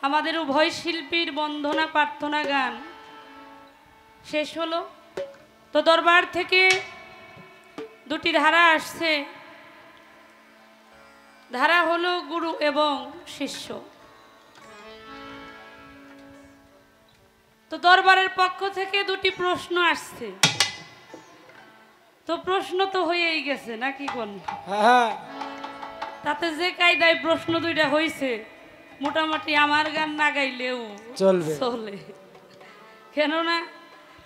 আমাদের উভয় শিল্পীর বন্দনা প্রার্থনা গান শেষ হলো। তো দরবার থেকে দুটি ধারা আসছে, ধারা হলো গুরু এবং শিষ্য। তো দরবারের পক্ষ থেকে দুটি প্রশ্ন আসছে, তো প্রশ্ন তো হয়েই গেছে নাকি কোন, তাতে যে কায়দায় প্রশ্ন দুইটা হয়েছে মোটামুটি আমার গান না গাইলেও চলে। কেননা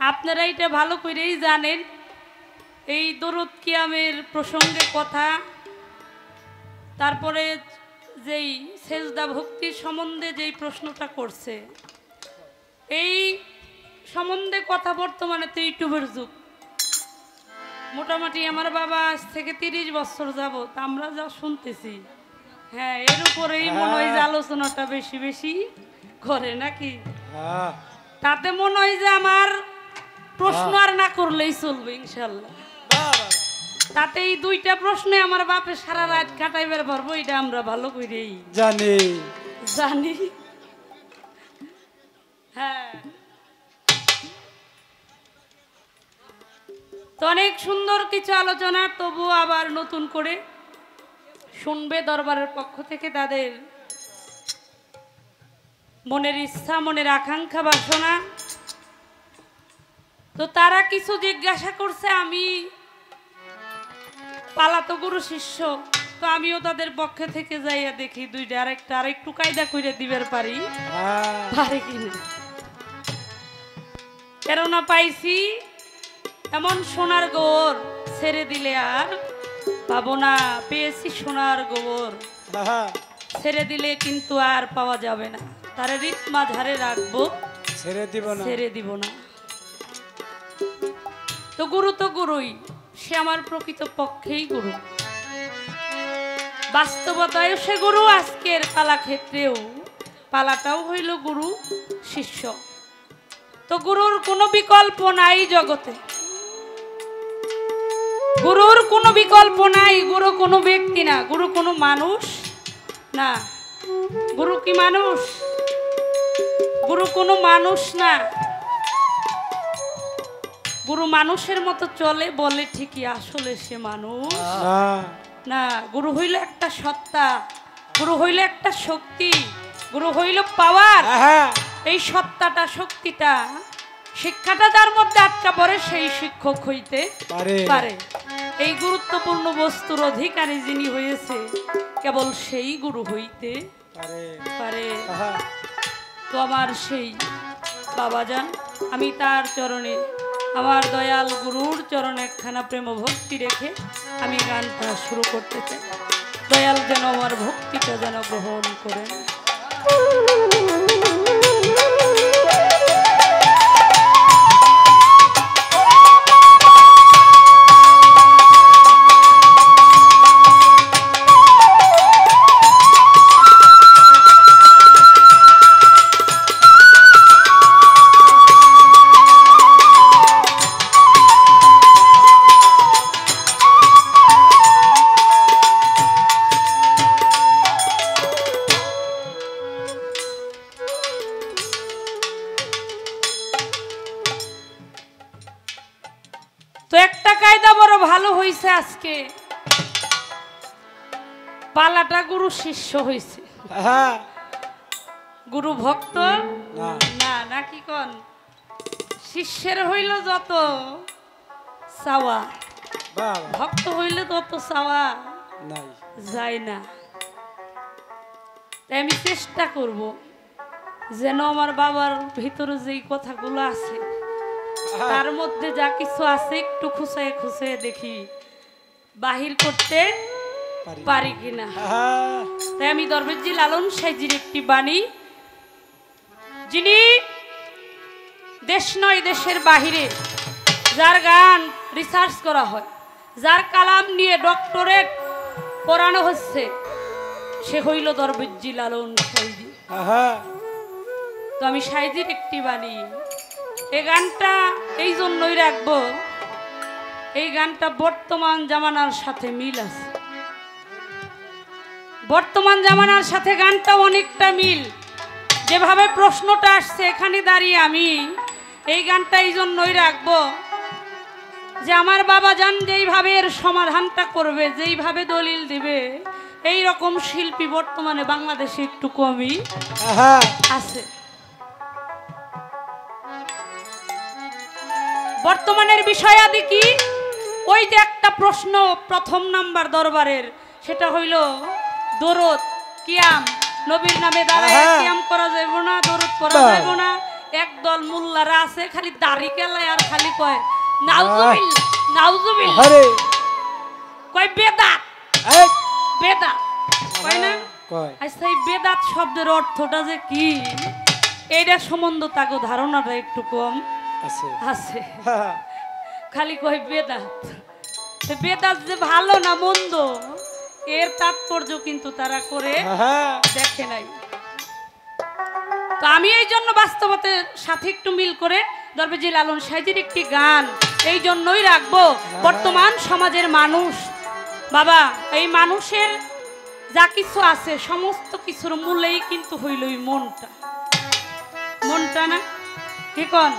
আপনারা এটা ভালো করেই জানেন, এই দরুদ কিয়ামের প্রসঙ্গে কথা, তারপরে যেই সেজদা ভক্তির সম্বন্ধে যেই প্রশ্নটা করছে, এই সম্বন্ধে কথা বর্তমানে তো ইউটিউবের যুগ। মোটামুটি আমার বাবা আজ থেকে 30 বছর যাবত আমরা যা শুনতেছি, হ্যাঁ এর উপরেই মনে হয় যে আলোচনাটা বেশি বেশি করে নাকি। তাতে মনে হয় যে আমার প্রশ্ন আর না করলেই চলবে ইনশাল্লাহ। তাতে এই দুইটা প্রশ্নে আমার বাপে সারা রাত কাটাইবার পারবো, এটা আমরা ভালো করেই জানি। হ্যাঁ, তো অনেক সুন্দর কিছু আলোচনা, তবু আবার নতুন করে শুনবে দরবারের পক্ষ থেকে তাদের মনের ইচ্ছা, মনের আকাঙ্ক্ষা, বাসনা। তো তারা কিছু জিজ্ঞাসা করছে, আমি পালাতো গুরু শিষ্য, তো আমিও তাদের পক্ষে থেকে যাইয়া দেখি দুইটা আরেকটু কায়দা করে দিবার পারি কিনা। কেননা পাইছি এমন সোনার গোবর, ছেড়ে দিলে আর পাবো না। পেয়েছি সোনার গোবর, ছেড়ে দিলে কিন্তু আর পাওয়া যাবে না। তারে রিত মাঝারে রাখবো, ছেড়ে দিব না। তো গুরুই, সে আমার প্রকৃত পক্ষেই গুরু, বাস্তবতায় সে গুরু। আজকের পালা ক্ষেত্রেও পালাটাও হইল গুরু শিষ্য। তো গুরুর কোনো বিকল্প নাই জগতে, গুরুর কোনো বিকল্প নাই। গুরু কোনো ব্যক্তি না, গুরু কোনো মানুষ না। গুরু কি মানুষ? গুরু কোনো মানুষ না। গুরু মানুষের মতো চলে বলে ঠিকই, আসলে সে মানুষ না। গুরু হইল একটা সত্তা, গুরু হইল একটা শক্তি, গুরু হইল পাওয়ার। এই সত্তাটা, শক্তিটা, শিক্ষাটা যার মধ্যে আটকা পড়ে সেই শিক্ষক হইতে পারে। এই গুরুত্বপূর্ণ বস্তুর অধিকারী যিনি হয়েছে, কেবল সেই গুরু হইতে পারে। তো আমার সেই বাবাজান, আমি তার চরণে, আমার দয়াল গুরুর চরণে একখানা প্রেম ভক্তি রেখে আমি গানটা শুরু করতে চাই। দয়াল যেন আমার ভক্তিটা যেন গ্রহণ করেন। তো একটা কায়দা বড় ভালো হইছে, আজকে পালাটা গুরু শিষ্য হইছে, গুরু ভক্ত না। নাকি কোন শিষ্যের হইল যত চাওয়া, ভক্ত হইলে তত চাওয়া যায় না। তাই আমি চেষ্টা করব যেন আমার বাবার ভিতরে যেই কথাগুলো আছে, তার মধ্যে যা কিছু আছে একটু খুঁচায় খুঁচায় দেখি বাহির করতে পারি কিনা। তাই আমি দরবেশজি লালন সাইজির একটি বাণী, যিনি দেশ নয় দেশের বাহিরে, যার গান রিসার্চ করা হয়, যার কালাম নিয়ে ডক্টরেট পড়ানো হচ্ছে, সে হইল দরবেশজি লালন সাইজি। তো আমি সাইজির একটি বাণী, এই গানটা এই জন্যই রাখবো, এই গানটা বর্তমান জামানার সাথে মিল আছে। বর্তমান জামানার সাথে গানটা অনেকটা মিল। যেভাবে প্রশ্নটা আসছে এখানে দাঁড়িয়ে আমি এই গানটা এই জন্যই রাখবো যে আমার বাবা জান যেইভাবে এর সমাধানটা করবে, যেইভাবে দলিল দিবে, এই রকম শিল্পী বর্তমানে বাংলাদেশে একটু কমই আছে। বর্তমানের বিষয়াদি কি? ওই যে একটা প্রশ্ন প্রথম নাম্বার দরবারের, সেটা হইল দরুদ কিয়াম, নবীর নামে দাঁড়ায় কিয়াম করা যাইব না, দরুদ পড়া যাইব না। একদল মোল্লারা আছে খালি দাড়ি কেলায় আর খালি কয় নাউজুবিল্লাহ নাউজুবিল্লাহ, কয় বেদাত বেদাত, কয় না? আচ্ছা এই বেদাত শব্দের অর্থটা যে কি এইটা সম্বন্ধ তাকে ধারণাটা একটু কম আছে। খালি কয় বেদাত। বেদাত যে ভালো না মন্দ এর তাৎপর্য কিন্তু তারা করে দেখে নাই। তো আমি এই জন্য বাস্তবতার সাথে একটু মিল করে দরবেজি লালন সাইজির একটি গান এই জন্যই রাখবো। বর্তমান সমাজের মানুষ বাবা, এই মানুষের যা কিছু আছে সমস্ত কিছুর মূলেই কিন্তু হইল ওই মনটা, মনটা না কি কন?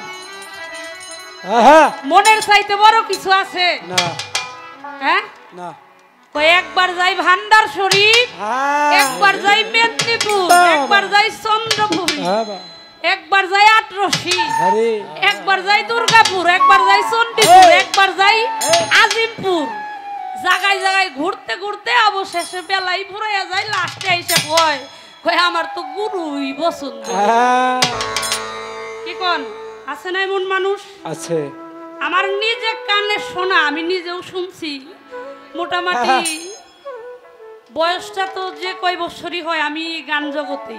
মনের চাইতে বড় কিছু আছে না? হ্যাঁ না। একবার যাই ভান্ডার শরীফ, একবার যাই মেদিনীপুর, একবার যাই চন্দ্রপুর, একবার যাই আটরশি, একবার যাই দুর্গাপুর, একবার যাই চণ্ডীপুর, একবার যাই আজিমপুর। জায়গায় জায়গায় ঘুরতে ঘুরতে অবশেষে বেলাই ফুরাইয়া যায়, লাস্টে এসে কয় কয় আমার তো গুরুই পছন্দ। কি কন? আছে না এমন মানুষ? আছে। আমার নিজে কানে শোনা, আমি নিজেও শুনছি। মোটামুটি বয়সটা তো যে কয় বছরই হয়, আমি গান জগতে,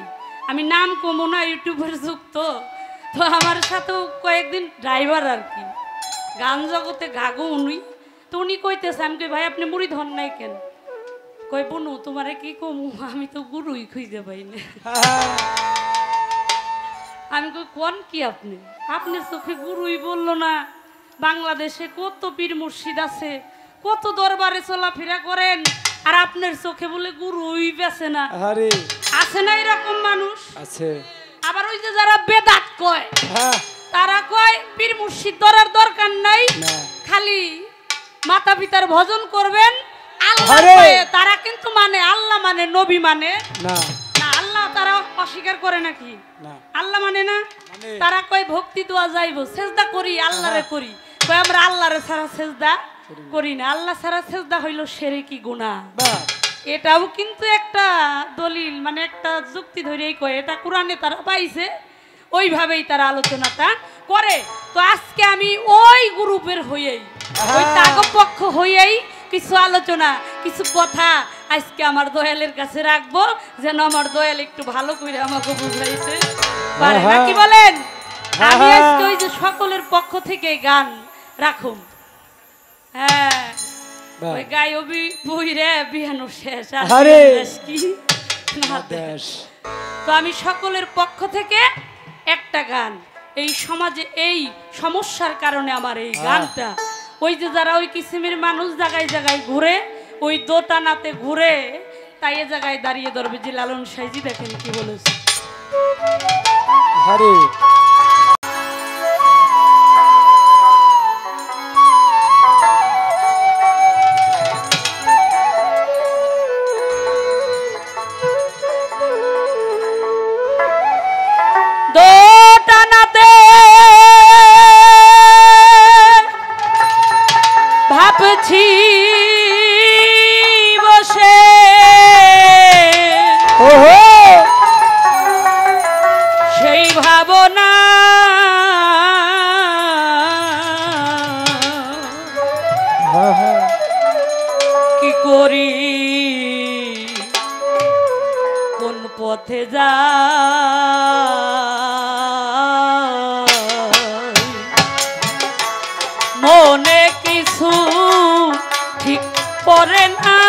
আমি নাম কমো না, ইউটিউবের যুগ তো আমার সাথেও কয়েকদিন ড্রাইভার আর কি গান জগতে গাগো উনি। তো উনি কইতেছে, আমি কই ভাই আপনি মুড়ি ধন নাই কেন? কই বনু তোমারে কি কমু, আমি তো গুরুই খুঁজে পাই না। আমি কই কোন কি আপনি, আপনি চোখে গুরুই বললো না? বাংলাদেশে কত পীর মুর্শিদ আছে, কত দরবারে চলাফেরা করেন, আর আপনার চোখে বলে গুরুই বেছে না? আছে না এরকম মানুষ? আছে। আবার ওই যে যারা বেদাত কয়, তারা কয় পীর মুর্শিদ ধরার দরকার নাই, খালি মাতা পিতার ভজন করবেন, আল্লাহ তারা কিন্তু মানে আল্লাহ মানে নবী মানে না। আল্লাহ তারা অস্বীকার করে নাকি? আল্লাহ মানে না। তারা কয় ভক্তি দোয়া যাইব, সেজদা করি আল্লাহরে করি, কয় আমরা আল্লাহরে ছাড়া সেজদা করি না। আল্লাহ ছাড়া সেজদা হইল শিরকি গুনাহ। এটাও কিন্তু একটা দলিল, মানে একটা যুক্তি ধরেই কয়, এটা কোরআনে তারা পাইছে, ওইভাবেই তারা আলোচনাটা করে। তো আজকে আমি ওই গ্রুপের হইয়েই, ওই তাগপক্ষ হইয়েই কিছু আলোচনা, কিছু কথা আজকে আমার দয়ালের কাছে রাখবো, যেন আমার দয়াল একটু ভালো করে আমাকে বুঝাইতে পারে। নাকি বলেন? আমি আজকে ওই যে সকলের পক্ষ থেকে গান রাখুন। হ্যাঁ, ওই গায়বি বই রে বিহানো শেষ কি না দেশ। তো আমি সকলের পক্ষ থেকে একটা গান, এই সমাজে এই সমস্যার কারণে আমার এই গানটা, ওই যে যারা ওই কিসিমের মানুষ জায়গায় জায়গায় ঘুরে, ওই দোটানাতে ঘুরে, তাই এ জায়গায় দাঁড়িয়ে দরবেজি লালন সাইজি দেখেন কি বলেছে। দোটানাতে ভাবছি বসে, সেই ভাবনা কি করি, কোন পথে যা মনে কিছু ঠিক পড়ে না,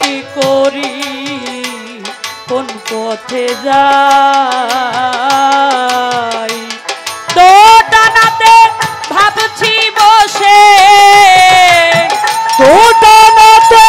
কি করি কোন পথে যাই। দোটানাতে ভাবছি বসে, দোটানাতে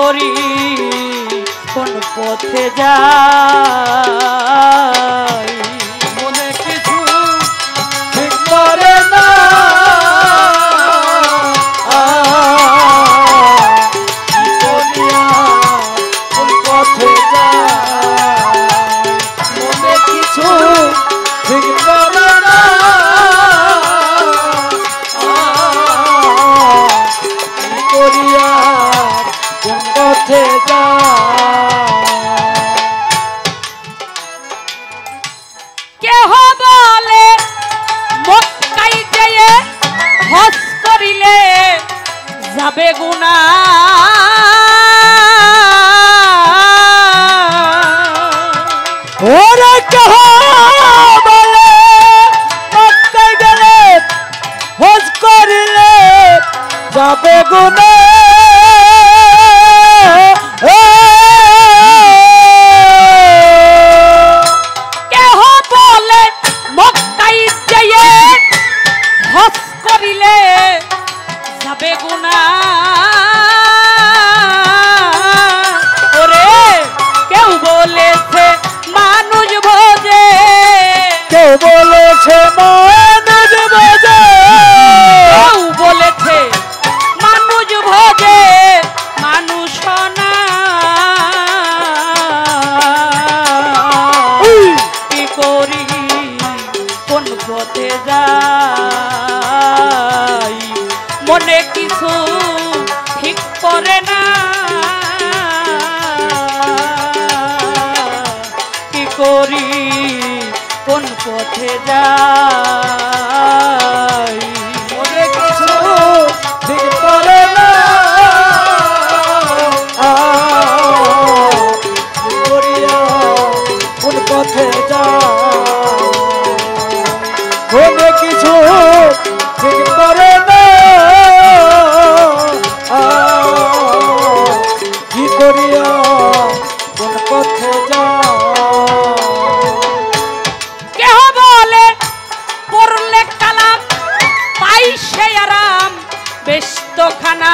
করি কোন পথে যাই মনে কিছু ঠিক করে না কি করিয়া কোন পথে যাই মনে কিছু ঠিক করে না কি করিয়া কোন পথে যাই কেহ বলে মক্কায় যেয়ে হজ করিলে যাবে গুনাহ ওরে কেহ বলে মক্কায় গেলে হজ করিলে যাবে গুনাহ কেহ বলে মক্কায় যেয়ে হজ করিলে যাবে গুনাহ ওরে কেউ বলেছে মানুষ ভোজে কেউ বলেছে মানুষ বোঝে কেউ বলেছে মানুষ ভোজে মানুষ না কি করি কোন পথে যাই মনে কিছু ঠিক করে না কি করি কোন পথে যাই মনে কিছু ঠিক করে না কি করিয়া কোন পথে যাই মনে কিছু ঠিক করে না কি করিয়া কোন পথে যাই কেহ বলে পড়লে কালাম পাই সে আরাম ব্যস্ত খানা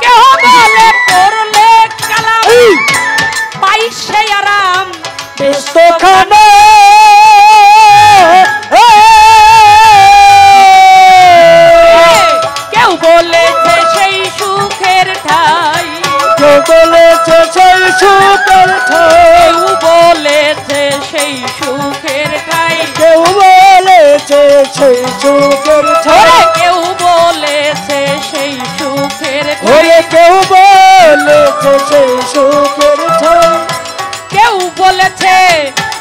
কেহ বলে পড়লে কালাম পাই সে আরাম ব্যস্ত খানা কেউ বলেছে সেই সুখের ঠাই কেউ বলেছে সেই সুখের ঠাই কেউ বলেছে সেই সুখের ঠাই কেউ বলেছে সেই সুখের ঠাই কেউ বলেছে সেই সুখের ওরে কেউ বলেছে সেই সুখের ঠাই কেউ বলেছে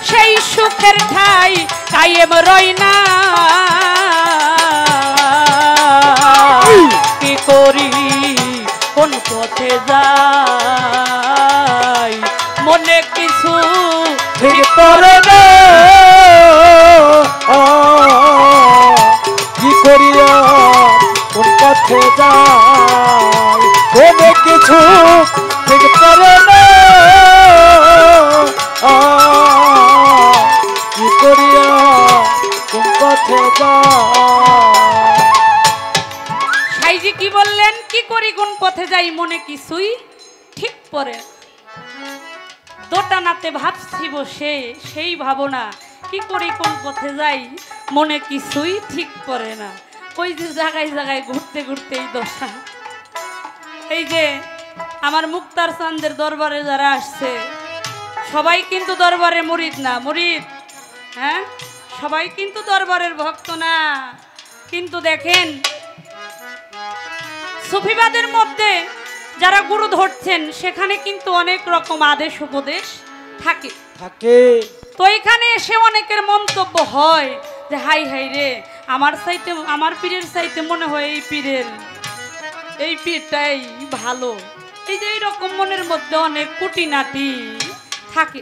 সেই সুখের ঠাই কায়েম রই না কি করি কোন পথে যাই মনে কিছু ঠিক করে না কি করিয়া কোন পথে যাই মনে কিছু ঠিক করে না কি করিয়া কোন পথে যাই সাইজি কি বললেন কি করি কোন পথে যাই মনে কিছুই ঠিক পড়ে দোটানাতে ভাবছি বসে সেই ভাবনা কি করি কোন পথে যাই মনে কিছুই ঠিক পড়ে না ওই যে জায়গায় জায়গায় ঘুরতে ঘুরতে এই দশা এই যে আমার মুক্তার চাঁদের দরবারে যারা আসছে সবাই কিন্তু দরবারে মুরিদ না মুরিদ হ্যাঁ সবাই কিন্তু দরবারের ভক্ত না কিন্তু দেখেন সুফিবাদের মধ্যে যারা গুরু ধরছেন সেখানে কিন্তু অনেক রকম আদেশ উপদেশ থাকে থাকে তো এখানে এসে অনেকের মন্তব্য হয় যে হাই হাই রে আমার চাইতে আমার পীরের চাইতে মনে হয় এই পীরটাই ভালো এই যে এইরকম মনের মধ্যে অনেক কুটিনাটি থাকে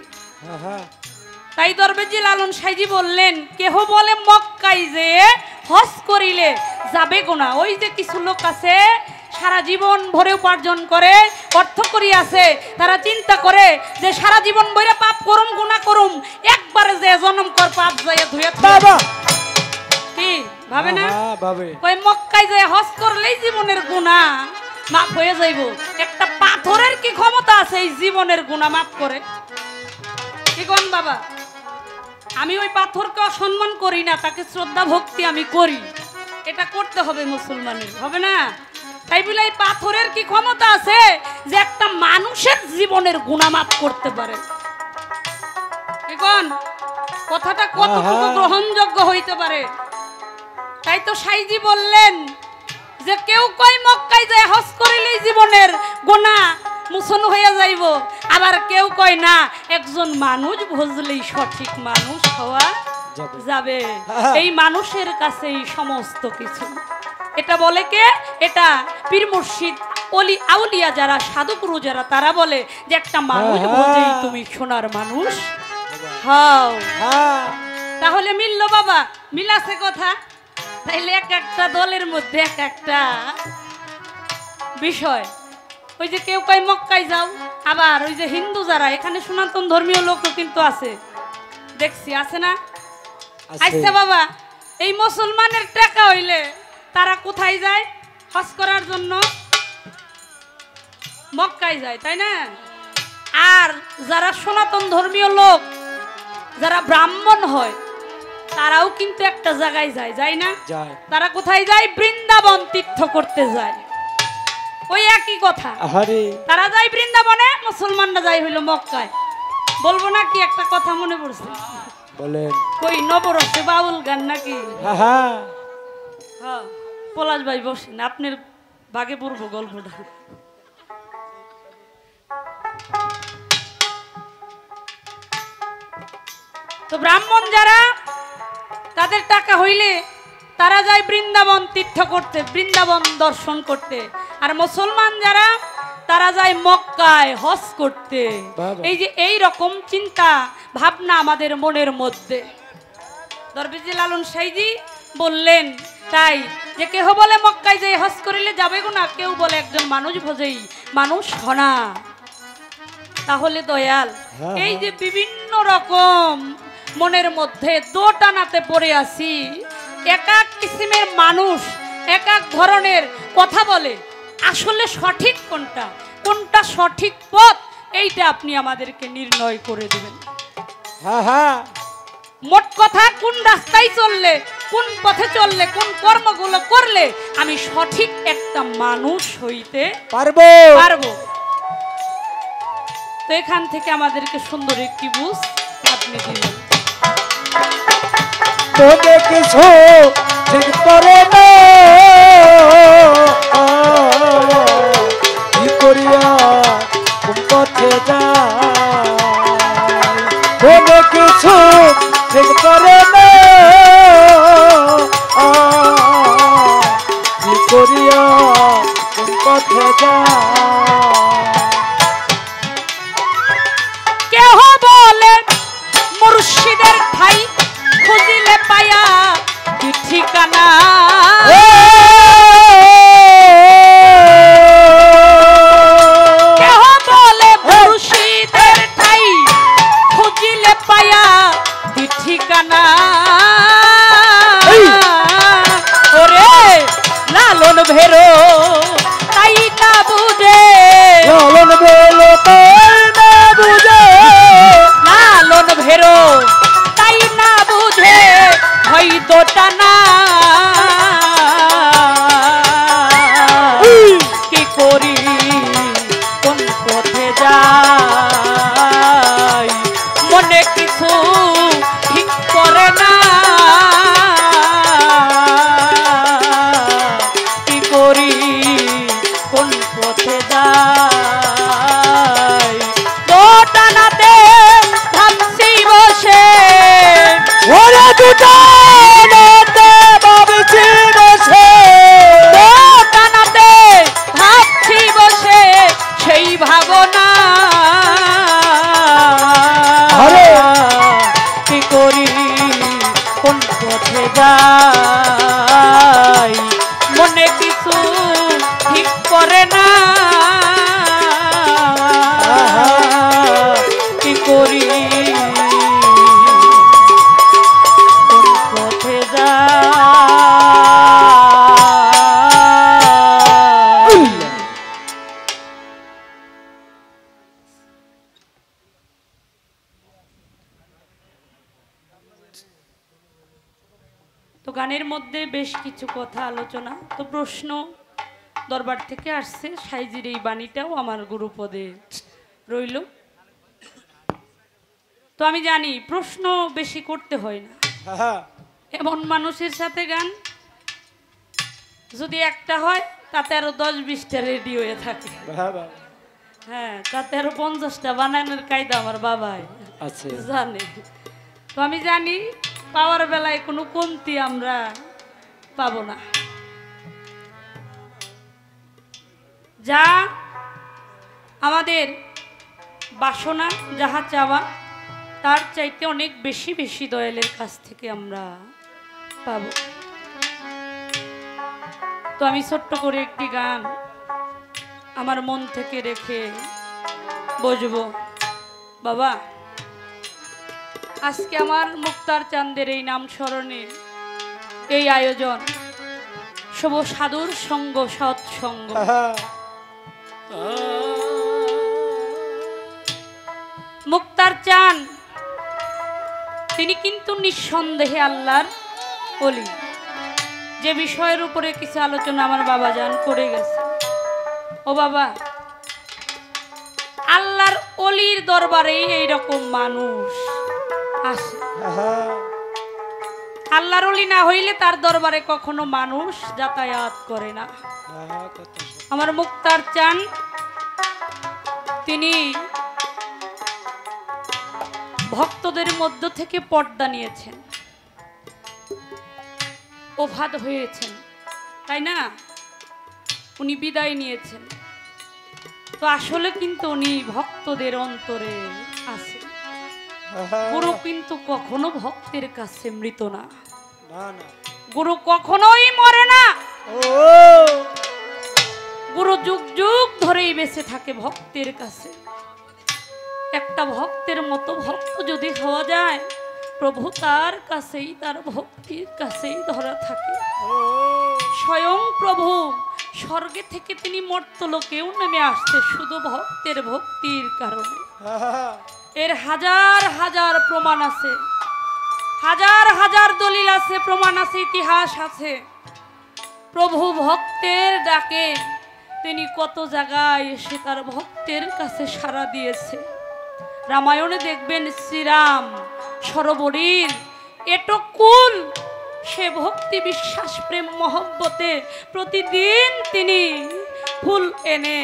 তাই দরবেজি লালন সাইজি বললেন কেহ বলে মক্কায় যে হজ করিলে যাবে গোনা ওই যে কিছু লোক আছে সারা জীবন ভরে উপার্জন করে অর্থ করি আছে তারা চিন্তা করে যে সারা জীবন ভরে পাপ করুম গুনাহ করুম একবারে যে জন্ম কর পাপ যায় ধুয়ে বাবা কি ভাবে না? ভাবে। কই মক্কায় যায় হজ করলেই জীবনের গুনাহ মাফ হয়ে যাইব। একটা পাথরের কি ক্ষমতা আছে এই জীবনের গুনাহ মাফ করে? কি কোন বাবা? আমি ওই পাথরকে অসম্মান করি না, তাকে শ্রদ্ধা ভক্তি আমি করি। এটা করতে হবে মুসলমানের, হবে না? তাই বলে এই পাথরের কি ক্ষমতা আছে যে একটা মানুষের জীবনের গুনাহ মাফ করতে পারে? এখন কথাটা কতটুকু গ্রহণযোগ্য হইতে পারে? তাই তো সাইজি বললেন যে কেউ কয় মক্কায় যায় হজ করিলেই জীবনের গুনাহ মোচন হইয়া যাইব, আবার কেউ কয় না একজন মানুষ বুঝলেই সঠিক মানুষ হওয়া যাবে। এই মানুষের কাছেই সমস্ত কিছু। এটা বলে কে? এটা পীর মুর্শিদ ওলি আউলিয়া যারা সাধুগুরু যারা তারা বলে যে একটা মানুষ বুঝেই তুমি সোনার মানুষ হও। তাহলে মিলল বাবা? মিল আছে কথা? তাইলে এক একটা দলের মধ্যে এক একটা বিষয়। ওই যে কেউ কয় মক্কায় যাও, আবার ওই যে হিন্দু যারা এখানে সনাতন ধর্মীয় লোকও কিন্তু আছে, দেখছি আছে না? আচ্ছা বাবা, এই মুসলমানের টাকা হইলে তারা কোথায় যায় হজ করার জন্য? মক্কায় যায়, তাই না? আর যারা সনাতন ধর্মীয় লোক, যারা ব্রাহ্মণ হয়, তারাও কিন্তু একটা জায়গায় যায়, যায় না? তারা কোথায় যায়? বৃন্দাবন তীর্থ করতে যায়। ওই একই কথা, তারা যায় বৃন্দাবনে, মুসলমানরা যায় হইল মক্কায়। বলবো না কি একটা কথা মনে পড়ছে? বলেন। কই নবরসে বাউল গান নাকি? হ্যাঁ, পলাশ ভাই বসেন, আপনার ভাগে পড়বো গল্পটা। তো ব্রাহ্মণ যারা, তাদের টাকা হইলে তারা যায় বৃন্দাবন তীর্থ করতে, বৃন্দাবন দর্শন করতে। আর মুসলমান যারা, তারা যায় মক্কায় হজ করতে। এই যে এই রকম চিন্তা ভাবনা আমাদের মনের মধ্যে। দরবেজি লালন সাইজি বললেন তাই যে কেহ বলে মক্কায় যাই হজ করিলে যাবে গো না, কেউ বলে একজন মানুষ ভোজেই মানুষ হনা। তাহলে দয়াল, এই যে বিভিন্ন রকম মনের মধ্যে দোটানাতে পড়ে আছি, এক এক কিসিমের মানুষ এক এক ধরনের কথা বলে, আসলে সঠিক কোনটা, কোনটা সঠিক পথ, এইটা আপনি আমাদেরকে নির্ণয় করে দিবেন। মোট কথা, কোন রাস্তায় চললে, কোন পথে চললে, কোন কর্মগুলো করলে আমি সঠিক একটা মানুষ হইতে পারবো। তো এখান থেকে আমাদেরকে সুন্দর একটি বুঝ আপনি দিলেন। তোকে কিছু ঠিক করে না, কি করিয়া কোন পথে যাই, তোকে কিছু ঠিক করে না, কি করিয়া কোন পথে যাই। কেহ বলে মুর্শিদের ঠাই খুঁজিলে পায়া কি ঠিকানা, কেহ বলে মুর্শিদের ঠাই খুঁজিলে পায়া কি ঠিকানা। ওরে লালন ভেরো তাই না বুঝে, লালন ভেরো তাই না বুঝে, লালন ভেরো তাই না বুঝে হয় দোটানা। কি করি কোন পথে যাই, মনে কিছু ঠিক করে না। কি করি কোন পথে যাই, দোটানাতে ভাবছি বসে, ওরে দুটানাতে ভাবছি বসে, দোটানাতে ভাবছি বসে সেই ভাবনা। কি করি কোন পথে যাই, মনে কিছু ঠিক করে না। কি করি কোন পথে যাই। মধ্যে বেশ কিছু কথা আলোচনা, তো প্রশ্ন দরবার থেকে আসছে, সাইজির এই বাণীটাও আমার গুরুপদে রইল। তো আমি জানি প্রশ্ন বেশি করতে হয় না, এমন মানুষের সাথে গান যদি একটা হয় তাতে আরো 10-20টা রেডি হয়ে থাকে। হ্যাঁ, তাতে আরো 50টা বানানোর কায়দা আমার বাবাই জানে। তো আমি জানি পাওয়ার বেলায় কোনো কমতি আমরা পাবো না। যা আমাদের বাসনা, যাহা চাওয়া, তার চাইতে অনেক বেশি বেশি দয়ালের কাছ থেকে আমরা পাবো। তো আমি ছোট্ট করে একটি গান আমার মন থেকে রেখে বসবো। বাবা, আজকে আমার মুক্তার চাঁদের এই নাম স্মরণে এই আয়োজন, শুভ সাধুর সঙ্গ, সৎসঙ্গ। মুক্তার চাঁদ তিনি কিন্তু নিঃসন্দেহে আল্লাহর ওলি। যে বিষয়ের উপরে কিছু আলোচনা আমার বাবা জান করে গেছে। ও বাবা, আল্লাহর ওলির দরবারে এইরকম মানুষ আসে। আল্লাহর ওলি না হইলে তার দরবারে কখনো মানুষ যাতায়াত করে না। আমার মুক্তার চান তিনি ভক্তদের মধ্য থেকে পর্দা নিয়েছেন, ওফাদ হয়েছেন, তাই না? উনি বিদায় নিয়েছেন। তো আসলে কিন্তু উনি ভক্তদের অন্তরে আছে। গুরু কিন্তু কখনো ভক্তের কাছে মৃত না, গুরু কখনোই মরে না। গুরু যুগ যুগ ধরেই বেঁচে থাকে ভক্তের কাছে। একটা ভক্তের মতো ভক্ত যদি হওয়া যায়, প্রভু তার কাছেই, তার ভক্তির কাছেই ধরা থাকে। স্বয়ং প্রভু স্বর্গে থেকে তিনি মর্তলোকেও নেমে আসছে শুধু ভক্তের ভক্তির কারণে। এর হাজার হাজার প্রমাণ আছে, হাজার হাজার দলিল আছে, প্রমাণ আছে, ইতিহাস আছে। প্রভু ভক্তের ডাকে তিনি কত জায়গায় এসে তার ভক্তের কাছে সাড়া দিয়েছে। রামায়ণে দেখবেন শ্রীরাম সরোবরীর এটকুল সে ভক্তি, বিশ্বাস, প্রেম, মহব্বতে প্রতিদিন তিনি ফুল এনে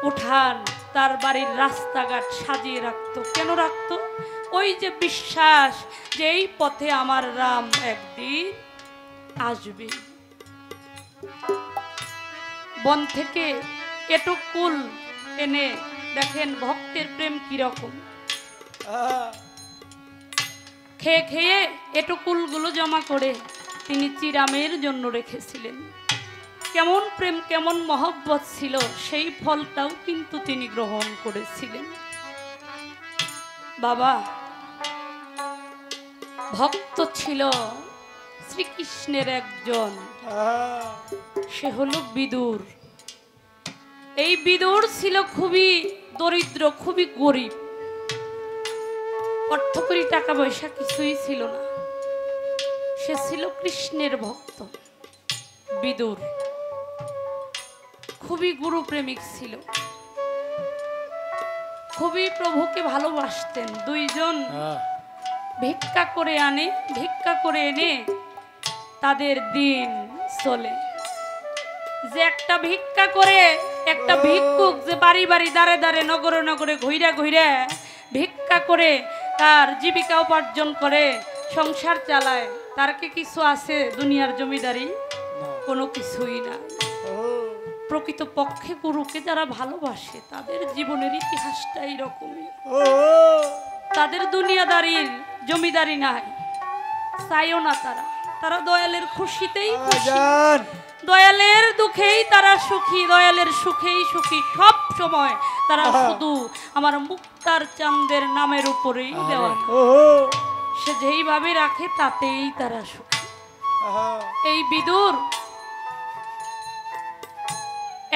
উঠান তার বাড়ির রাস্তাঘাট সাজিয়ে রাখতো। কেন রাখতো? ওই যে বিশ্বাস যে এই পথে আমার রাম একদিন আসবে। বন থেকে এটকুল এনে দেখেন ভক্তের প্রেম কিরকম। খেয়ে খেয়ে এটকুলগুলো জমা করে তিনি শ্রীরামের জন্য রেখেছিলেন। কেমন প্রেম, কেমন মহব্বত ছিল, সেই ফলটাও কিন্তু তিনি গ্রহণ করেছিলেন। বাবা, ভক্ত ছিল শ্রীকৃষ্ণের একজন, সে হলো বিদুর। এই বিদুর ছিল খুবই দরিদ্র, খুবই গরিব, অর্থকরী টাকা পয়সা কিছুই ছিল না। সে ছিল কৃষ্ণের ভক্ত। বিদুর খুবই গুরু প্রেমিক ছিল, খুবই প্রভুকে ভালোবাসতেন। দুইজন ভিক্ষা করে আনে, ভিক্ষা করে এনে তাদের দিন চলে। যে একটা ভিক্ষা করে, একটা ভিক্ষুক যে বাড়ি বাড়ি দাঁড়ে দাঁড়ে নগরে নগরে ঘুইরা ঘুইরা ভিক্ষা করে তার জীবিকা উপার্জন করে সংসার চালায়, তার কি কিছু আছে দুনিয়ার জমিদারি? কোনো কিছুই না। প্রকৃত পক্ষে গুরুকে যারা ভালোবাসে তাদের জীবনের ইতিহাসটা এইরকমই। তাদের দুনিয়াদারির জমিদারি নাই, চাইও না। তারা দয়ালের খুশিতেই খুশি, দয়ালের দুঃখেই তারা সুখী, দয়ালের সুখেই সুখী। সব সময় তারা শুধু আমার মুক্তার চাঁদের নামের উপরেই দেওয়া, সে যেইভাবে রাখে তাতেই তারা সুখী। এই বিদুর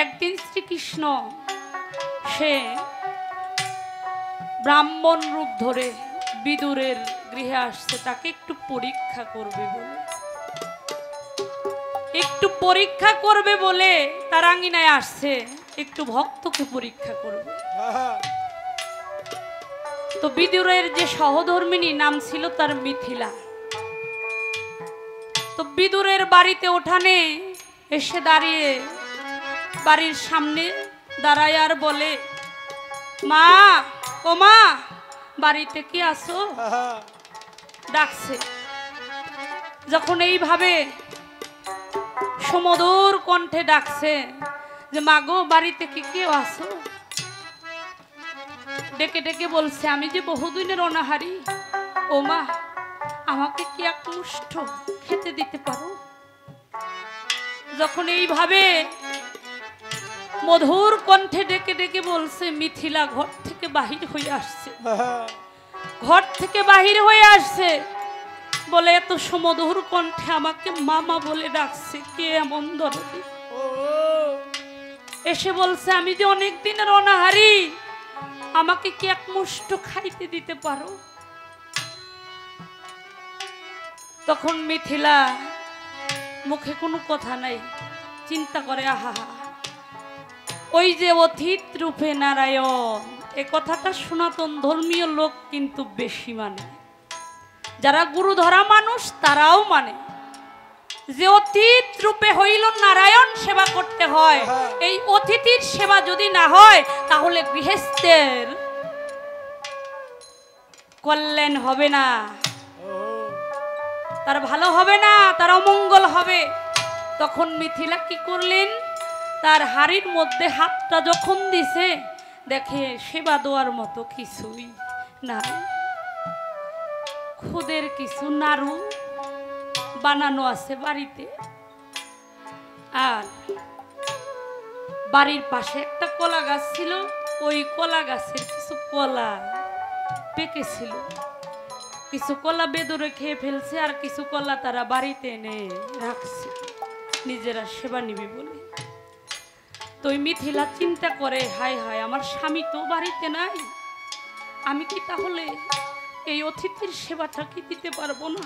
একদিন শ্রীকৃষ্ণ সে ব্রাহ্মণ রূপ ধরে বিদুরের গৃহে আসছে, তাকে একটু পরীক্ষা করবে বলে। একটু পরীক্ষা করবে বলে তার আঙ্গিনায় আসছে, একটু ভক্তকে পরীক্ষা করবে। তো বিদুরের যে সহধর্মিনী নাম ছিল তার মিথিলা। তো বিদুরের বাড়িতে ওঠানে এসে দাঁড়িয়ে বাড়ির সামনে দাঁড়ায় আর বলে, মা, ও মা, বাড়িতে কি আসো? ডাকছে। যখন এইভাবে সুমধুর কণ্ঠে ডাকছে যে মা গো, বাড়িতে কি কেউ আসো? ডেকে ডেকে বলছে, আমি যে বহুদিনের অনাহারী, ও মা, আমাকে কি এক মুষ্ঠ খেতে দিতে পারো? যখন এইভাবে মধুর কণ্ঠে ডেকে ডেকে বলছে, মিথিলা ঘর থেকে বাহির হয়ে আসছে। ঘর থেকে বাহির হয়ে আসছে বলে এত সুমধুর কণ্ঠে আমাকে মামা বলে ডাকছে, কে এমন দরদি? এসে বলছে, আমি যে অনেক দিনের অনাহারী, আমাকে কি এক মুষ্ঠ খাইতে দিতে পারো? তখন মিথিলা মুখে কোনো কথা নাই, চিন্তা করে, আহা, ওই যে অতীত রূপে নারায়ণ, এ কথাটা সনাতন ধর্মীয় লোক কিন্তু বেশি মানে। যারা গুরু ধরা মানুষ তারাও মানে যে অতীত রূপে হইল নারায়ণ সেবা করতে হয়। এই অতিথির সেবা যদি না হয় তাহলে গৃহস্থের কল্যাণ হবে না, তার ভালো হবে না, তার অমঙ্গল হবে। তখন মিথিলা কি করলেন, তার হাড়ির মধ্যে হাতটা যখন দিছে, দেখে সেবা দেওয়ার মতো কিছুই নাই। খুদের কিছু নাড়ু বানানো আছে বাড়িতে, আর বাড়ির পাশে একটা কলা গাছ ছিল, ওই কলা গাছের কিছু কলা পেকেছিল। কিছু কলা বেদরে খেয়ে ফেলছে, আর কিছু কলা তারা বাড়িতে এনে রাখছে নিজেরা সেবা নিবে বলে। তো মিথিলা চিন্তা করে, হায় হায়, আমার স্বামী তো বাড়িতে নাই, আমি কি তাহলে এই অতিথির সেবাটা কি দিতে পারবো না?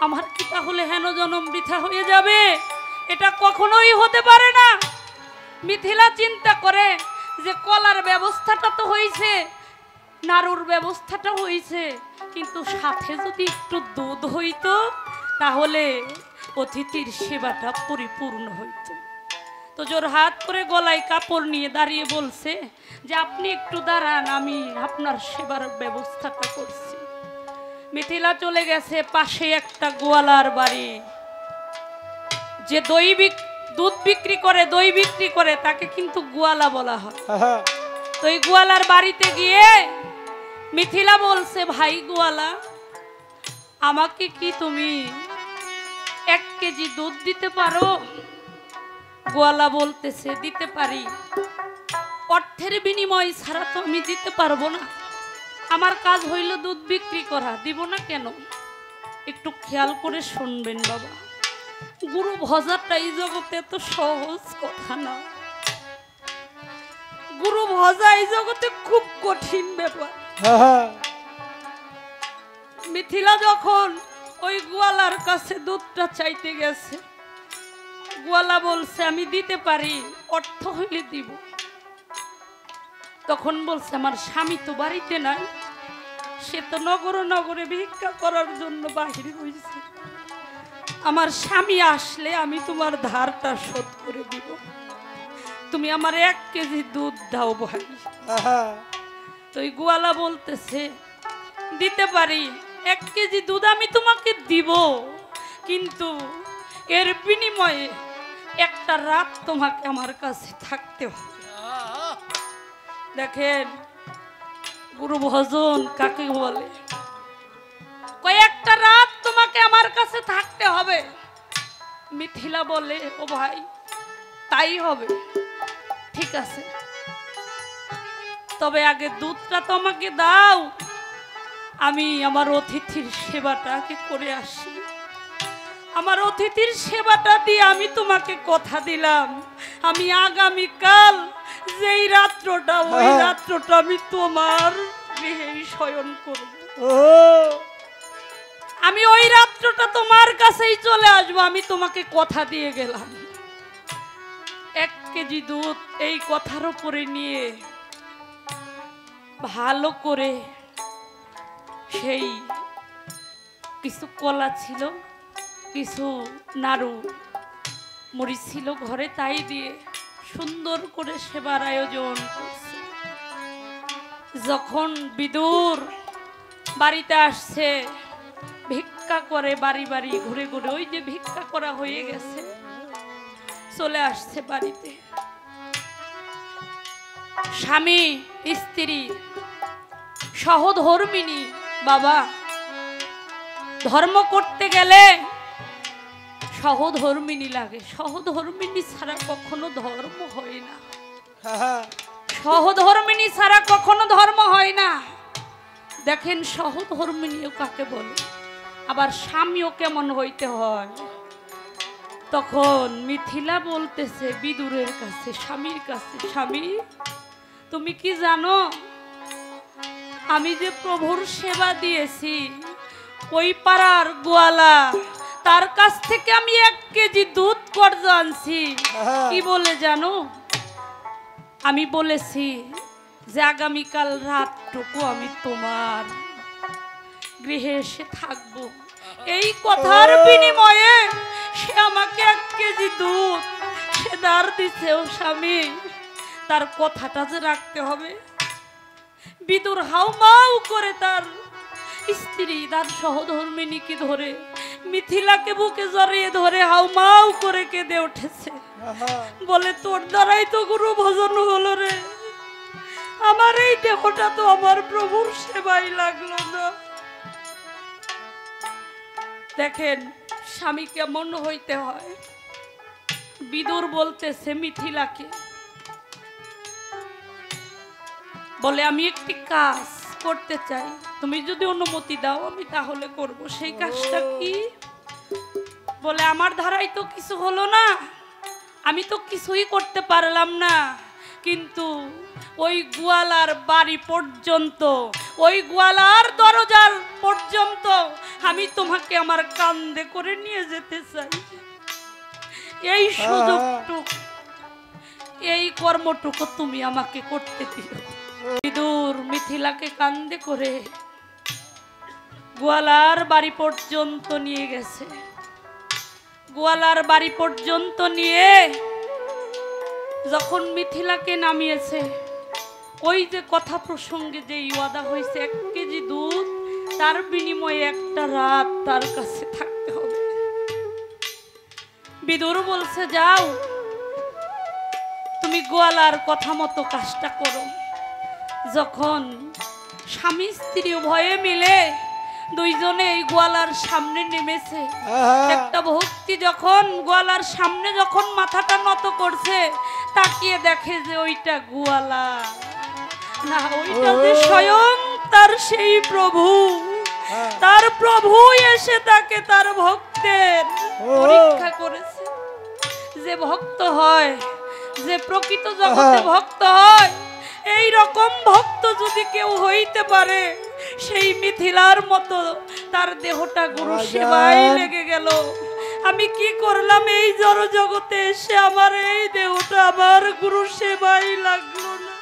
আমার কি তাহলে হেন জনম বৃথা হয়ে যাবে? এটা কখনোই হতে পারে না। মিথিলা চিন্তা করে যে কলার ব্যবস্থাটা তো হয়েছে, নাড়ুর ব্যবস্থাটা হয়েছে, কিন্তু সাথে যদি একটু দুধ হইতো তাহলে অতিথির সেবাটা পরিপূর্ণ হইত। তো জোর হাত করে গলায় কাপড় নিয়ে দাঁড়িয়ে বলছে যে আপনি একটু দাঁড়ান, আমি আপনার সেবার ব্যবস্থাটা করছি। মিথিলা চলে গেছে পাশে একটা গোয়ালার বাড়ি, যে দুধ বিক্রি করে, দই বিক্রি করে, তাকে কিন্তু গোয়ালা বলা হয়। তো এই গোয়ালার বাড়িতে গিয়ে মিথিলা বলছে, ভাই গোয়ালা, আমাকে কি তুমি 1 কেজি দুধ দিতে পারো? গোয়ালা বলতেছে, দিতে পারি, অর্থের বিনিময় ছাড়া তো আমি দিতে পারবো না, আমার কাজ হইল দুধ বিক্রি করা, দিব না কেন? একটু খেয়াল করে শুনবেন বাবা, গুরু ভজাটা এই জগতে এত সহজ কথা না, গুরু ভজা এই জগতে খুব কঠিন ব্যাপার। মিথিলা যখন ওই গোয়ালার কাছে দুধটা চাইতে গেছে, গোয়ালা বলছে, আমি দিতে পারি, অর্থ হইলে দিব। তখন বলছে, আমার স্বামী তো বাড়িতে নাই, সে তো নগরে ভিক্ষা করার জন্য বাহির হয়েছে, আমার স্বামী আসলে আমি তোমার ধারটা শোধ করে দিব, তুমি আমার 1 কেজি দুধ দাও ভাই। তো এই গোয়ালা বলতেছে, দিতে পারি, 1 কেজি দুধ আমি তোমাকে দিব, কিন্তু এর বিনিময়ে একটা রাত তোমাকে আমার কাছে থাকতে হবে। দেখেন গুরু ভজন কাকে বলে, কয়েকটা রাত তোমাকে আমার কাছে থাকতে হবে। মিথিলা বলে, ও ভাই, তাই হবে, ঠিক আছে, তবে আগে দুধটা তো আমাকে দাও, আমি আমার অতিথির সেবাটা আগে করে আসি। আমার অতিথির সেবাটা দিয়ে আমি তোমাকে কথা দিলাম, আমি আগামীকাল যেই রাত্রটা, ওই রাত্রটা আমি তোমার গৃহে শয়ন করব। আমি ওই রাত্রটা তোমার কাছেই চলে আসবো, আমি তোমাকে কথা দিয়ে গেলাম। 1 কেজি দুধ এই কথার উপরে নিয়ে ভালো করে সেই কিছু কলা ছিল, কিছু নাড়ু মুড়ি ছিল ঘরে, তাই দিয়ে সুন্দর করে সেবার আয়োজন করছে। যখন বিদুর বাড়িতে আসছে, ভিক্ষা করে বাড়ি বাড়ি ঘুরে ঘুরে, ওই যে ভিক্ষা করা হয়ে গেছে, চলে আসছে বাড়িতে। স্বামী স্ত্রী সহধর্মিনী। বাবা, ধর্ম করতে গেলে সহধর্মিনী লাগে, সহধর্মিনী ছাড়া কখনো ধর্ম হয় না। সহধর্মিনী ছাড়া কখনো ধর্ম হয় না। দেখেন সহধর্মিনীও কাকে বলে, আবার স্বামীও কেমন হইতে হয়। তখন মিথিলা বলতেছে বিদুরের কাছে, স্বামীর কাছে, স্বামী তুমি কি জানো আমি যে প্রভুর সেবা দিয়েছি, ওই পাড়ার গোয়ালা তার কাছ থেকে আমি 1 কেজি দুধ কর্জ আনছি। কি বলে জানো? আমি বলেছি যে আগামীকাল রাতটুকু আমি তোমার গৃহে এসে থাকবো। এই কথার বিনিময়ে সে আমাকে 1 কেজি দুধ সে দাঁড় দিছে। ও স্বামী, তার কথাটা যে রাখতে হবে। বিদুর হাউমাউ করে তার স্ত্রী, তার সহধর্মিনীকে ধরে, মিথিলাকে বুকে জড়িয়ে ধরে হাউমাউ করে কেঁদে উঠেছে। বলে তোর দ্বারাই তো গুরু ভজন হলো রে, আমার এই দেহটা তো আমার প্রভুর সেবাই লাগলো না। দেখেন স্বামী কেমন হইতে হয়। বিদুর বলতেছে মিথিলাকে, বলে আমি একটি কাজ করতে চাই, তুমি যদি অনুমতি দাও আমি তাহলে করব। সেই কাজটা কি? বলে আমার ধারাই তো কিছু হলো না, আমি তো কিছুই করতে পারলাম না, কিন্তু ওই গোয়ালার বাড়ি পর্যন্ত, ওই গোয়ালার দরজার পর্যন্ত আমি তোমাকে আমার কাঁধে করে নিয়ে যেতে চাই। এই সুযোগটুকু, এই কর্মটুকু তুমি আমাকে করতে দিও। বিদুর মিথিলাকে কাঁধে করে গোয়ালার বাড়ি পর্যন্ত নিয়ে গেছে। গোয়ালার বাড়ি পর্যন্ত নিয়ে যখন মিথিলাকে নামিয়েছে, ওই যে কথা প্রসঙ্গে যে ওয়াদা হয়েছে 1 কেজি দুধ, তার বিনিময়ে একটা রাত তার কাছে থাকতে হবে। বিদুর বলছে যাও, তুমি গোয়ালার কথা মতো কাজটা করো। যখন স্বামী স্ত্রী ভয়ে মিলে দুইজনে এই গোয়ালার সামনে নেমেছে, একটা ভক্তি যখন গোয়ালার সামনে যখন মাথাটা নত করছে, তাকিয়ে দেখে যে ওইটা গোয়ালা না, ওইটা যে স্বয়ং তার সেই প্রভু। তার প্রভু এসে তাকে তার ভক্তের পরীক্ষা করেছে। যে ভক্ত হয়, যে প্রকৃত জগতে ভক্ত হয়, এই রকম ভক্ত যদি কেউ হইতে পারে, সেই মিথিলার মতো তার দেহটা গুরু সেবায় লেগে গেল। আমি কি করলাম এই জড় জগতে এসে, আমার এই দেহটা আমার গুরু সেবাই লাগলো না।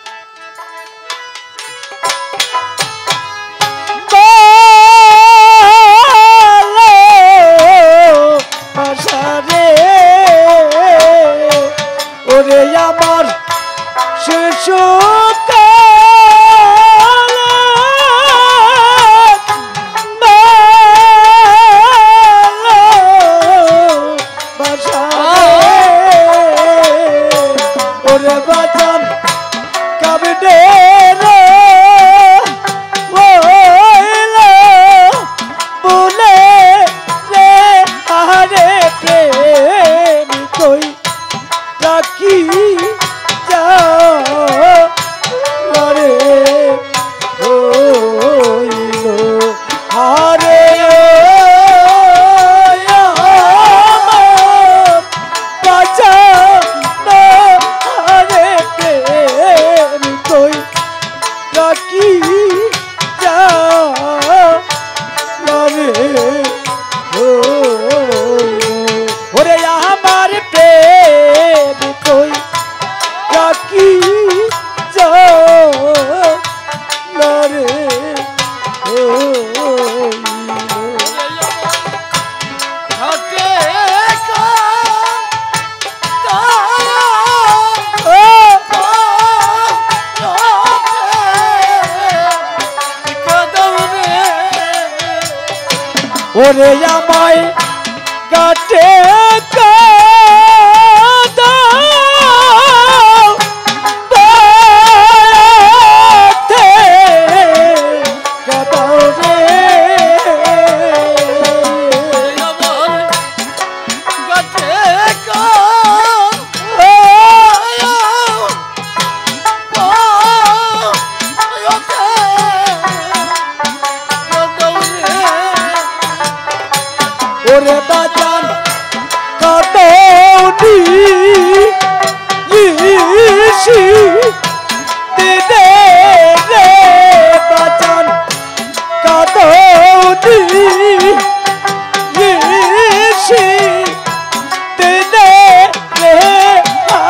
ওরে আমার শিশু ওরে আমায় কাটে কাদা বাতে কাদাও রে ওরে বাজান কাদৌনি ইসি দিদে রে বাজান কাদৌনি ইসি দিদে রে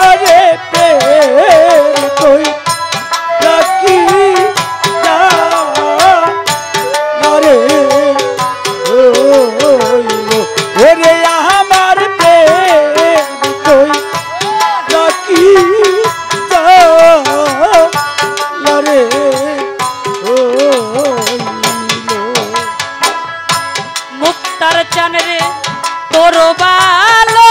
আরে প্রেম কই রাখি যা রে ওরে আমার প্রেম কই রাখি রে মুক্তার চান রে তোর ভালো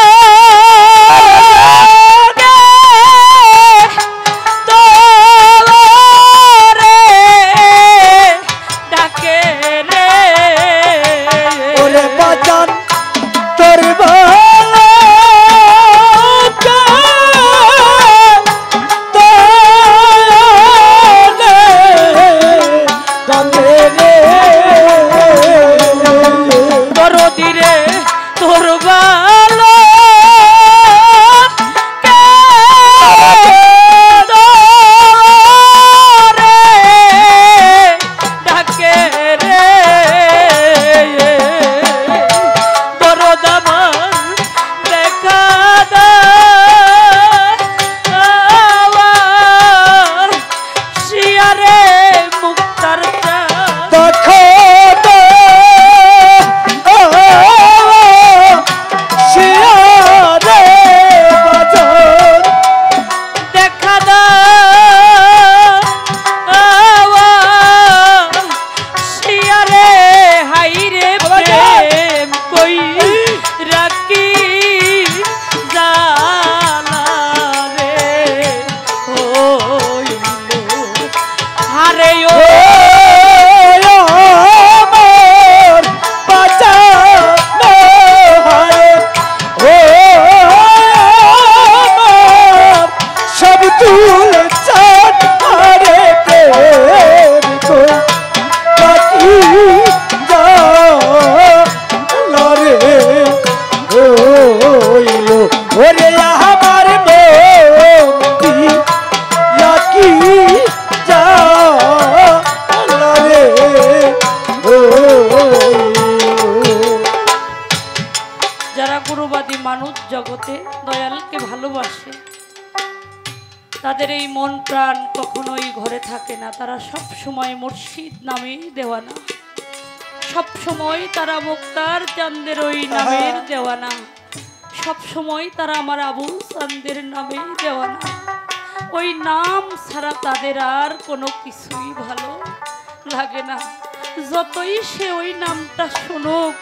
জগতে দয়ালকে ভালোবাসে তাদের এই মন প্রাণ কখনোই ঘরে থাকে না। তারা সব সময় মুর্শিদ নামে দেওয়ানা, সব সময় তারা মুক্তার চাঁদের ওই নামের দেওয়ানা, সব সময় তারা আমার আবুল চাঁদের নামে দেওয়ানা। ওই নাম ছাড়া তাদের আর কোনো কিছুই ভালো লাগে না। যতই সে ওই নামটা শুনুক,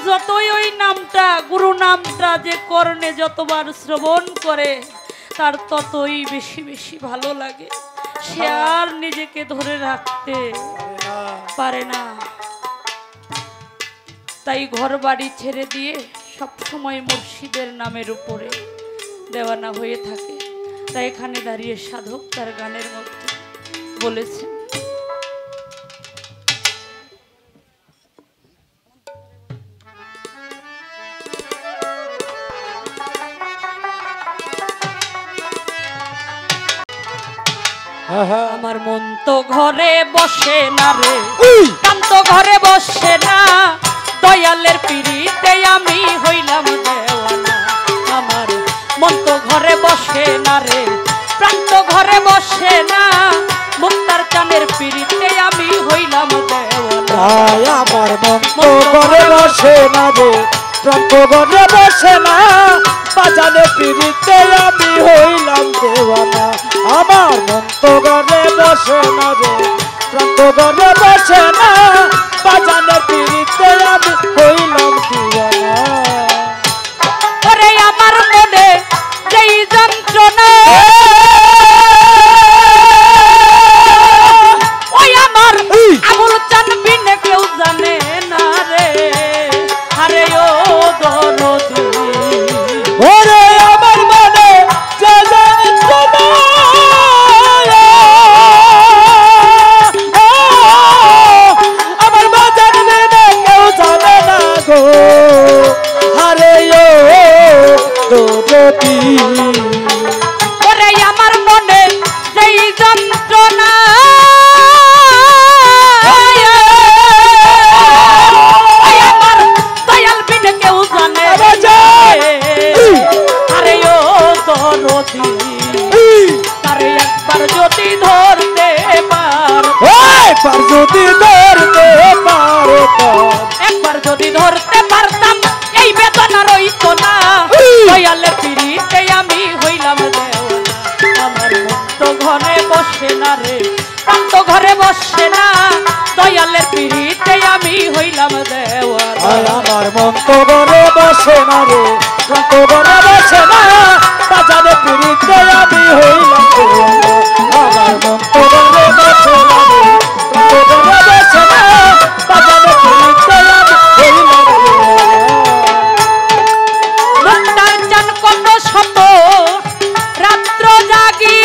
যতই ওই নামটা গুরু নামটা যে কর্ণে যতবার শ্রবণ করে তার ততই বেশি বেশি ভালো লাগে। সে আর নিজেকে ধরে রাখতে পারে না। তাই ঘর বাড়ি ছেড়ে দিয়ে সব সময় মুর্শিদের নামের উপরে দেওয়ানা হয়ে থাকে। তাই এখানে দাঁড়িয়ে সাধক তার গানের মধ্যে বলেছেন, আমার মন তো ঘরে বসে না রে, কাম তো ঘরে বসে না, দয়ালের পিড়িতে আমি হইলাম দেওয়ানা। আমার মন তো ঘরে বসে না রে, প্রাণ তো ঘরে বসে না, মুক্তার চানের পিড়িতে আমি হইলাম দেওয়ানা। আমার মন তো ঘরে বসে না রে, প্রাণ তো ঘরে বসে না, বাজানে পিড়িতে আমি হইলাম দেওয়ানা। আমার মন তো ঘরে বসে না রে, প্রাণ তো ঘরে বসে না, বাজানে পিড়িতে আমি ওরে আমার মনে যেই যন্ত্রণা আমার দয়াল বিনে কেউ জানে আরে ও দরদি তারে একবার যদি ধরতে যদি ধরতে পারো একবার যদি ধরতে পারতাম এই বেদনা রইতো না দয়ালের পিড়িতে আমি হইলাম দেওয়ানা আমার মন তো ঘরে বসে না রে প্রাণ তো ঘরে বসে না দয়ালের পিড়িতে আমি হইলাম দেওয়ানা আমার মন তো ঘরে বসে না রে প্রাণ তো ঘরে বসে না বাজারে পিড়িতে আমি হইলাম দেওয়ানা আমার মন তো ঘরে বসে না রে প্রাণ তো ঘরে বসে না বাজারে পিড়িতে আমি হইলাম মুক্তার চান কত শত রাত্র জাগি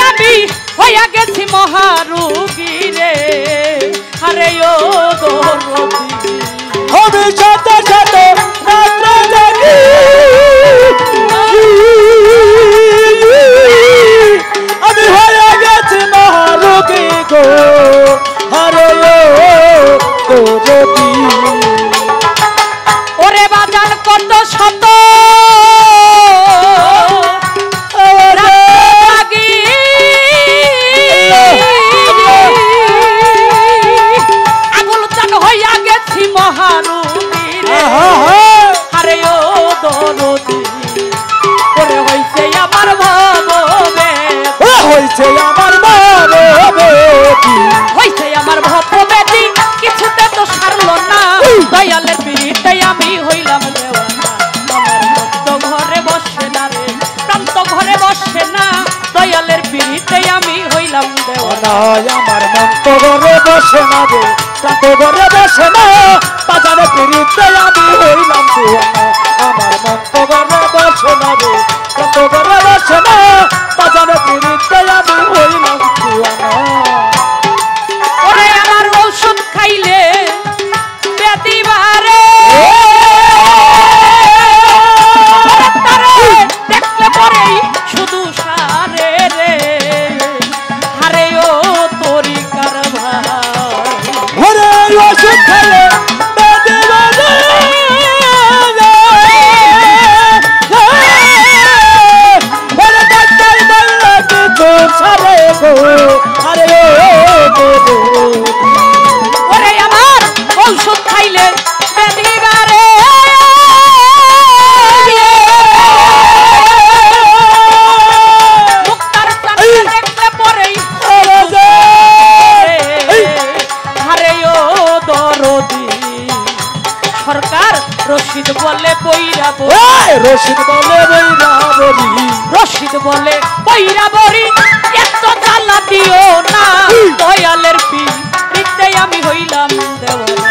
আমি হইয়া গেছি মহারোগী রে আরে ও দরদি আমি শত শত রাত্র জাগি আমি হয়ে গেছি মহারোগী গো আরে ও দরদি ওরে বাজান কত শত রাগি আগুল চান হইয়া গেছি মহারুবি আরে ও দরদি ওরে হইছে আমার ভবে হইছে আমার বেটি হইছে আমার ভবেদি কিছুতে তো সারলো না দয়ালের পিড়িতে আমি হইলাম দেওয়ানা আমার মন তো ঘরে বসে না রে প্রাণ তো ঘরে বসে না দয়ালের পিড়িতে আমি হইলাম দেওয়ানা আমার মন তো ঘরে বসে না রে প্রাণ তো ঘরে বসে না বাজারে পিড়িতে আমি হইলাম দেওয়ানা আমার মন তো ঘরে বসে না রে প্রাণ তো ঘরে বসে না বাজারে পিড়িতে আমি হইলাম দেওয়ানা ওরে আমার ঔষধ খাইলে ব্যাধি বাড়ে দেখলে পরেই শুধু সারে রে হারে ও তোরি কারভার ওরে ওষুধ খেলে বেঁধে বেঁধে ওরে ডাক্তার বললে কিছু ছাড়ে গো আরে ওরে আমার ঔষধ খাইলে ব্যাধি বাড়ে মুক্তার চাঁদকে দেখলে পরেই হারে ও দরদি সরকার রশিদ বলে বইরা রশিদ বলে বইরা বলি রশিদ বলে বইরা বরি এত জ্বালা দিও না দয়ালের পিড়িতে আমি হইলাম দেওয়ানা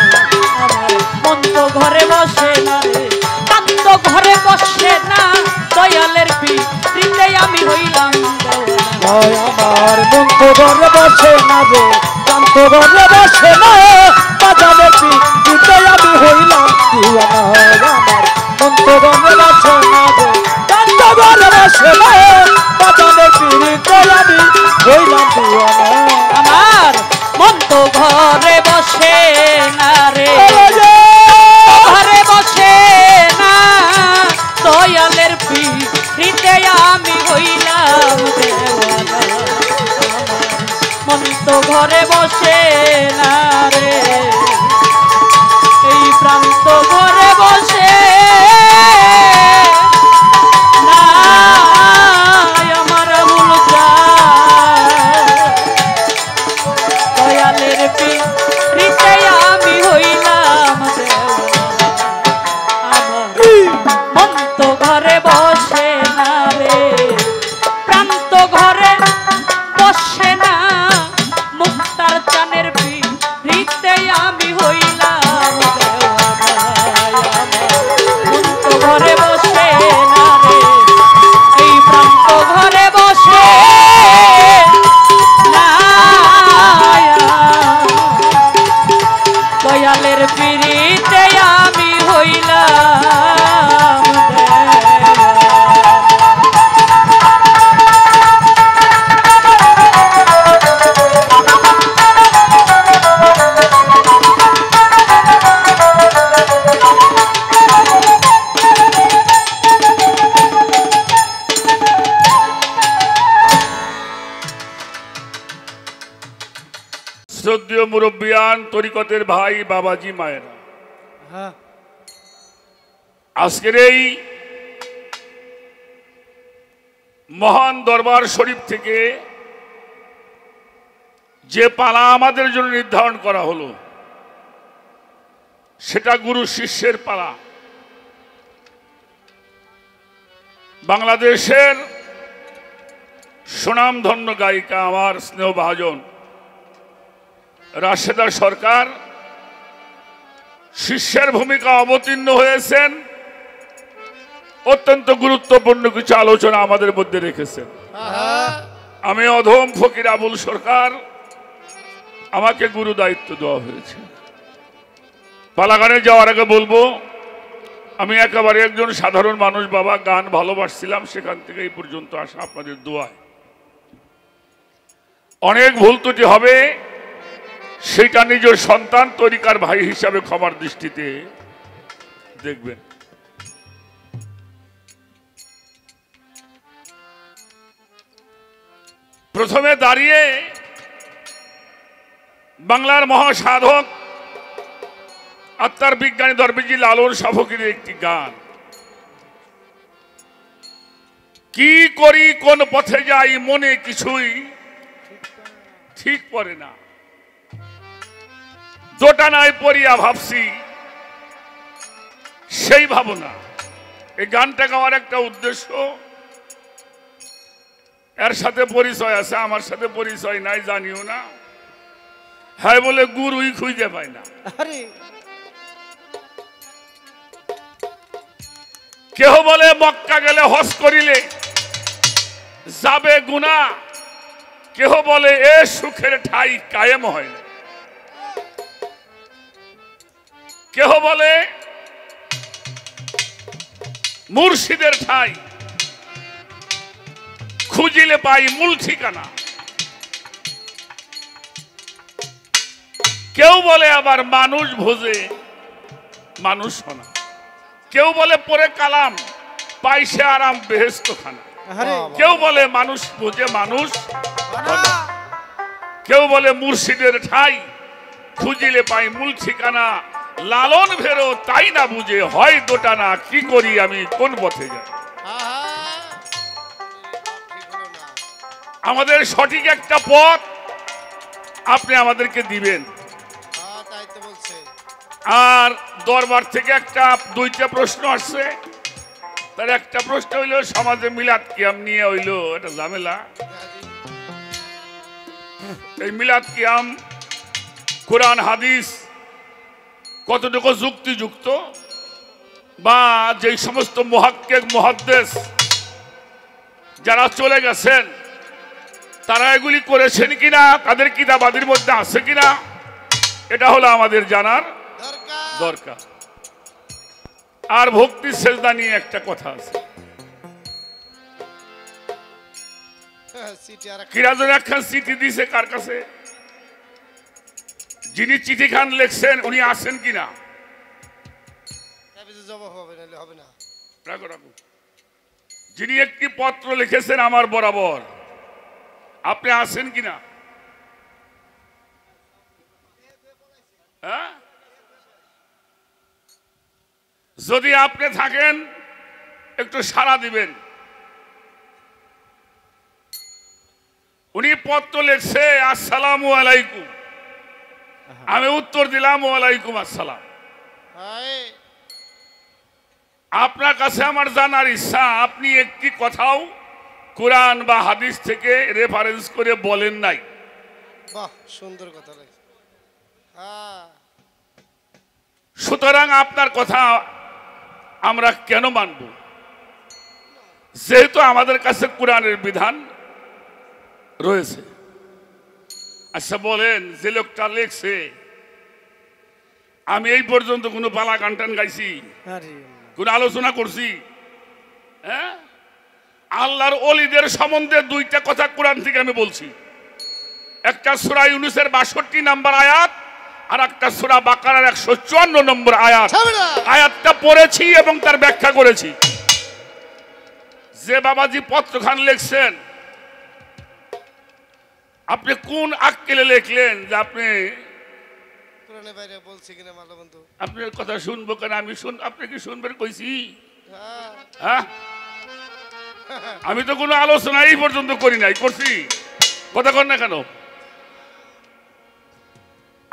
আমার মন তো ঘরে বসে না রে কান তো ঘরে বসে না দয়ালের পিড়িতে আমি হইলাম দেওয়ানা আমার মন তো ঘরে বসে না রে প্রাণ তো ঘরে বসে না বাজারে পিড়িতে আমি হইলাম দিওয়ানা আমার মন তো ঘরে বসে না রে প্রাণ তো ঘরে বসে না বাজারে পিড়িতে আমি হইলাম দিওয়ানা আমার মন তো ঘরে বসে না রে ঘরে বসে না দয়ালের পিড়িতে আমি হইলাম দেওয়ানা মন তো ঘরে বসে না রে এই প্রান্ত ঘরে বসে না আমার ভুল দয়ালের পিড়িতে আমি হইলাম দেওয়ানা আমার মন তো ঘরে বসে না রে প্রাণ তো ঘরে বসে না মুক্তার চানের পিড়িতে আমি হইলাম দেওয়ানা মন তো ঘরে বসে না রে এই প্রাণ তো ঘরে বসে না দয়ালের পিড়িতে আমি হইলাম সুদীয় মুরব্বিয়ান, তরিকতের ভাই, বাবাজি, মায়েরা, হ্যাঁ আজকের এই মহান দরবার শরীফ থেকে যে পালা আমাদের জন্য নির্ধারণ করা হলো সেটা গুরু শিষ্যের পালা। বাংলাদেশের সুনামধন্য গায়িকা আমার স্নেহভাজন রাশেদা সরকার শিষ্যের ভূমিকা অবতীর্ণ হয়েছেন, অত্যন্ত গুরুত্বপূর্ণ কিছু আলোচনা আমাদের মধ্যে রেখেছেন। আমি অধম ফকির আবুল সরকার, আমাকে গুরু দায়িত্ব দেওয়া হয়েছে। পালাগানে যাওয়ার আগে বলবো, আমি একেবারে একজন সাধারণ মানুষ বাবা, গান ভালোবাসছিলাম, সেখান থেকে এই পর্যন্ত আসা আপনাদের দোয়ায়। অনেক ভুল ত্রুটি হবে, সেটা নিজের সন্তান তরিকার ভাই হিসাবে ক্ষমার দৃষ্টিতে দেখবেন। প্রথমে দাঁড়িয়ে বাংলার মহাসাধক আত্মার বিজ্ঞানী দরবেজি লালন শাহ ফকিরের একটি গান, কি করি কোন পথে যাই মনে কিছুই ঠিক পড়ে না, দোটানায় পড়িয়া ভাবছি সেই ভাবনা। এই গানটা গাওয়ার একটা উদ্দেশ্য, এর সাথে পরিচয় আছে, আমার সাথে পরিচয় নাই, জানিও না। হ্যাঁ বলে গুরুই খুঁজে পায় না। কেহ বলে মক্কা গেলে হজ করিলে যাবে গুনাহ, কেহ বলে এ সুখের ঠাই কায়েম হয় না, কেহ বলে মুর্শিদের ঠাই খুঁজিলে পাই মূল ঠিকানা, কেউ বলে আবার মানুষ ভোজে মানুষ শোনা, কেউ বলে পরে কালাম পাইছে আরাম বেহেশত খানা, কেউ বলে মানুষ বোঝে মানুষ, কেউ বলে মুর্শিদের ঠাই খুঁজিলে পাই মূল ঠিকানা, লালন ভেরো তাই না বুঝে হয় দোটানা, কি করি আমি কোন পথে যাই। আমাদের সঠিক একটা পথ আপনি আমাদেরকে দিবেন। আর দরবার থেকে দুইটা প্রশ্ন আসছে, তার একটা প্রশ্ন হইল সমাজে মিলাদ কিয়াম নিয়ে হইল এটা ঝামেলা। এই মিলাদ কিয়াম কোরআন হাদিস কতটুকু যুক্তিযুক্ত, বা যেই সমস্ত মুহাক্কিক মুহাদ্দিস যারা চলে গেছেন তারা এগুলি করেছেন কিনা, তাদের কিতাবাদির মধ্যে আছে কিনা, এটা হলো আমাদের জানার দরকার। আর ভক্তি সেজদা নিয়ে একটা কথা আছে, কিরাজন একখান চিঠি দিছে কার কাছে, যিনি চিঠি খান লিখছেন উনি আছেন কিনা, যিনি একটি পত্র লিখেছেন আমার বরাবর, আপনি আছেন কিনা? হ্যাঁ, যদি আপনি থাকেন একটু সাড়া দিবেন। উনি পত্র লিখছে আসসালামু আলাইকুম, আমি উত্তর দিলাম ওয়ালাইকুম আসসালাম। আপনার কাছে আমার জানার ইচ্ছা, আপনি একটি কথাও কোরআন বা হাদিস থেকে রেফারেন্স করে বলেন নাই। বাহ, সুন্দর কথা। সুতরাং আপনার কথা আমরা কেন মানব, যেহেতু আমাদের কাছে কোরআনের বিধান রয়েছে। আচ্ছা বলেন, যে লোকটা লিখছে, আমি এই পর্যন্ত কোনো পালা গান টান গাইছি, কোন আলোচনা করছি? হ্যাঁ, আল্লাহর ওলিদের সম্বন্ধে দুইটা কথা কোরআন থেকে আমি বলছি। একটা সূরা ইউনূসের ৬২ নম্বর আয়াত, আর একটা সূরা বাকারার ১৫৪ নম্বর আয়াত। আয়াতটা পড়েছি এবং তার ব্যাখ্যা করেছি। যে বাবাজি পত্রখান লিখছেন, আপনি কোন আক্কেলে লিখলেন যে আপনি কোরআনে বাইরে বলছে কিনা মালা বন্ধু? আপনার কথা শুনবো কেন? আমি আপনি কি শুনবেন কইছি? হ্যাঁ হ্যাঁ, আমি তো কোনো আলোচনা এই পর্যন্ত করি নাই, করছি? কথা কর না কেন?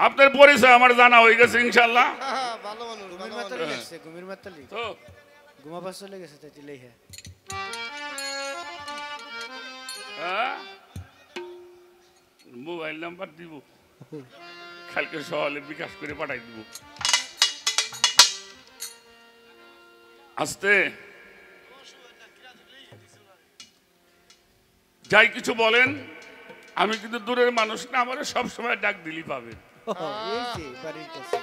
আপনার পরিচয় আমার জানা হয়ে গেছে ইনশাল্লাহ। ভালো মানুষ, ঘুমের ভালো মাতালি মানুষ। লাগছে, ঘুমের মাতালি। তো ঘুমাবার চলে গেছে তাই দিলেই হ্যাঁ। হ্যাঁ, মোবাইল নাম্বার দিব, কালকে সকালে বিকাশ করে পাঠাই দিব। আস্তে যাই কিছু বলেন, আমি কিন্তু দূরের মানুষ না, আমার সবসময় ডাক দিলি পাবেন। এই যে বাড়ির কাছে।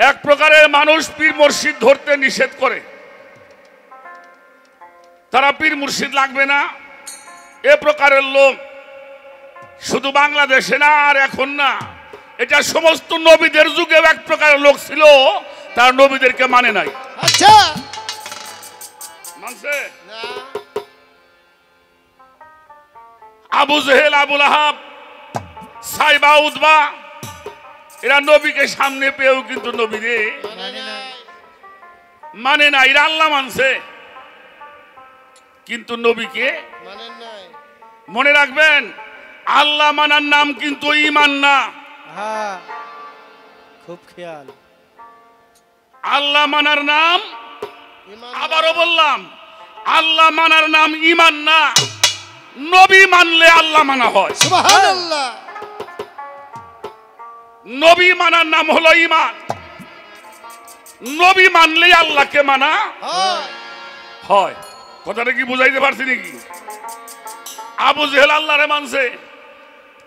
এক প্রকারের মানুষ পীর মুর্শিদ ধরতে নিষেধ করে, তারা পীর মুর্শিদ লাগবে না। এ প্রকারের লোক শুধু বাংলাদেশে না, আর এখন না, এটা সমস্ত নবীদের যুগে এক প্রকারের লোক ছিল, তারা নবীদেরকে মানে নাই। আচ্ছা মানছে না আবু জেহেল, আবুল আহাব, সাইবা, উতবা, এরা নবীকে সামনে পেয়েও কিন্তু নবীরে মানে নাই মানে না। এরা আল্লাহ মানছে কিন্তু নবীকে মানে নাই। মনে রাখবেন, আল্লাহ মানার নাম কিন্তু ঈমান না। হ্যাঁ, খুব খেয়াল। আল্লাহ মানার নাম, ঈমান আবারও বললাম, আল্লাহ মানার নাম ঈমান না। নবী মানলে আল্লাহ মানা হয়। সুবহানাল্লাহ। নবী মানার নাম হলো ঈমান। নবী মানলে আল্লাহকে মানা হয় হয়। কথাটা কি বুঝাইতে পারছি নাকি? আবু জেহেল আল্লাহরে মানছে,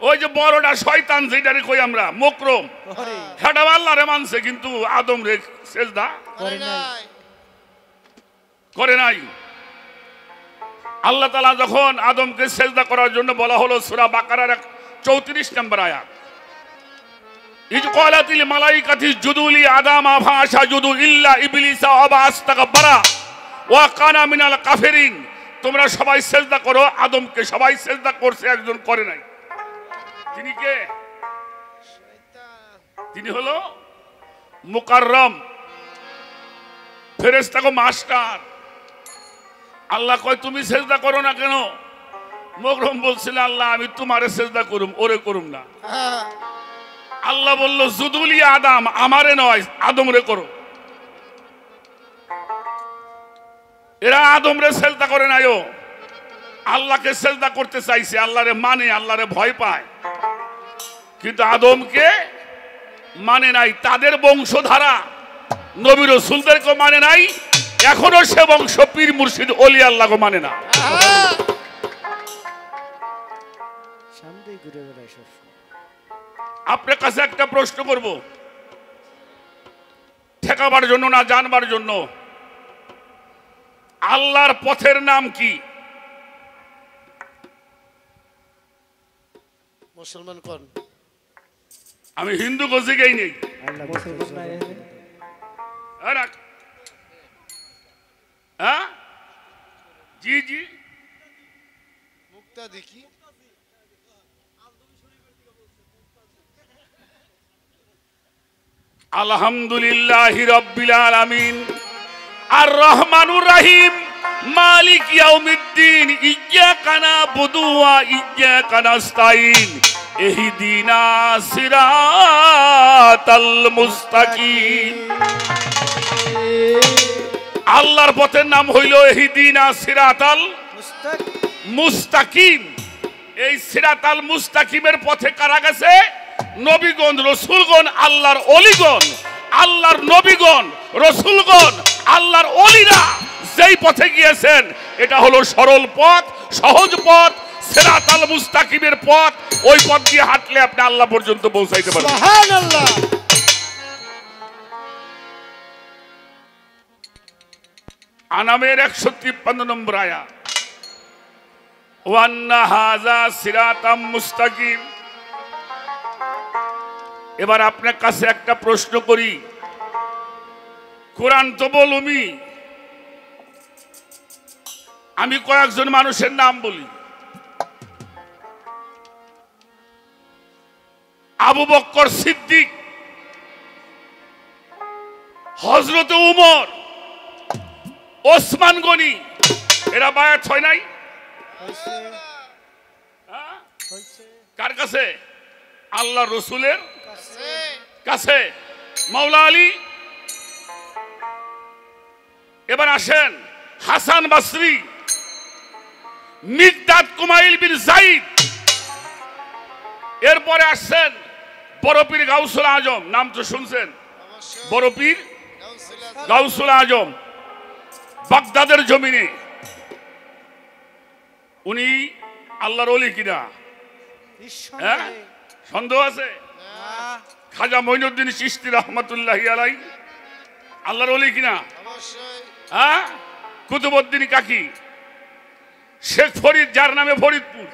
ওই যে বড়টা শয়তান যেটারে কই আমরা মকরম, ওরে সেটা আল্লাহরে মানছে, কিন্তু আদম রে সেজদা মানে নাই। করে নাই। আল্লাহ তাআলা যখন আদমকে সেজদা করার জন্য বলা হলো, সূরা বাকারার 34 নম্বর আয়াত, ইজ ক্বালাতিল মালাইকাতু ইসজুদু লি আদামা ফাসাজুদু ইল্লা ইবলিসা আবা আস্তাকবারা ওয়া কানা মিনাল কাফিরিন। তোমরা সবাই সেজদা করো। আদমকে সবাই সেজদা করছে, একজন করে নাই। তিনি কে? তিনি হলো মুকাররম, ফেরেশতাকে মাস্টার। আল্লাহ কয় তুমি সেজদা করো না কেন? মুকরম বলছিল, আল্লাহ আমি তোমারে সেজদা করুম, ওরে করুম না। হ্যাঁ আল্লাহ বলল জুদুলি আদম, আমারে নয় আদমরে করো। এরা আদমরে সেজদা করে নাই, ও আল্লাহকে সেজদা করতে চাইছে, আল্লাহরে মানে, আল্লাহরে ভয় পায়, কিন্তু আদমকে মানে নাই। তাদের বংশধারা নবী রাসূলদেরকে মানে নাই, এখনো সে বংশ পীর মুর্শিদ ওলি আল্লাহকে মানে না। সামনেই ঘুরে বেড়ায় সব। আপনার কাছে একটা প্রশ্ন করব, ঠেকাবার জন্য না, জানবার জন্য। আল্লাহর পথের নাম কি? মুসলমান কোন? আমি হিন্দু গজিকেই নেই। আল্লাহ মুসলমান না এখানে। হ্যাঁ, জি জি, মুক্তা দেখি। আলহামদুলিল্লাহি রাব্বিল আলামিন আর রহমানুর রহিম মালিক ইয়াউমিদ্দিন ইয়্যাকা না'বুদু ওয়া ইয়্যাকা নাস্তাঈন ইহদিনাস সিরাতাল মুস্তাকিম। আল্লাহর পথের নাম হইল ইহদিনাস সিরাতাল মুস্তাকিম। এই সিরাতাল মুস্তাকিমের পথে কারা গেছে? নবীগণ, রসুলগণ, আল্লাহর অলিগণ, আল্লাহর নবীগণ, রসুলগণ, আল্লাহর অলিরা যেই পথে গিয়েছেন, এটা হলো সরল পথ, সহজ পথ, সিরাতাল মুস্তাকিমের পথ। ওই পথ দিয়ে হাঁটলে আপনি আল্লাহ পর্যন্ত পৌঁছাইতে পারবেন। সুবহানাল্লাহ। আনামের 153 নম্বর আয়াত, ওয়ান্না হাযা সিরাতাম মুস্তাকিম। এবার আপনার কাছে একটা প্রশ্ন করি, কোরআন তো বলুমি, আমি কয়েকজন মানুষের নাম বলি। আবু বক্কর সিদ্দিক, হযরত উমর, ওসমান গনি, এরা বায়াত হয় নাই? হ্যাঁ? কার কাছে? আল্লাহ রসুলের কাছে। মাওলা আলী। এবার আসেন হাসান বসরি, মিকদাদ কুমাইল বিন যায়েদ, এরপরে আসছেন বড় পীর গাউসুল আজম, নাম তো শুনছেন, বড় পীর গাউসুল আজম, বাগদাদের জমিনে। উনি আল্লাহর ওলি কিনা? হ্যাঁ, সন্দেহ আছে? খাজা মঈনুদ্দিন চিশতি রহমাতুল্লাহি আলাইহি আল্লাহর ওলি কিনা? হ্যাঁ। কুতুবউদ্দিন কাকি, শেখ ফরিদ যার নামে ফরিদপুর,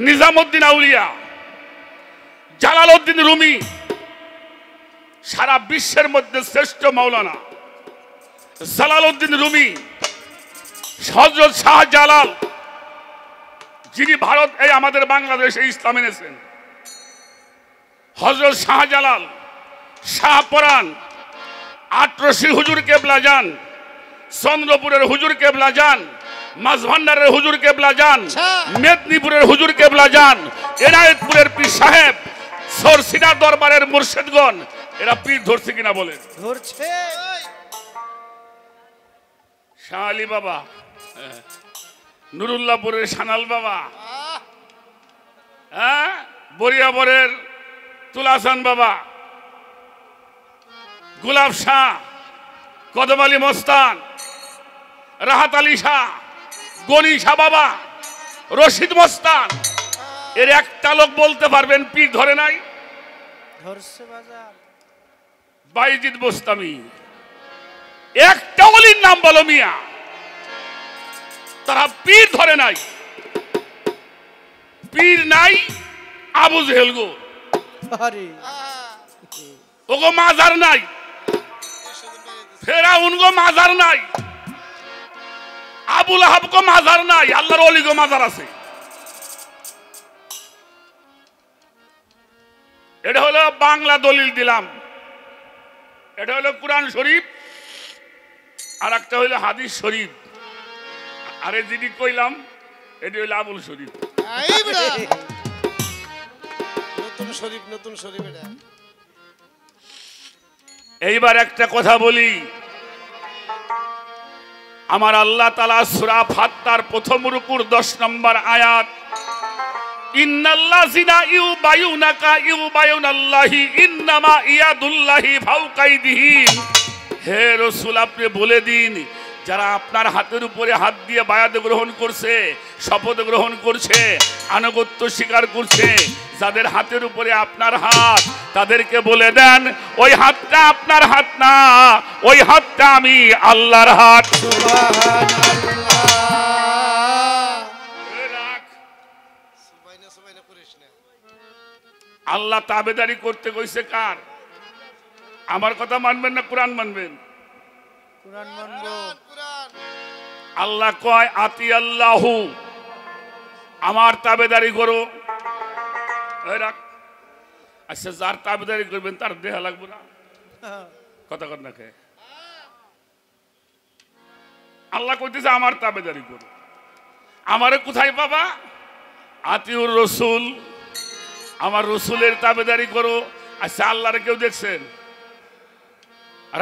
নিজামউদ্দিন আউলিয়া, জালালউদ্দিন রুমি, সারা বিশ্বের মধ্যে শ্রেষ্ঠ মাওলানা জালালউদ্দিন রুমি, হযরত শাহজালাল, যিনি ভারত এই আমাদের বাংলাদেশে ইসলাম এনেছেন, হযরত শাহজালাল, শাহপরান, আটরশি হুজুর কেবলা যান, চন্দ্রপুরের হুজুর কেবলা যান, মাঝভান্ডারের হুজুর কেবলা যান, মেদিনীপুরের হুজুর কেবলা যান, এনায়েতপুরের পীর সাহেব, সরসিনা দরবারের মুর্শিদগণ, এরা পীর ধরছে কিনা বলে? ধরছে। শাহ আলী বাবা, নুরুল্লাহপুরের সানাল বাবা, হ্যাঁ, বরিয়াবরের তুলাসান বাবা, গোলাপ শাহ, কদম আলী মস্তান, রাহাত আলী শাহ, গনি শাহ বাবা, রশিদ মস্তান, এর একটা লোক বলতে পারবেন পীর ধরে নাই? ধরছে বাজার। বাইজিদ বোস্তামি, একটা ওলির নাম বলো মিয়া, তারা পীর ধরে নাই। পীর নাই আবু জেহেল গো, ওগো মাজার নাই, ফেরাউন গো মাজার নাই, আবু লাহাব গো মাজার নাই, আল্লাহর ওলি গো মাজার আছে। এটা হলো বাংলা দলিল দিলাম, এটা হলো কুরআন শরীফ, আর একটা হইলো হাদিস শরীফ, আরে যিনি কইলাম এটি হইলো আবুল শরীফ। নতুন শরীফ, নতুন শরীফ। এটা এইবার একটা কথা বলি, আমার আল্লাহ তাআলা সূরা ফাত্তার প্রথম রুকুর 10 নম্বর আয়াত, ইন্নাল্লাযিনা ইউবায়ুনাকা ইউবায়ুনাল্লাহি ইন্নামা ইয়াদুল্লাহি ফাওকা আইদিহিম, হে রাসূল আপনি বলে দিন, যারা আপনার হাতের উপরে হাত দিয়ে বায়াত গ্রহণ করছে, শপথ গ্রহণ করছে, আনুগত্য স্বীকার করছে, যাদের হাতের উপরে আপনার হাত, তাদেরকে বলে দেন ওই হাতটা আপনার হাত না, ওই হাতটা আমি আল্লাহর হাত। আল্লাহ তাবেদারি করতে কইছে কার? আমার কথা মানবেন না কোরআন মানবেন? কুরআন মানবো। আল্লাহ কয় আতি আল্লাহু, আমার তাবেদারি করো। আচ্ছা, যার তাবেদারি করবেন তার দেহা লাগবে না? কথা কর না কে? আল্লাহ কইতেছে আমার তাবেদারি করো। আমারে কোথায় পাবা? আতিউর রসুল, আমার রসুলের তাবেদারি করো। আচ্ছা, আল্লাহরে কেউ দেখছেন?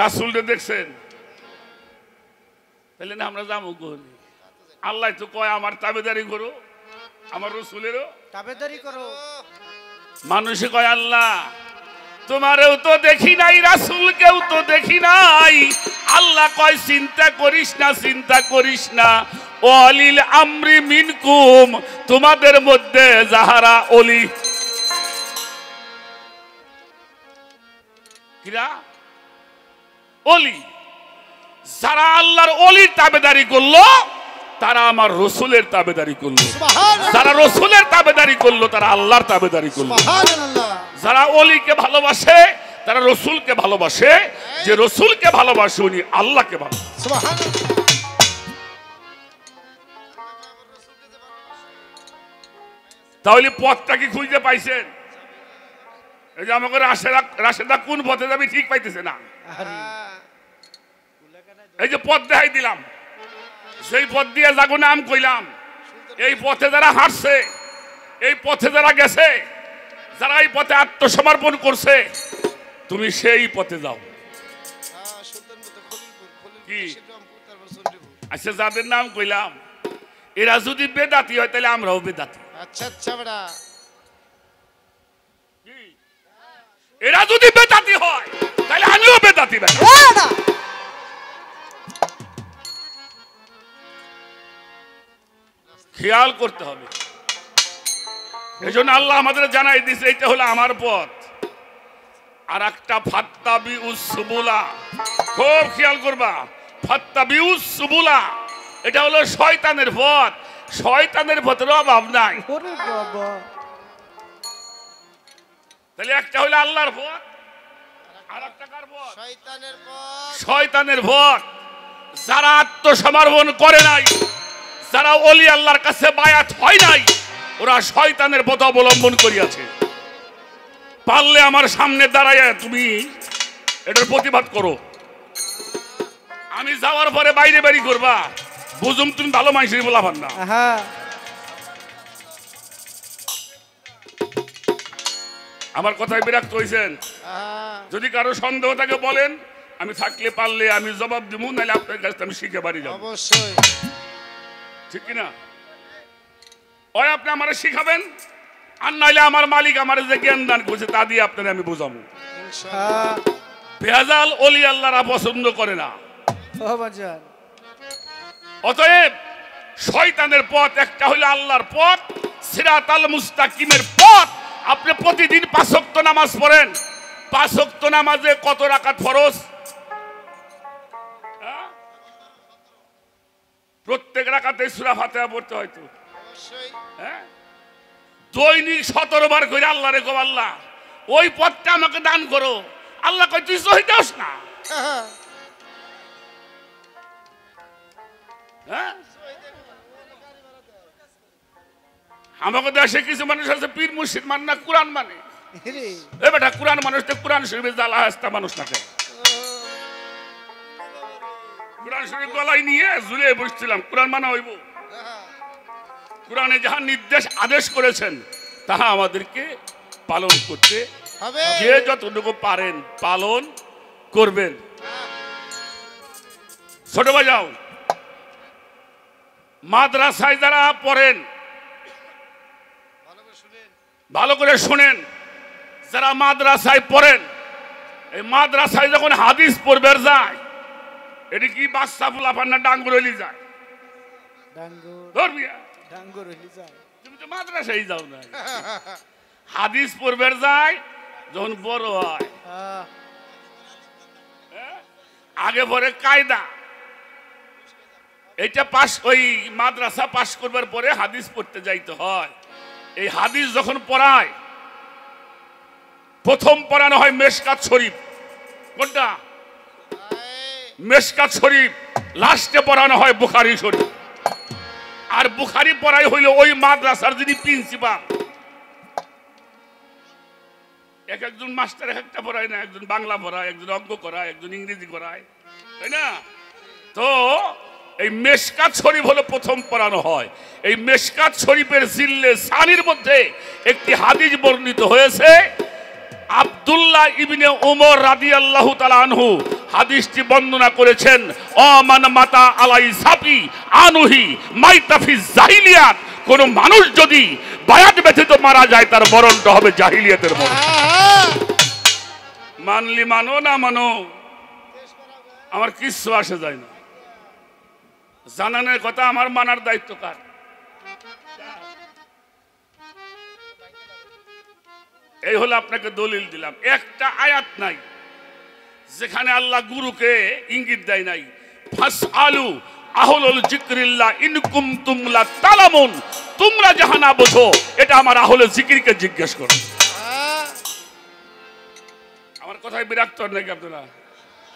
রাসুলরে দেখছেন? তাহলে না আমরা যাবো করি? আল্লাহ তো কয় আমার তাবেদারি করো, আমার রসুলেরও তাবেদারি করো। মানুষে কয় আল্লাহ তোমারেও তো দেখি নাই, রাসূলকেও তো দেখি নাই। আল্লাহ কয় চিন্তা করিস না, চিন্তা করিস না, ওয়ালিল আমরি মিনকুম, তোমাদের মধ্যে যাহারা ওলি, কিরা ওলি, যারা আল্লাহর ওলির তাবেদারি করলো তারা আমার রসুলের তাবেদারি করলো, যারা রসুলের তাবেদারি করলো তারা আল্লাহর তাবেদারি করলো। যারা ওলিকে ভালোবাসে তারা রসুলকে ভালোবাসে, যে রসুলকে ভালোবাসে উনি আল্লাহকে ভালোবাসে। তাহলে পথটা কি খুঁজে পাইছেন? এই যে আমাকে রাশেদা কোন পথে যাবি ঠিক পাইতেছে না। এই যে পথ দেখাই দিলাম, সেই পথ দিয়ে যাগো নাম কইলাম। এই পথে যারা হাঁটছে, এই পথে যারা গেছে, যারা এই পথে আত্মসমর্পণ করছে, তুমি সেই পথে যাও। কি আচ্ছা, যাদের নাম কইলাম এরা যদি বেদাতি হয় তাহলে আমরাও বেদাতি। আচ্ছা আচ্ছা বড়া, এরা যদি বেদাতি হয় তাহলে আমিও বেদাতি। খেয়াল করতে হবে। এই জন্য আল্লাহ আমাদের জানাই দিছে এটা হলো আমার পথ। আর একটা ফাত্তাবিউস সুবুলা, খুব খেয়াল করবা, ফাত্তাবিউস সুবুলা এটা হলো শয়তানের পথ। শয়তানের পথের অভাব নাই। তাহলে একটা হলো আল্লাহর পথ, আর একটা কার পথ? শয়তানের পথ। শয়তানের পথ। যারা আত্মসমর্পণ করে নাই, যারা ওলি আল্লাহর কাছে বায়াত হয় নাই, ওরা শয়তানের পথ অবলম্বন করিয়াছে। পারলে আমার সামনে দাঁড়াইয়া তুমি এটার প্রতিবাদ করো। আমি যাওয়ার পরে বাইরে বাড়ি করবা, বুঝুম তুমি ভালো মানুষের বলা পার না। আমার কথায় বিরক্ত হয়েছেন? যদি কারো সন্দেহ থাকে বলেন, আমি থাকলে পারলে আমি জবাব দিব, নাহলে আপনার কাছে আমি শিখে বাড়ি যাব। অবশ্যই ঠিক কিনা? ওই আপনি আমারে শিখাবেন, আর নাইলে আমার মালিক আমার যে জ্ঞান দান করছে তা দিয়ে আপনারা আমি বোঝাবো। বেহাজাল ওলি আল্লাহরা পছন্দ করে না। অতএব শয়তানের পথ একটা হলো আল্লাহর পথ, সিরাতাল মুস্তাকিমের পথ। আপনি প্রতিদিন 5 ওয়াক্ত নামাজ পড়েন। 5 ওয়াক্ত নামাজে কত রাকাত ফরজ? প্রত্যেক রাকাতে সূরা ফাতিহা পড়তে হয় তো। হ্যাঁ, দৈনিক 17 বার করে আল্লাহ রে গো আল্লাহ ওই পথটা আমাকে দান করো। আল্লাহ কই তুই সহি দাস না। হ্যাঁ, আমাকে দেশে কিছু মানুষ আছে পীর মুর্শিদ মানে না, কোরআন মানে। এ বেটা, কোরআন মানুষ তো কোরআন শরীফে জ্বালা হাসতা মানুষ না। কোরআন শরীফ গলায় নিয়ে ঝুলিয়ে বসছিলাম, কোরআন মানা হইব। কোরআনে যাহা নির্দেশ আদেশ করেছেন তাহা আমাদেরকে পালন করতে হবে। যে যতটুকু পারেন পালন করবেন। ছোট ভাই যাও, মাদ্রাসায় যারা পড়েন ভালো করে শুনেন। যারা মাদ্রাসায় পড়েন, এই মাদ্রাসায় যখন হাদিস পড়বে যায়, এটি কি বাচ্চা ফুলাফান না ডাঙ্গুর হইলি যায়? তুমি তো মাদ্রাসায় যাও না। হাদিস পড়বে যায় যখন বড় হয়, আগে পরে কায়দা। এটা পাস, ওই মাদ্রাসা পাস করবার পরে হাদিস পড়তে যাইতে হয়। এই হাদিস যখন পড়ায়, প্রথম পড়ানো হয় মেশকাত শরীফ। কোনটা? মেশকাত শরীফ। লাস্টে পড়ানো হয় বুখারী শরীফ। আর বুখারী পড়াই হইল ওই মাদ্রাসার যিনি প্রিন্সিপাল। একজন মাস্টার একটা পড়ায় না, একজন বাংলা পড়ায়, একজন অঙ্ক করায়, একজন ইংরেজি করায়, তাই না? তো এই মেশকাত শরীফ হলো প্রথম পড়ানো হয়। এই মেশকাত শরীফের জিল্লে সানির মধ্যে একটি হাদিস বর্ণিত হয়েছে। আব্দুল্লাহ ইবনে উমর রাদিয়াল্লাহু তাআলা আনহু হাদিসটি বর্ণনা করেছেন। অমান মাতা আলাই সাফি আনুহি মাইতাফি জাহিলিয়াত। কোন মানুষ যদি বায়াত ব্যতীত মারা যায় তার মরণটা হবে জাহিলিয়াতের মরণ। মানলি মানো, না মানো আমার কিচ্ছু আসে যায় না। জানানোর কথা আমার, মানার দায়িত্ব কার? এই হলো আপনাকে দলিল দিলাম। একটা আয়াত নাই যেখানে আল্লাহ গুরুকে ইঙ্গিত দেয় নাই ফাসআলু আহলুল যিকরিল্লাহ ইন কুনতুম লা তালামুন। তোমরা যাহা না বোঝো এটা আমার আহলে জিকিরকে জিজ্ঞেস করো। আমার কথায় বিরক্ত নাকি আপনারা?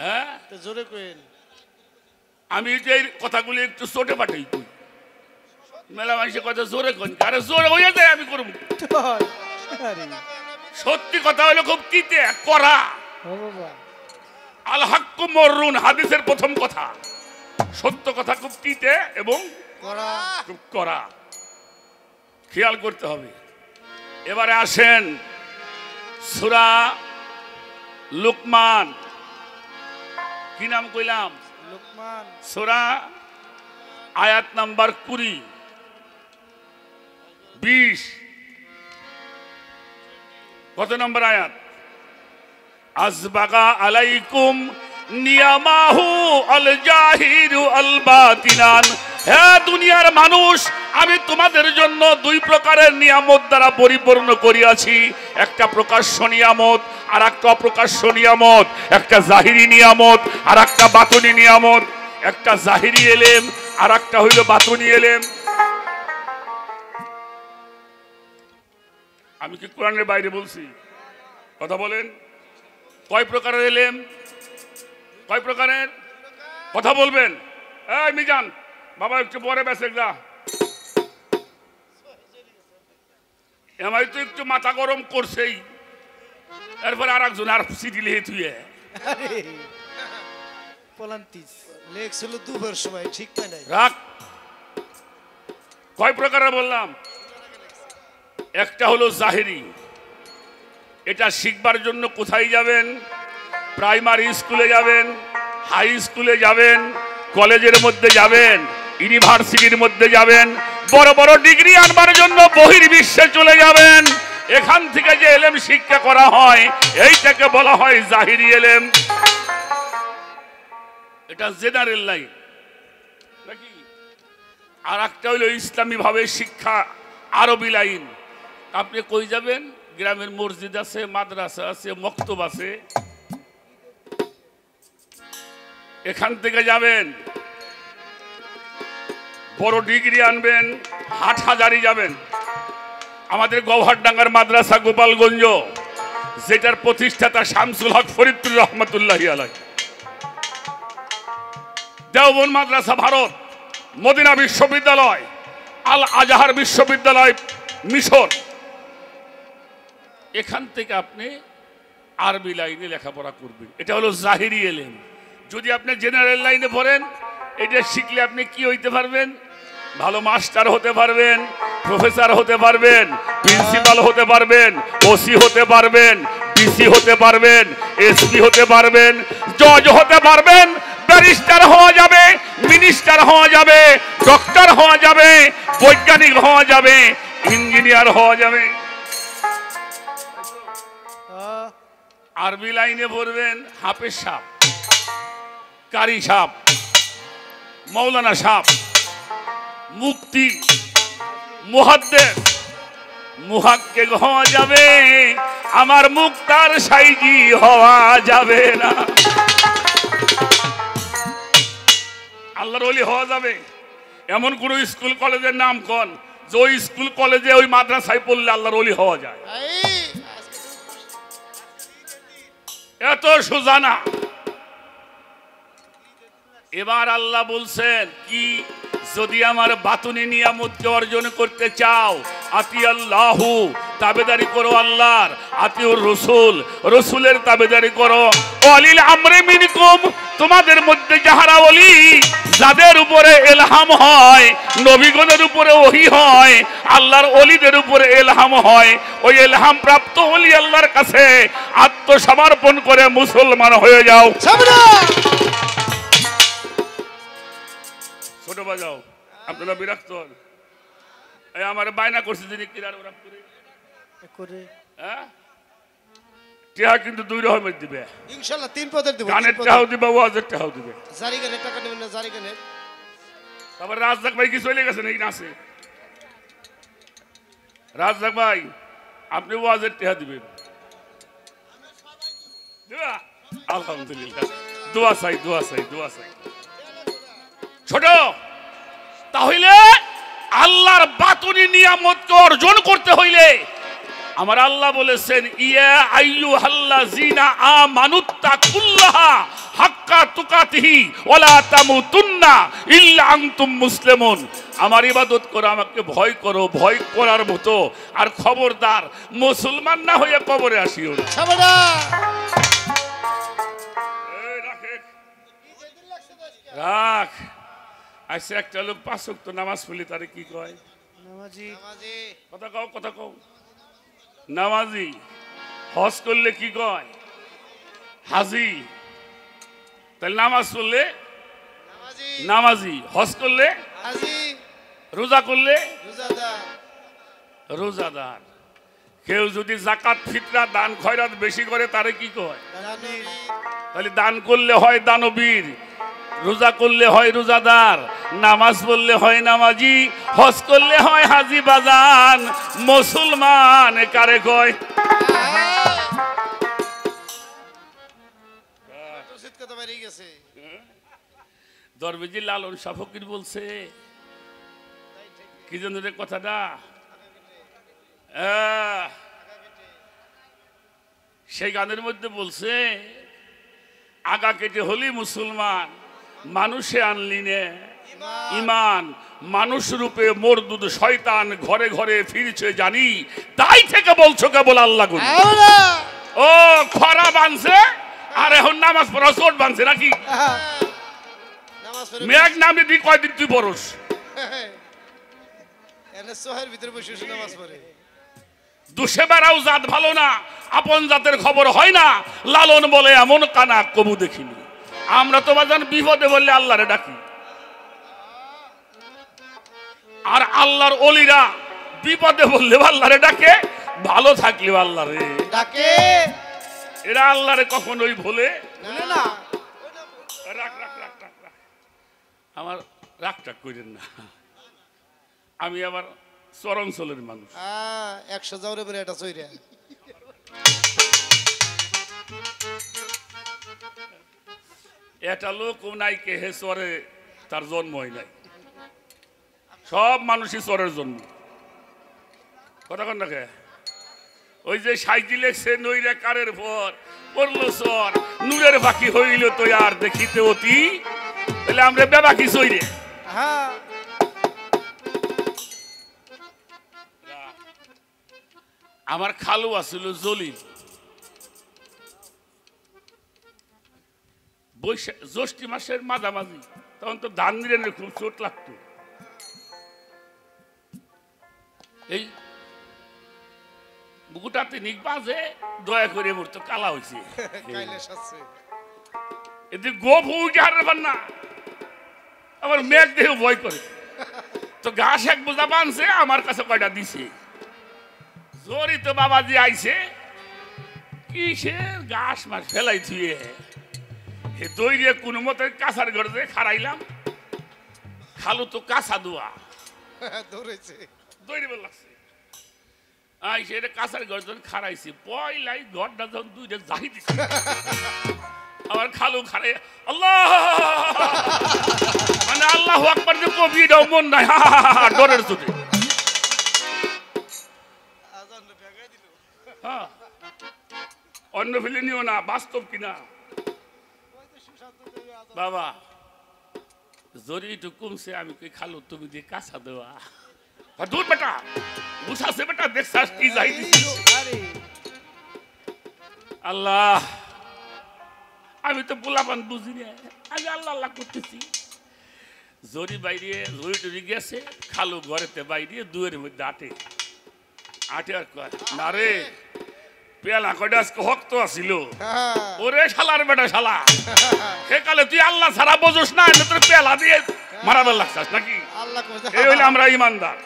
হ্যাঁ, জোরে কইন। আমি যে কথাগুলি একটু ছোটে পাঠাই কই, মেলা মানুষের কথা জোরে কই, আরে জোরে হইয়া যায় আমি করব। সত্যি কথা হলো খুব তিতে করা। আল হাক্কু মররুন, হাদিসের প্রথম কথা। সত্য কথা খুব তিতে এবং খুব করা, খেয়াল করতে হবে। এবারে আসেন সূরা লুকমান, কি নাম কইলাম? লুকমান। সূরা আয়াত নাম্বার 20, 20 কত নম্বর আয়াত? আযবাগা আলাইকুম নিয়ামাহু আল জাহিরু আল বাতিনান। হে দুনিয়ার মানুষ, আমি তোমাদের জন্য দুই প্রকারের নিয়ামত দ্বারা পরিপূর্ণ করিয়াছি। একটা প্রকাশ্য নিয়ামত আর একটা অপ্রকাশ্য নিয়ামত। একটা জাহিরি নিয়ামত আর একটা বাতুনি নিয়ামত। একটা জাহিরি এলেম আর একটা হইল বাতুনি এলেম। আমি কি কোরআনের বাইরে বলছি? কথা বলেন। কয় প্রকারের এলেম? কয় প্রকারের? কথা বলবেন। এই মিজান বাবা একটু পরে বেসে যা, এমআই তো একটু মাথা গরম করছেই, এরপরে আর একজন আর সিটি লিখে থুয়ে পলান্তিস লেখছিল দুপুরের সময়, ঠিক নাই রাখ। কয় প্রকারের বললাম? একটা হলো জাহিরি, এটা শিখবার জন্য কোথায় যাবেন? প্রাইমারি স্কুলে যাবেন, হাই স্কুলে যাবেন, কলেজের মধ্যে যাবেন, ইউনিভার্সিটির মধ্যে যাবেন, বড় বড় ডিগ্রি আনবার জন্য বহির্বিশ্বে চলে যাবেন। এখান থেকে যে এলেম শিক্ষা করা হয় এইটাকে বলা হয় জাহিরি এলেম। এটা জেনারেল লাইন নাকি? আর একটা হইল ইসলামী ভাবে শিক্ষা, আরবি লাইন। আপনি কই যাবেন? গ্রামের মসজিদ আছে, মাদ্রাসা আছে, মক্তব আছে, এখান থেকে যাবেন, বড় ডিগ্রি আনবেন, হাটহাজারি যাবেন। আমাদের গৌহারডাঙ্গার মাদ্রাসা গোপালগঞ্জ, যেটার প্রতিষ্ঠাতা শামসুল হক ফরিদপুর রহমতুল্লাহি আলাইহি, দেওবন্দ মাদ্রাসা ভারত, মদিনা বিশ্ববিদ্যালয়, আল আজহার বিশ্ববিদ্যালয় মিশর, এখান থেকে আপনি আরবি লাইনে লেখাপড়া করবেন। এটা হলো জাহিরি এলেম। যদি আপনি জেনারেল লাইনে পড়েন, এটা শিখলে আপনি কি হইতে পারবেন? ভালো মাস্টার হতে পারবেন, প্রফেসর হতে পারবেন, প্রিন্সিপাল হতে পারবেন, ওসি হতে পারবেন, ডিসি হতে পারবেন, এসপি হতে পারবেন, জজ হতে পারবেন, ব্যারিস্টার হওয়া যাবে, মিনিস্টার হওয়া যাবে, ডক্টর হওয়া যাবে, বৈজ্ঞানিক হওয়া যাবে, ইঞ্জিনিয়ার হওয়া যাবে। আরবি লাইনে পড়বেন হাফেজ সাহেব, কারি সাহেব, মৌলানা সাহেব, মুফতি, মুহাদ্দিস, মুহাক্কিক হওয়া যাবে। আমার মুক্তার সাইজি হওয়া যাবে না। আল্লাহর ওলি হওয়া যাবে এমন কোন স্কুল কলেজের নাম কোন যে ওই স্কুল কলেজে ওই মাদ্রাসায় পড়লে আল্লাহর ওলি হওয়া যায়? এত সোজা না। এবার আল্লাহ বলছেন কি, যদি আমার বাতুনি নিয়ামতকে অর্জন করতে চাও, আতি আল্লাহু, তাবেদারি করো আল্লাহর, আতিউর রাসূল, রাসূলের তাবেদারি করো, ওয়ালিল আমরি মিনকুম, তোমাদের মধ্যে যাহারা ওলি, যাদের উপরে ইলহাম হয়, নবীগণের উপরে ওহী হয়, আল্লাহর ওলিদের উপরে ইলহাম হয়, ওই ইলহাম প্রাপ্ত ওলি আল্লাহর কাছে আত্মসমর্পণ করে মুসলমান হয়ে যাও। ছোট বাজাও, আপনারা বিরক্ত হন। এই আমার বায়না করছে যিনি কিরার ওরা করে, হ্যাঁ টিহা কিন্তু দুই রকমের দিবে ইনশাআল্লাহ, তিন পদের দিব। গানের টাকাও দিবে, ওয়াজের টাকাও দিবে। জারি গানের টাকা নেবেন না? জারি গানের। তারপর রাজদাক ভাই কি চলে গেছেন এই নাচে? রাজদাক ভাই আপনি ওয়াজের টাকা দিবেন। আলহামদুলিল্লাহ, দোয়া চাই, দোয়া চাই, দোয়া চাই। ছোট, তাহলে আল্লাহর বাতুনি নিয়ামতকে অর্জন করতে হইলে আমার আল্লাহ বলেছেন, ইয়া আইয়ুহাল্লাযিনা আমানুত্তাকুল্লাহা হাক্কা তুকাতিহি ওয়ালা তামুতুন্না ইল্লা আনতুম মুসলিমুন। আমার ইবাদত করো, আমাকে ভয় করো, ভয় করার মতো। আর খবরদার মুসলমান না হয়ে কবরে আসিও না। রাখ। আচ্ছা, একটা লোক 5 ওয়াক্ত নামাজ পড়লে তারে কি কয়? কথা কও, কথা কও। নামাজি। হজ করলে কি কয়? হাজি। তাহলে নামাজ পড়লে নামাজি, হজ করলে রোজা করলে রোজাদার। কেউ যদি জাকাত ফিতরা দান খয়রাত বেশি করে তারে কি কয়? তাহলে দান করলে হয় দানবীর, রোজা করলে হয় রোজাদার, নামাজ পড়লে হয় নামাজি, হজ করলে হয় হাজি বাজান। মুসলমান কারে কয়? দরবেজি লালন শাহ ফকির বলছে কি জানো রে কথাটা? সেই গানের মধ্যে বলছে, আগা কেটে হলি মুসলমান, মানুষে আনলি নে ইমান, মানুষ রূপে মরদুদ শয়তান ঘরে ঘরে ফিরছে জানি, তাই থেকে বলছো কেবল আল্লাহ গুনি। ও খরা বানছে আর এখন নামাজ পড়া চোট বানছে নাকি? মেঘ নামে দি কয়দিন তুই বরস দুষে বেড়াও জাত ভালো না, আপন জাতের খবর হয় না, লালন বলে এমন কানা কবু দেখিনি। আমরা তো বাজান বিপদে বললে আল্লাহরে ডাকি, আর আল্লাহর ওলিরা বিপদে বললে আল্লাহরে ডাকে, ভালো থাকলে আল্লাহরে ডাকে। এরা আল্লাহরে কখনোই ভোলে না। রাখ রাখ রাখ রাখ রাখ, আমার রাগ টাক করেন না। আমি আবার চরাঞ্চলের মানুষ। 100 যাওরে পরে এটা চইরা এটা লোক নাই কে হে চরে তার জন্ম হয় নাই। সব মানুষই চরের জন্ম। কথা কন দেখে ওই যে সাইজি লেখছে নইরা কারের পর পড়লো চর, নূরের বাকি হইল তো আর দেখিতে অতি, তাহলে আমরা বেবাকি চইরে। আমার খালু আছিল জলিল, জ্যৈষ্ঠী মাসের মাঝামাঝি, তখন তো ধান নিরেনের খুব চোট লাগতো। এই বুকুটাতে নিক বাজে দয়া করে মোর তো কালা হয়েছে, এদিকে গোপ উঠে হারবার না, আমার মেঘ দেহ ভয় করে, তো ঘাস এক বোঝা বানছে আমার কাছে কয়টা দিছে। জোরই তো বাবাজি আইছে, কিসের ঘাস মাস ফেলাই থুয়ে দৈরে কোনো মতে কাঁচার ঘরে খারাইলাম। খালু তো কাঁচা দোয়া দৌড়েছে, দৈরে বেল লাগছে। আইসে এটা কাঁচার ঘর যখন খারাইছি, পয়লাই ঘরটা যখন দুইটা জাহি দিচ্ছে, আমার খালু খারাই আল্লাহ মানে আল্লাহ আকবার যে কবি এটাও মন নাই, ডরের চোটে। হ্যাঁ, অন্য ফেলে নিও না, বাস্তব কিনা বাবা। জরি একটু কমছে, আমি কই খালু তুমি দিয়ে কাঁচা দেওয়া। দূর বেটা বুঝাছে বেটা, দেখছাস কি যাই দিছিস। আল্লাহ, আমি তো পোলাপান বুঝি না, আমি আল্লাহ আল্লাহ করতেছি। জরি বাইরে জরি টরি গেছে, খালু ঘরেতে বাইরে দুয়ের মধ্যে আটে আর কয় না রে পেলা কয়টা আজকে হক্ত আসিল, ওরে শালার বেটা শালা, সেকালে তুই আল্লাহ ছাড়া বোঝস না, তোর পেলা দিয়ে মারাবার লাগছাস নাকি? এই হইলে আমরা ইমানদার।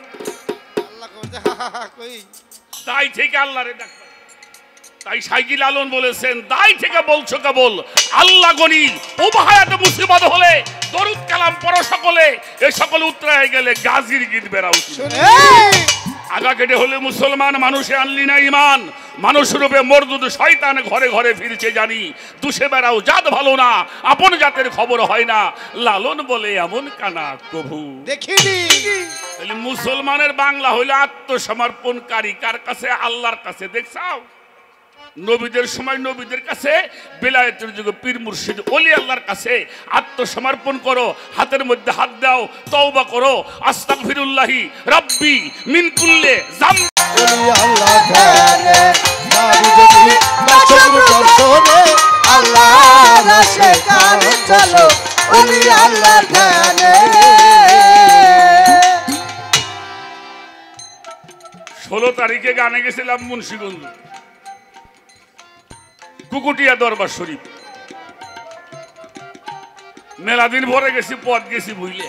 তাই থেকে আল্লাহরে ডাকবা। তাই সাইকিল আলম বলেছেন, তাই থেকে বলছো কেবল আল্লাহ গনি। উবাহায়াতে মুসিবত হলে দরুদ কালাম পড়ো সকলে, এই সকলে উত্তরায় গেলে গাজীর গীত বেড়া উচিত। আগা কেটে হলে মুসলমান, মানুষে আনলি না ইমান, মানুষ রূপে মরদুদ শয়তান ঘরে ঘরে ফিরছে জানি, দুষে বেড়াও জাত ভালো না, আপন জাতের খবর হয় না, লালন বলে এমন কানা কভু দেখিনি। তাহলে মুসলমানের বাংলা হইলে আত্মসমর্পণকারী, কার কাছে? আল্লাহর কাছে। দেখছাও নবীদের সময় নবীদের কাছে, বেলায়েতের যুগে পীর মুর্শিদ ওলি আল্লাহর কাছে আত্মসমর্পণ করো, হাতের মধ্যে হাত দাও, তওবা করো, আস্তাগফিরুল্লাহি রাব্বি মিন কুল্লি যাম। ওলি আল্লাহ ধ্যানে নাবি যদি নাচগুরু দর্শনে আল্লাহর আশিকান চলো ওলি আল্লাহ ধ্যানে। 16 তারিখে গানে গেছিলাম মুন্সিগঞ্জ, কুকুটিয়া দরবার শরীফ। মেলাদিন ভরে গেছি, পথ গেছি বুঝলে।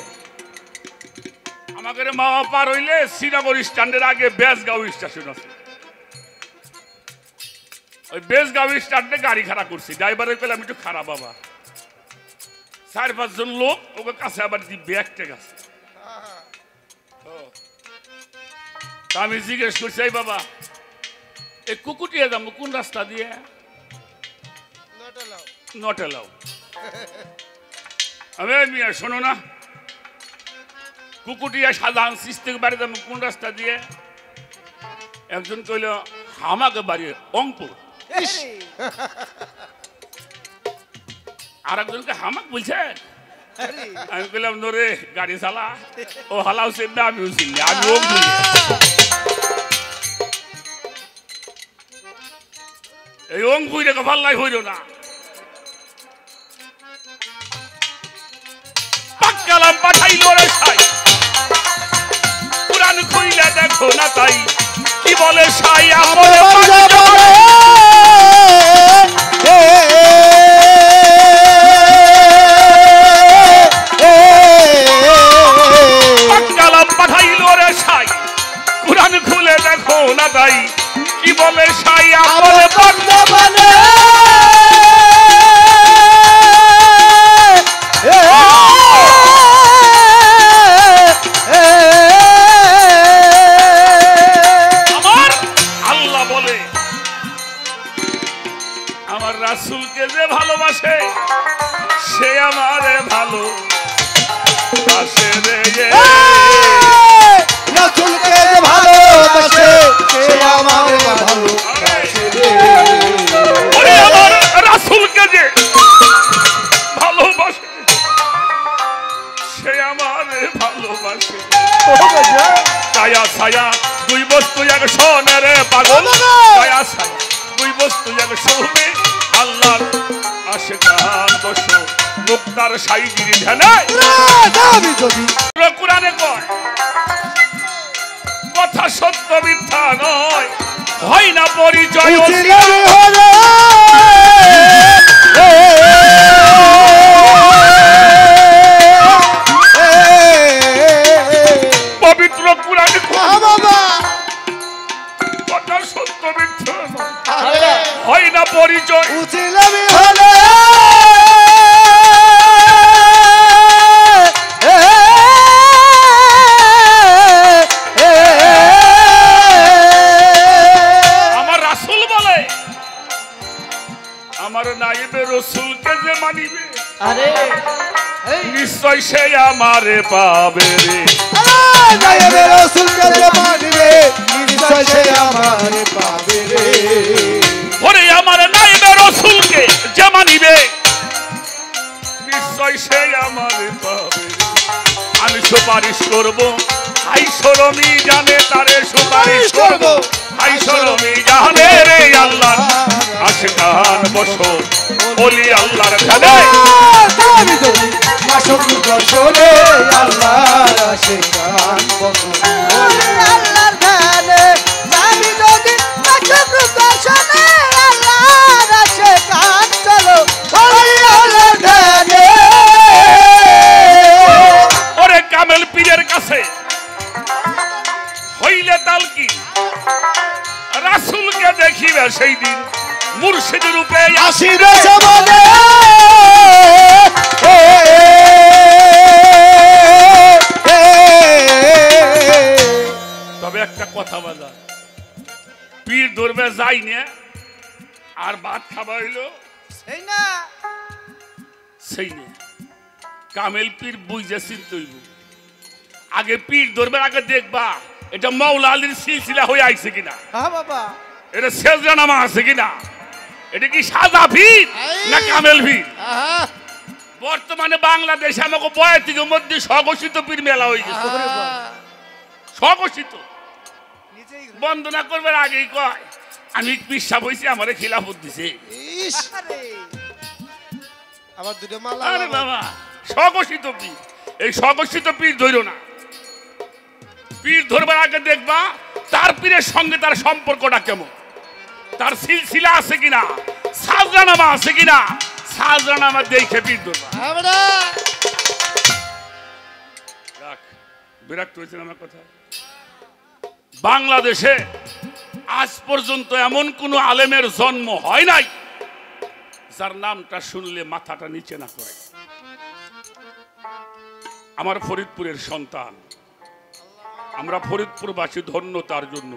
আমাকে মামা পার হইলে শ্রীনগর স্ট্যান্ডের আগে বেজগাঁও স্টেশন আছে, ওই বেজগাঁও স্ট্যান্ডে গাড়ি খাড়া করছি। ড্রাইভারের পেলাম একটু খারাপ বাবা, 4-5 জন লোক ওকে কাছে আবার ব্যাগ ট্যাগ আছে। আমি জিজ্ঞেস করছি, এই বাবা এই কুকুটিয়া যাবো কোন রাস্তা দিয়ে? নটেলাও। আমি মিয়া শোনো না, কুকুটিয়া সাধারণ সিস্টেম বাড়ি যাবো কোন রাস্তা দিয়ে? একজন কইল আমাকে বাড়ি অঙ্কুর, আর একজনকে হামাক বলছে। আমি কইলাম নরে গাড়ি চালা, ও হালাও চিন্তা আমিও চিনি, আমি অঙ্কুর। এই অঙ্কুরে ভাল্লাই হইল না, পাক্কালাম পাঠাইল রে সাই, কুরআন খুইলা দেখো না তাই, কি বলে সাই আমলে পাক্কালাম পাঠাইল রে সাই, কুরআন খুলে দেখো না তাই, কি বলে সাই আমলে পাগলা বলে। আমার আল্লাহ বলে আমার রাসূলকে যে ভালোবাসে সে আমারে ভালো বাসে রে। রাসূলকে যে ভালোবাসে সে আমারে ভালোবাসে রে। ওরে আমার রাসূলকে যে ভালোবাসে সে আমারে ভালোবাসে। ছায়া ছায়া দুই বস্তু এক শোনে রে পাগল, ছায়া ছায়া দুই বস্তু এক শোনে, আল্লাহর আশিকান বসো মুক্তার সাইগিরি ধ্যানে। আমি যদি কোরআনে কয় কথা সত্য মিথ্যা নয়, হয় না পরিচয় পবিত্র কোরআনে কথা সত্য মিথ্যা নয়, হয় না পরিচয় উচিলামি হলে আমার রাসূল বলে আমার নাইবে রাসূলকে যে মানিবে নিশ্চয় সে আমারে পাবে রে। নাইবে রাসূলকে যে মানিবে নিশ্চয় সে আমারে পাবে রে। ওরে আমার নাইবে রাসূলকে যে মানিবে নিশ্চয় সে আমারে পাবে রে। আমি সুপারিশ করব হাই শরমি জানে তারে সুপারিশ করব, হাই শরমি জানে রে আল্লাহ আশিকান বসো ওলি আল্লাহর ধ্যানে। আমি যদি নাচগুরু দর্শনে আল্লাহর আশিকান বসো ওলি আল্লাহর ধ্যানে। আমি যদি নাচগুরু দর্শনে আল্লাহর আশিকান চলো ওলি আল্লাহর ধ্যানে। ওরে কামেল পীরের কাছে হইলে তাল কি রাসূলকে দেখিবে সেই দিন মুর্শিদ রূপে আসিবে সমানে। তবে একটা কথা বলা, পীর ধরবে যাই না আর ভাত খাবা হইলো সেই না সেই না। কামেল পীর বুঝে চিনতে হইব, আগে পীর ধরবে আগে দেখবা এটা মাওলা আলীর সিলসিলা হয়ে আইছে কিনা, হ্যাঁ বাবা এটা সেজদা নামা আছে কিনা, এটা কি সাদা ভিড় না কামেল ভিড়? আহা বর্তমানে বাংলাদেশে আমাকে বয়াতির মধ্যে স্বঘোষিত পীর মেলা হয়ে গেছে। স্বঘোষিত বন্দনা করবার আগেই কয় আমি পিসাব হয়েছি, আমারে খিলাফত দিছে। ইস আবার দুটো মালা আরে বাবা, স্বঘোষিত পীর, এই স্বঘোষিত পীর ধরো না। পীর ধরবার আগে দেখবা তার পীরের সঙ্গে তার সম্পর্কটা কেমন, তার সিলসিলা আছে কিনা, সাজরানামা আছে কিনা। সাজরানামা দেখে পীর ধরবা। আমরা বিরক্ত হয়েছেন আমার কথা। বাংলাদেশে আজ পর্যন্ত এমন কোন আলেমের জন্ম হয় নাই যার নামটা শুনলে মাথাটা নিচে না করে। আমার ফরিদপুরের সন্তান, আমরা ফরিদপুরবাসী, ধন্য তার জন্য।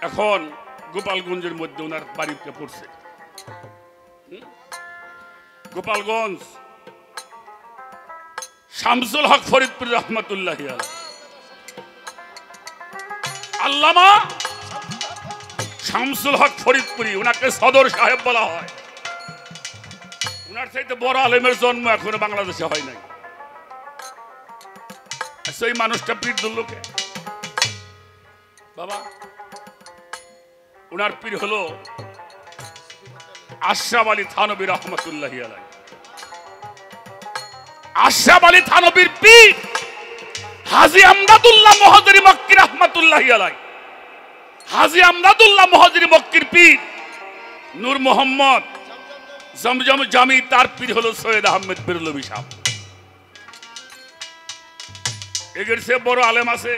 এখন গোপালগঞ্জের মধ্যে ওনার বাড়িতে পড়ছে। গোপালগঞ্জ শামসুল হক ফরিদপুর রহমতুল্লাহ আল্লামা শামসুল হক ফরিদপুরি, ওনাকে সদর সাহেব বলা হয়। ওনার চাইতে বড় আলেমের জন্ম এখনো বাংলাদেশে হয় নাই। সেই মানুষটা পীর দুল্লোকে বাবা, ওনার পীর হলো আশরাফ আলী থানবী রহমতুল্লাহ আলাই। আশরাফ আলী থানবীর পীর হাজী আমদাদুল্লাহ মুহাজির মক্কি রহমতুল্লাহ আলাই। হাজী আমদাদুল্লাহ মুহাজির মক্কির পীর নূর মোহাম্মদ জমজম জামি, তার পীর হলো সৈয়দ আহমেদ বেরলভী সাহেব। এগের সে বড় আলেম আছে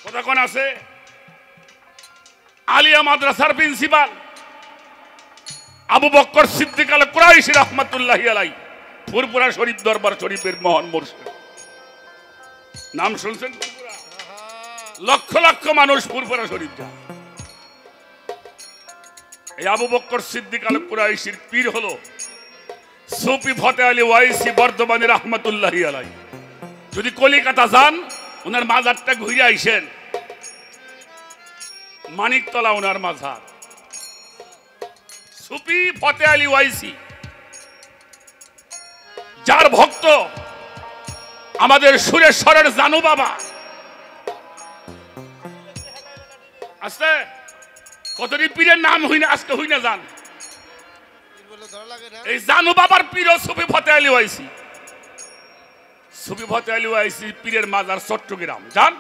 কথা কোন আছে? আলিয়া মাদ্রাসার প্রিন্সিপাল আবু বকর সিদ্দিক আল কুরাইশি রহমতুল্লাহ আলাই, ফুরপুরা শরীফ দরবার শরীফের মহান মুর্শিদ। নাম শুনছেন? লক্ষ লক্ষ মানুষ ফুরপুরা শরীফ যায়। এই আবু বকর সিদ্দিক আল কুরাইশির পীর হলো সুফি ফতে আলী ওয়াইসি বর্ধমানী রহমতুল্লাহ আলাই। যদি কলিকাতা যান, ওনার মাজারটা ঘুরে আইসেন, মানিকতলা ওনার মাজার। সুফি ফতে আলী ওয়াইসি, যার ভক্ত আমাদের সুরেশ্বরের জানু বাবা। আস্তে কতটি পীরের নাম হইনা আজকে হইনা যান। এই জানু বাবার পীর সুফি ফতে আলী ওয়াইসি। সুফি ফতে আলী ওয়াইসি পীরের মাজার চট্টগ্রাম যান।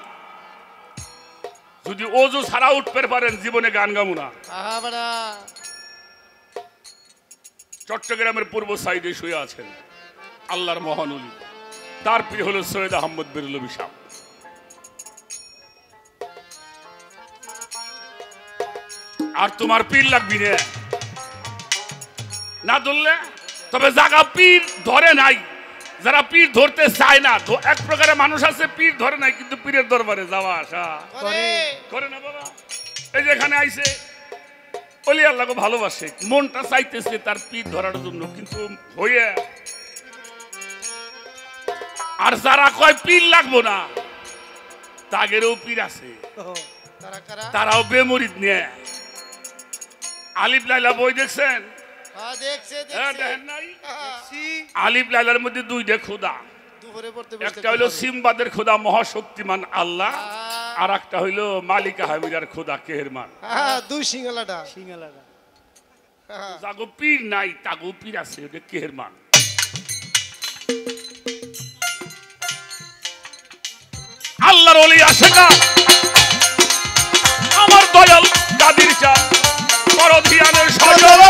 যদি ওজু ছাড়া উঠতে পারেন, জীবনে গান গামু না। চট্টগ্রামের পূর্ব সাইডে শুয়ে আছেন আল্লাহর মহান ওলি, তার পীর হলো সৈয়দ আহমদ বেরলভী সাহেব। আর তোমার পীর লাগবি না ধরলে, তবে জায়গা পীর ধরে নাই, যারা পীর ধরতে চায় না। এক প্রকারের মানুষ আছে পীর ধরে নাই কিন্তু পীরের দরবারে যাওয়া আসা করে না বাবা। এই যে এখানে আইছে ওলি আল্লাহকে ভালোবাসে, মনটা চাইতেছে তার পীর ধরার জন্য, কিন্তু হইয়া। আর যারা কয় পীর লাগবো না, তাগেরও পীর আছে, তারাও বেমরিদ নিয়ে। আলিফ লাইলা বই দেখছেন? আলিফ লাইলার মধ্যে দুইটা খোদা, একটা হইলো সিম্বাদের খোদা মহাশক্তিমান আল্লাহ, আর একটা হইলো মালিকা হামিদার খোদা কেহেরমান। দুই সিঙ্গালাটা যাগো পীর নাই, তাগো পীর আছে, ওটা কেহেরমান। আল্লাহর ওলি আসে না আমার দয়াল কাদির চাঁদ পরধিয়ানের সজল।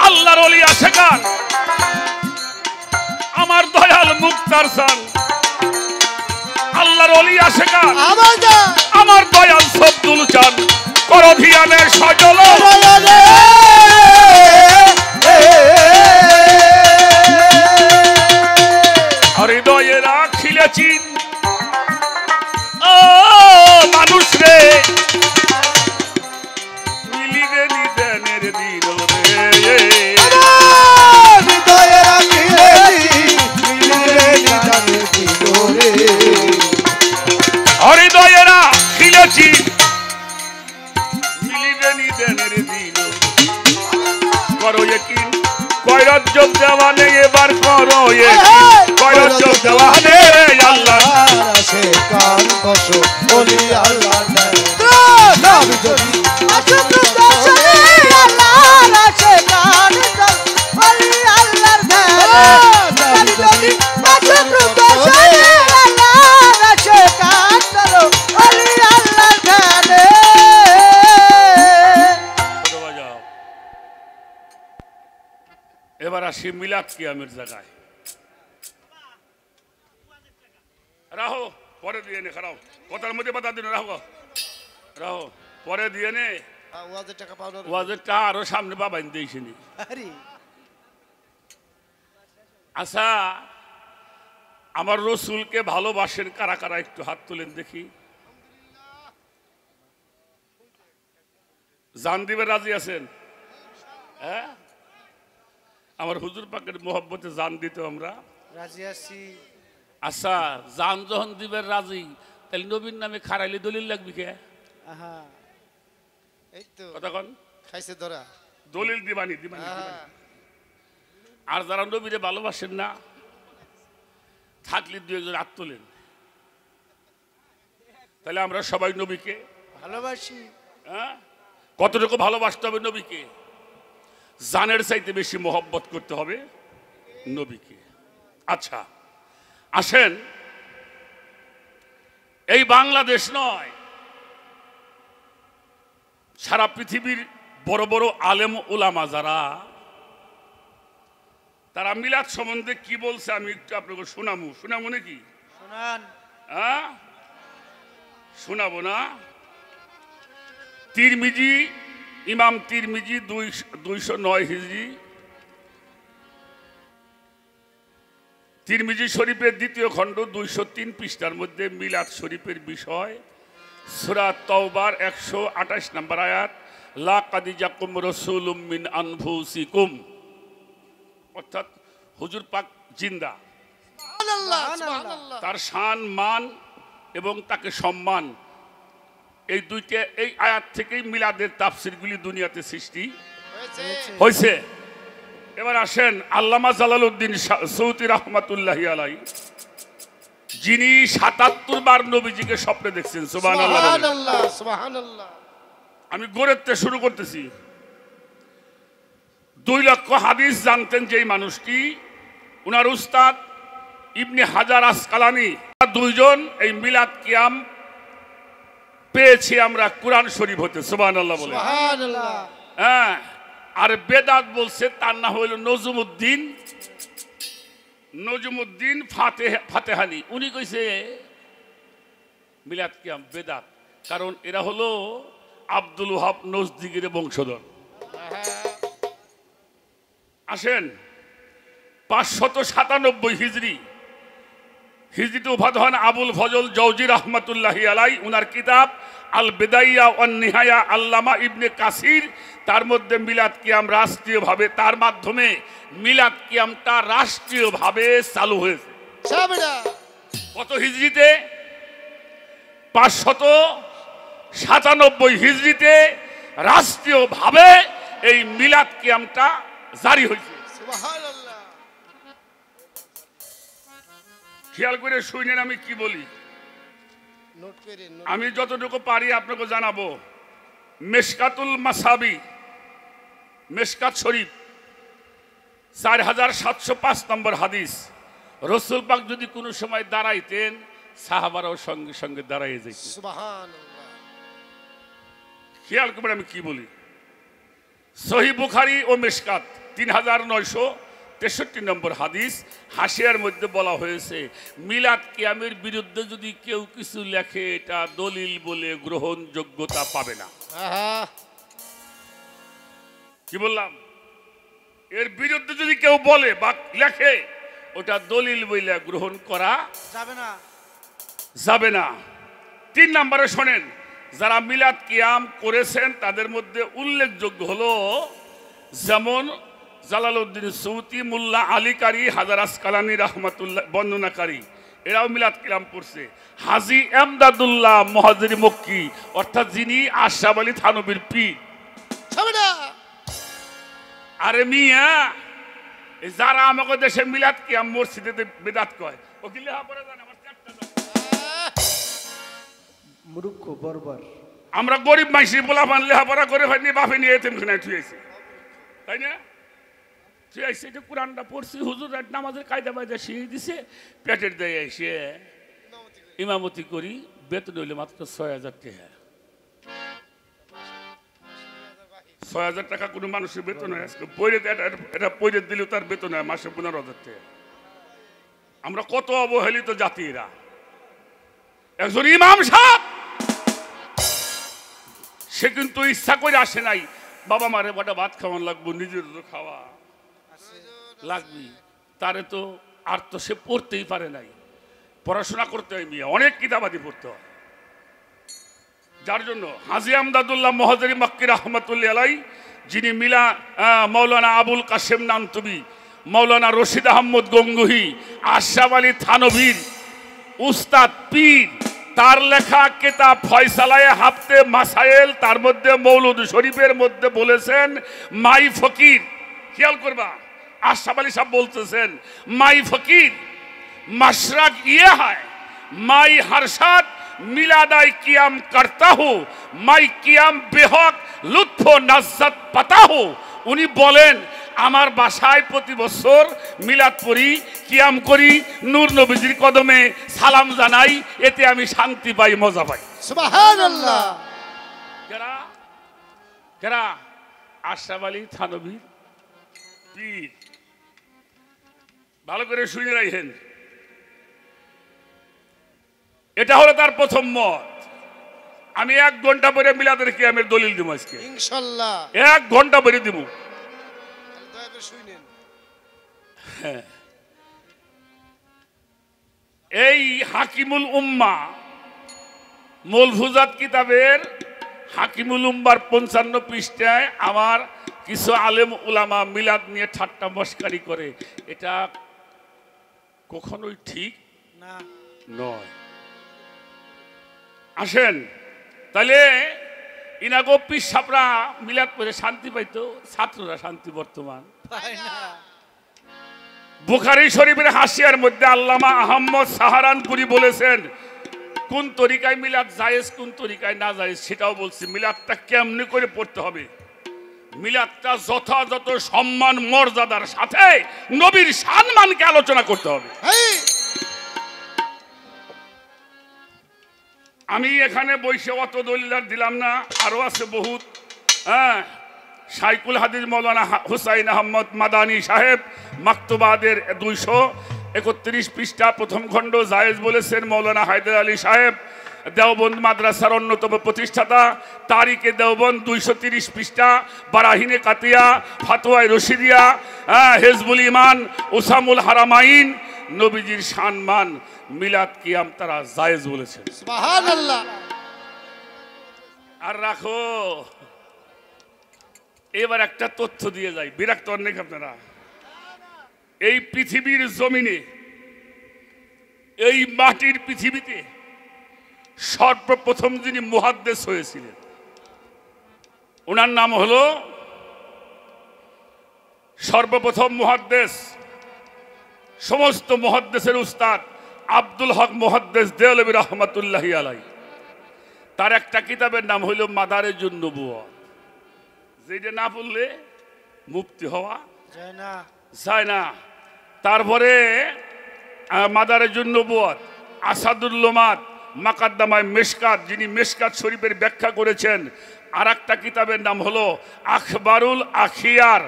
আল্লাহর ওলি আসে গান আমার দয়াল মুক্তার চান। আল্লাহর ওলি আসে গান আমার দয়াল সবদুল চান পরধিয়ানের সজল। হৃদয়ে রাখিলেছি একিন কয়রাত যোগ দেওয়া নেই এবার করো কয়রাত যোগ দেওয়া নেই আল্লাহ সে কান বসো বলি আল্লাহ আমি যদি এবার আসি মিলাদ কিয়ামের জায়গায় রাহো পরে দিয়ে নে খারাও কথার মধ্যে বাধা দিন রাহো রাহো পরে দিয়ে নে ওয়াজের টাকা পাওয়ার ওয়াজের টাকা আরো সামনে বাবাইন দিয়েছিনি আচ্ছা আমার রসুলকে ভালোবাসেন কারা কারা একটু হাত তুলেন দেখি জান দিবে রাজি আছেন হ্যাঁ আমার হুজুর পাকের মোহব্বতে জান দিত আমরা রাজি আছি আচ্ছা জান যখন দিবের রাজি তাহলে নবীর নামে খারাইলে দলিল লাগবে কে এই তো কতক্ষণ খাইছে ধরা দলিল দিবানি আর যারা নবীরে ভালোবাসেন না থাকলে দু একজন হাত তোলেন তাহলে আমরা সবাই নবীকে ভালোবাসি হ্যাঁ কতটুকু ভালোবাসতে হবে নবীকে জানের চাইতে বেশি মহব্বত করতে হবে নবীকে আচ্ছা আসেন এই বাংলাদেশ নয় সারা পৃথিবীর বড় বড় আলেম উলামা যারা তারা মিলাদ সম্বন্ধে কি বলছে আমি একটু আপনাকে শোনাবো নাকি শোনান হ্যাঁ শোনাবো না তিরমিজি ইমাম তিরমিজি 209 হিজরি তিরমিজি শরীফের দ্বিতীয় খণ্ড 203 পৃষ্ঠার মধ্যে মিলাদ শরীফের বিষয় সূরা তাওবার 128 নম্বর আয়াত লাকাদ জাকুম রাসূলুম মিন আনফুসিকুম অর্থাৎ হুজুর পাক জিন্দা সুবহানাল্লাহ সুবহানাল্লাহ তার শান মান এবং তাকে সম্মান এই দুইটা এই আয়াত থেকেই মিলাদের তাফসিরগুলি দুনিয়াতে সৃষ্টি হয়েছে এবার আসেন আল্লামা জালালউদ্দিন সৌতি রাহমাতুল্লাহি আলাইহি যিনি 77 বার নবীজিকে স্বপ্নে দেখছেন সুবহানাল্লাহ সুবহানাল্লাহ সুবহানাল্লাহ আমি গোরেতে শুরু করতেছি 2 লক্ষ হাদিস জানতেন যেই মানুষটি উনার উস্তাদ ইবনে হাজার আসকালানি দুইজন এই মিলাদ কিয়াম পেয়েছি আমরা কোরআন শরীফ হতে সুবহানাল্লাহ বলে সুবহানাল্লাহ হ্যাঁ আর বেদাত বলছে তার নাম হইল নজমুদ্দিন ফাতেহানি উনি কইছে মিলাদ কিয়াম বেদাত কারণ এরা হলো আব্দুল ওহাব নজদিগের বংশধর আসেন 597 হিজরিতে উফাত হন আবুল ফজল জৌজি রহমতুল্লাহি আলাই উনার কিতাব আল বিদাইয়া ওয়ান নিহায়া আল্লামা ইবনে কাসির তার মধ্যে মিলাদ কিয়াম রাষ্ট্রীয়ভাবে তার মাধ্যমে মিলাদ কিয়ামটা রাষ্ট্রীয়ভাবে চালু হয়েছে কত হিজরিতে 597 হিজরিতে রাষ্ট্রীয়ভাবে এই মিলাদ কিয়ামটা জারি হয়েছে সুবহানাল্লাহ খেয়াল করে শুনেন আমি কি বলি নোট করে আমি যতটুকু পারি আপনাকে জানাবো মেশকাতুল মাসাবি মেশকাত শরীফ 4705 নম্বর হাদিস রাসূল পাক যদি কোনো সময় দাঁড়াইতেন সাহাবারাও সঙ্গে সঙ্গে দাঁড়াইয়ে যেত সুবহানাল্লাহ খেয়াল করে আমি কি বলি সহিহ বুখারী ও মেশকাত 3963 নম্বর হাদিস হাসিয়ার মধ্যে বলা হয়েছে মিলাদ কিয়ামের বিরুদ্ধে যদি কেউ কিছু লেখে এটা দলিল বলে গ্রহণযোগ্যতা পাবে না কি বললাম এর বিরুদ্ধে যদি কেউ বলে বা লেখে ওটা দলিল বলে গ্রহণ করা যাবে না 3 নম্বরে শোনেন যারা মিলাদ কিয়াম করেছেন তাদের মধ্যে উল্লেখযোগ্য হলো যেমন জালালউদ্দিন সৌতি মোল্লা আলী কারি হাজার আসকালানি রহমাতুল্লাহ বর্ণনাকারী এরাও মিলাদ কিয়াম করছে হাজী এমদাদুল্লাহ মুহাজির মক্কি অর্থাৎ যিনি আশরাফ আলী থানবীর পীর আরে মিয়া এই যারা আমাকে দেশে মিলাদ কিয়াম মসজিদে বেদাত কয় ও কি লেখাপড়া জানে আমার চারটা দাও। মূর্খ বর্বর। আমরা গরিব মাইসি পোলাপান লেখাপড়া করে ফেলনি বাপে নিয়ে এতিমখানায় থুয়েছি তাই না থুয়েছি যে কোরআনটা পড়ছি হুজুর নামাজের কায়দা বায়দা শিখিয়ে দিছে পেটের দেয় এসে ইমামতি করি বেতন হইলে মাত্র ৬,০০০ টাকা ৬,০০০ টাকা কোনো মানুষের বেতন হয় আজকে এটা পৈরে দিলেও তার বেতন হয় মাসে ১৫,০০০ টাকা। আমরা কত অবহেলিত জাতি এরা। একজন ইমাম সাহেব সে কিন্তু ইচ্ছা করে আসে নাই বাবা মারে বটা ভাত খাওয়ান লাগবো নিজের তো খাওয়া লাগবে তারে তো আর তো সে পড়তেই পারে নাই পড়াশোনা করতে হয় মিয়া অনেক কিতাবাদি পড়তে হয় যার জন্য হাজী আমদাদুল্লাহ মহাজেরি মক্কি রহমতুল্লাহ আলাই যিনি মৌলানা আবুল কাসেম নানতুবি মৌলানা রশিদ আহমদ গঙ্গুহি আশরাফ আলী থানভীর উস্তাদ পীর তার লেখা কিতাব ফয়সালায়ে হাফতে মাসাইল তার মধ্যে মৌলুদ শরীফের মধ্যে বলেছেন মাই ফকির খেয়াল করবা আশরাফ আলী সাহেব বলতেছেন মাই ফকির मशरक ये है माई हर साथ मिलादाई कियाम करता हूँ माई कियाम बेहक लुत्फ नज़्ज़त पता हूँ उन्हीं बोलें আমার বাসায় প্রতি বছর মিলাদ পড়ি কিয়াম করি নূর নবীজির কদমে সালাম জানাই এতে আমি শান্তি পাই মজা পাই সুবহানাল্লাহ কেরা কেরা আশরাফ আলী থানভী পীর ভালো করে শুনে রাখেন এটা হলো তার প্রথম মত আমি 1 ঘন্টা পরে মিলাদের কিয়ামের দলিল দিব আজকে ইনশাআল্লাহ 1 ঘন্টা পরে দিব দয়া করে শুনেন এই হাকিমুল উম্মাহ মুলফুজাত কিতাবের হাকিমুল উম্মার 55 পৃষ্ঠায় আমার কিছু আলেম উলামা মিলাদ নিয়ে ঠাট্টা মশকারি করে এটা কখনোই ঠিক না নয় আসেন তাহলে ইনাগো পিসাবরা মিলাদ করে শান্তি পাইতো ছাত্ররা শান্তি বর্তমান পায় না বুখারী শরীফের হাসিয়ার মধ্যে আল্লামা আহমদ সাহারানপুরি বলেছেন কোন তরিকায় মিলাদ জায়েজ কোন তরিকায় না জায়েজ সেটাও বলছি মিলাদটা কেমনে করে পড়তে হবে মিলাদটা যথাযথ সম্মান মর্যাদার সাথে নবীর সম্মানকে আলোচনা করতে হবে আমি এখানে বৈশে অত দলিল দিলাম না আরো আছে বহুত শাইকুল হাদিস মৌলানা হুসাইন আহমদ মাদানী সাহেব মাকতুবাদের 231 পৃষ্ঠা প্রথম খণ্ড জায়েজ বলেছেন মৌলানা হায়দার আলী সাহেব দেওবন্দ মাদ্রাসার অন্যতম প্রতিষ্ঠাতা তারিখে দেওবন্দ 230 পৃষ্ঠা বারাহিনে কাতিয়া ফাতোয়ায়ে রশিদিয়া হিজবুল ইমান উসামুল হারামাইন নবীজির সম্মান মিলাদ কিয়াম তারা জায়েজ বলেছেন সুবহানাল্লাহ আর রাখো এবার একটা তথ্য দিয়ে যাই বিরক্ত অনেক আপনারা এই পৃথিবীর জমিনে এই মাটির পৃথিবীতে সর্বপ্রথম যিনি মুহাদ্দিস হয়েছিলেন ওনার নাম হলো সর্বপ্রথম মুহাদ্দিস সমস্ত মুহাদ্দিসের উস্তাদ আব্দুল হক মুহাদ্দিস দেওলভী রহমাতুল্লাহি আলাইহি তার একটা কিতাবের নাম হলো মাদারেজুন নবুওয়াত যেটা না পড়লে মুফতি হওয়া যায় না তারপরে মাদারেজুন নবুওয়াত আসাদুল লুমাত মাকাদ্দামায়ে মিশকাত যিনি মিশকাত শরীফের ব্যাখ্যা করেছেন আর একটা কিতাবের নাম হলো আখবারুল আখিয়ার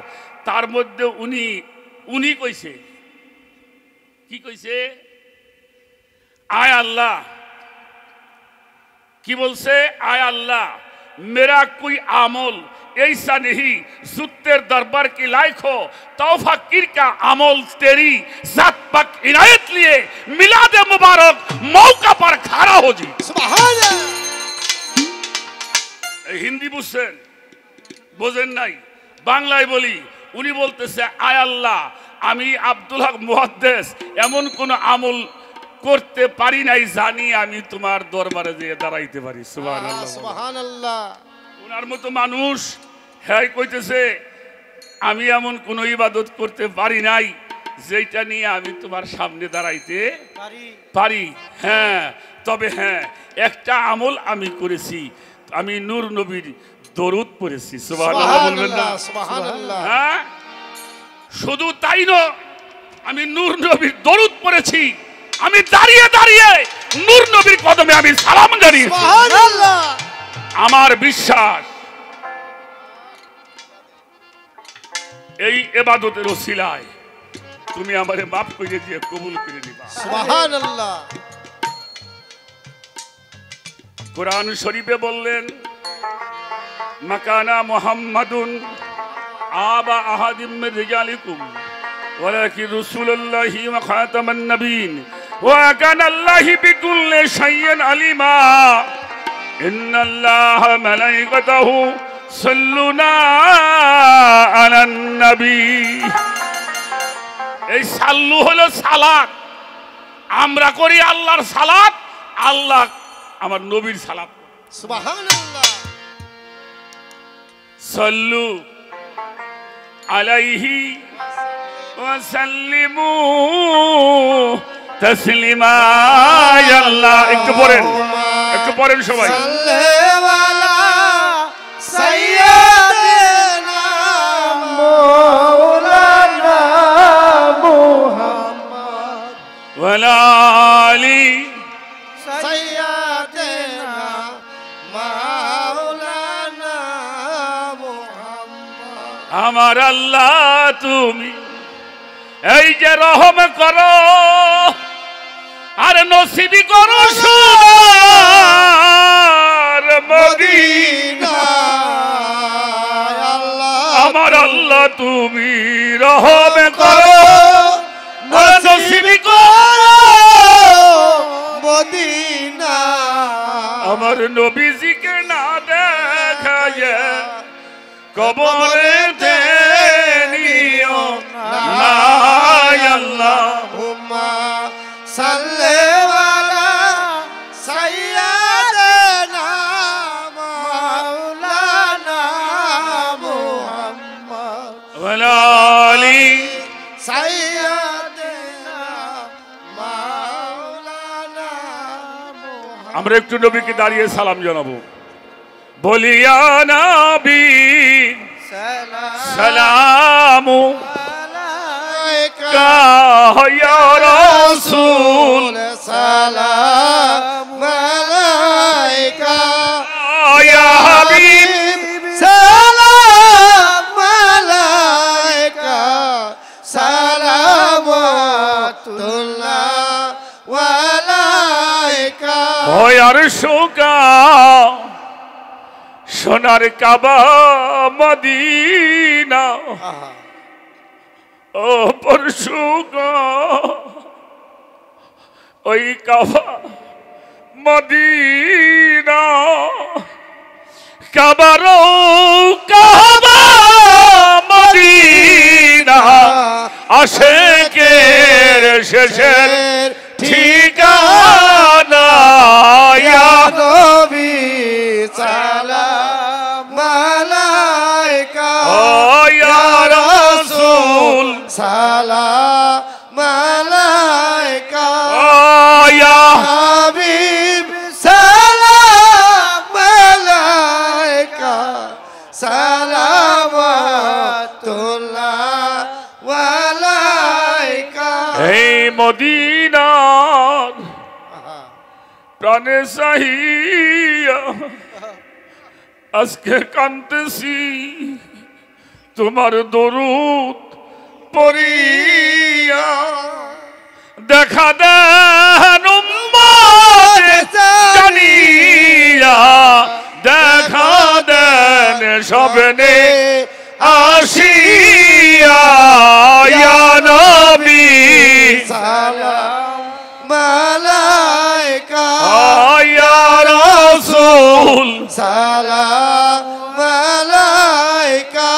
তার মধ্যে উনি কইছে কি কইছে আয় আল্লাহ কি বলছে আয় আল্লাহ मेरा कोई आमल ऐसा नहीं जो तेरे दरबार की लायक हो तौफा किर का अमल तेरी जात पाक इनायत लिए मिलाद मुबारक मौका पर खड़ा हो जी সুবহানাল্লাহ হিন্দি বুঝছেন বোঝেন নাই বাংলায় বলি উনি বলতেছে আয় আল্লাহ আমি আব্দুল হক মুহাদ্দিস এমন কোন আমল করতে পারি নাই জানি আমি তোমার দরবারে যেয়ে দাঁড়াইতে পারি সুবহানাল্লাহ সুবহানাল্লাহ ওনার মতো মানুষ হ্যাঁ কইতেছে আমি এমন কোনো ইবাদত করতে পারি নাই যেটা নিয়ে আমি তোমার সামনে দাঁড়াইতে পারি। হ্যাঁ, তবে হ্যাঁ, একটা আমল আমি করেছি, আমি নূর নবীর দরুদ পড়েছি। সুবহানাল্লাহ বলবেন না? সুবহানাল্লাহ। হ্যাঁ, শুধু তাই নয়, আমি নূর নবীর দরুদ পড়েছি, আমি দাঁড়িয়ে দাঁড়িয়ে নূর নবীর কদমে আমি সালাম জানিয়েছি। সুবহানাল্লাহ। আমার বিশ্বাস এই ইবাদতের ওসিলায় তুমি আমারে মাফ করে দিয়ে কবুল করে দিবা। সুবহানাল্লাহ। কোরআন শরীফে বললেন, মাকানা মুহাম্মাদুন আবা আহাদিম মিন রিজালিকুম ওয়ালাকিন রাসূলুল্লাহি ওয়া খাতামান নাবিয়্যিন ওয়া কানা আল্লাহু বিকুল্লি শাইইন আলিমা ইন্নাল্লাহা মালাইকাতাহু সাল্লুনা আলান নবী। এই সাল্লু হলো সালাত, আমরা করি আল্লাহর সালাত, আল্লাহ আমার নবীর সালাত। সুবহানাল্লাহ। সাল্লু আলাইহি ওয়া সাল্লিমু তাসলিমা। আল্লাহ, একটু পড়েন, একটু পড়েন সবাই। সাল্লাল্লাহু আলা সাইয়্যিদিনা মাওলানা মুহাম্মদ ওয়ালা আলি সাইয়্যিদিনা মাওলানা মুহাম্মদ। আমার আল্লাহ তুমি এই যে রহম করো আর নসিবি করো সোনার মদিনা। আমার আল্লাহ তুমি রহম করো আর নসিবি করো মদিনা। আমার নবীজিকে না দেখায় কবরে নিও না। আল্লাহুম্মা সাল্লি আলা সাইয়্যিদিনা মাওলানা মুহাম্মদ ওয়ালা আলি সাইয়্যিদিনা মাওলানা মুহাম্মদ। আমরা একটু নবীকে দাঁড়িয়ে সালাম জানাবো। বলিয়া নবী সালামু আলাইকা ইয়া রাসূল সালাম আলাইকা ইয়া হাবিব সালাম আলাইকা সালামাতুল্লাহ আলাইকা। ওই আরশুকা সোনার কাবা মদিনা, ও পরশুকা ওই কাবা মদিনা, কাবারো কাবা মদিনা আশেকের শেষের ঠিকানা। ইয়া নবী সালাম আলাইকা ইয়া রাসূল সালাম আলাইকা ইয়া হাবিব সালাম আলাইকা সালামাতুল্লাহ আলাইকা। এই মদিনার প্রাণে চাহিয়া আজকে কাঁদতেছি তোমার দরুদ পড়িয়া। দেখা দেন উম্মত জানিয়া, দেখা দেন স্বপ্নে আসিয়া। ইয়া নবী সালাম আলাইকা ইয়া রাসূল সালাম আলাইকা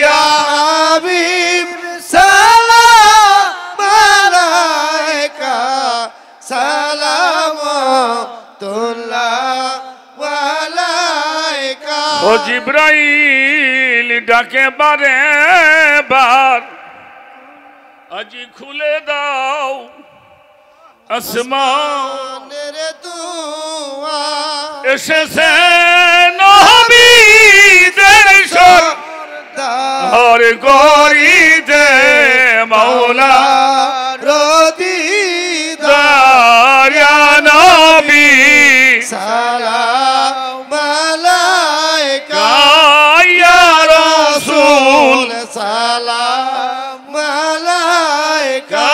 ইয়া হাবিব সালাম আলাইকা সালামাতুল্লাহ আলাইকা। ও জিবরাইল ডাকে বারে বার আজি খুলে দাও আসমানের দুয়ার এসেছে নবীদের সরদার গরিতে মাওলা রদিদার ইয়া নবী সালাম আলাইকা ইয়া রাসূল সালাম আলাইকা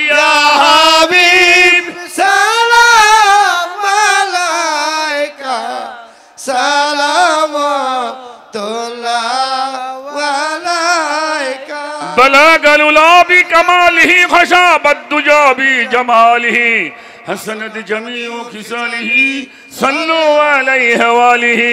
ইয়া হাবিব সালাম আলাইকা সালামাতুল্লাহ আলাইকা বালাগাল উলা বিকামালিহি খশাবাদ দুজা বিজামালিহি حسنت جميع خصاله صلوا عليه وآله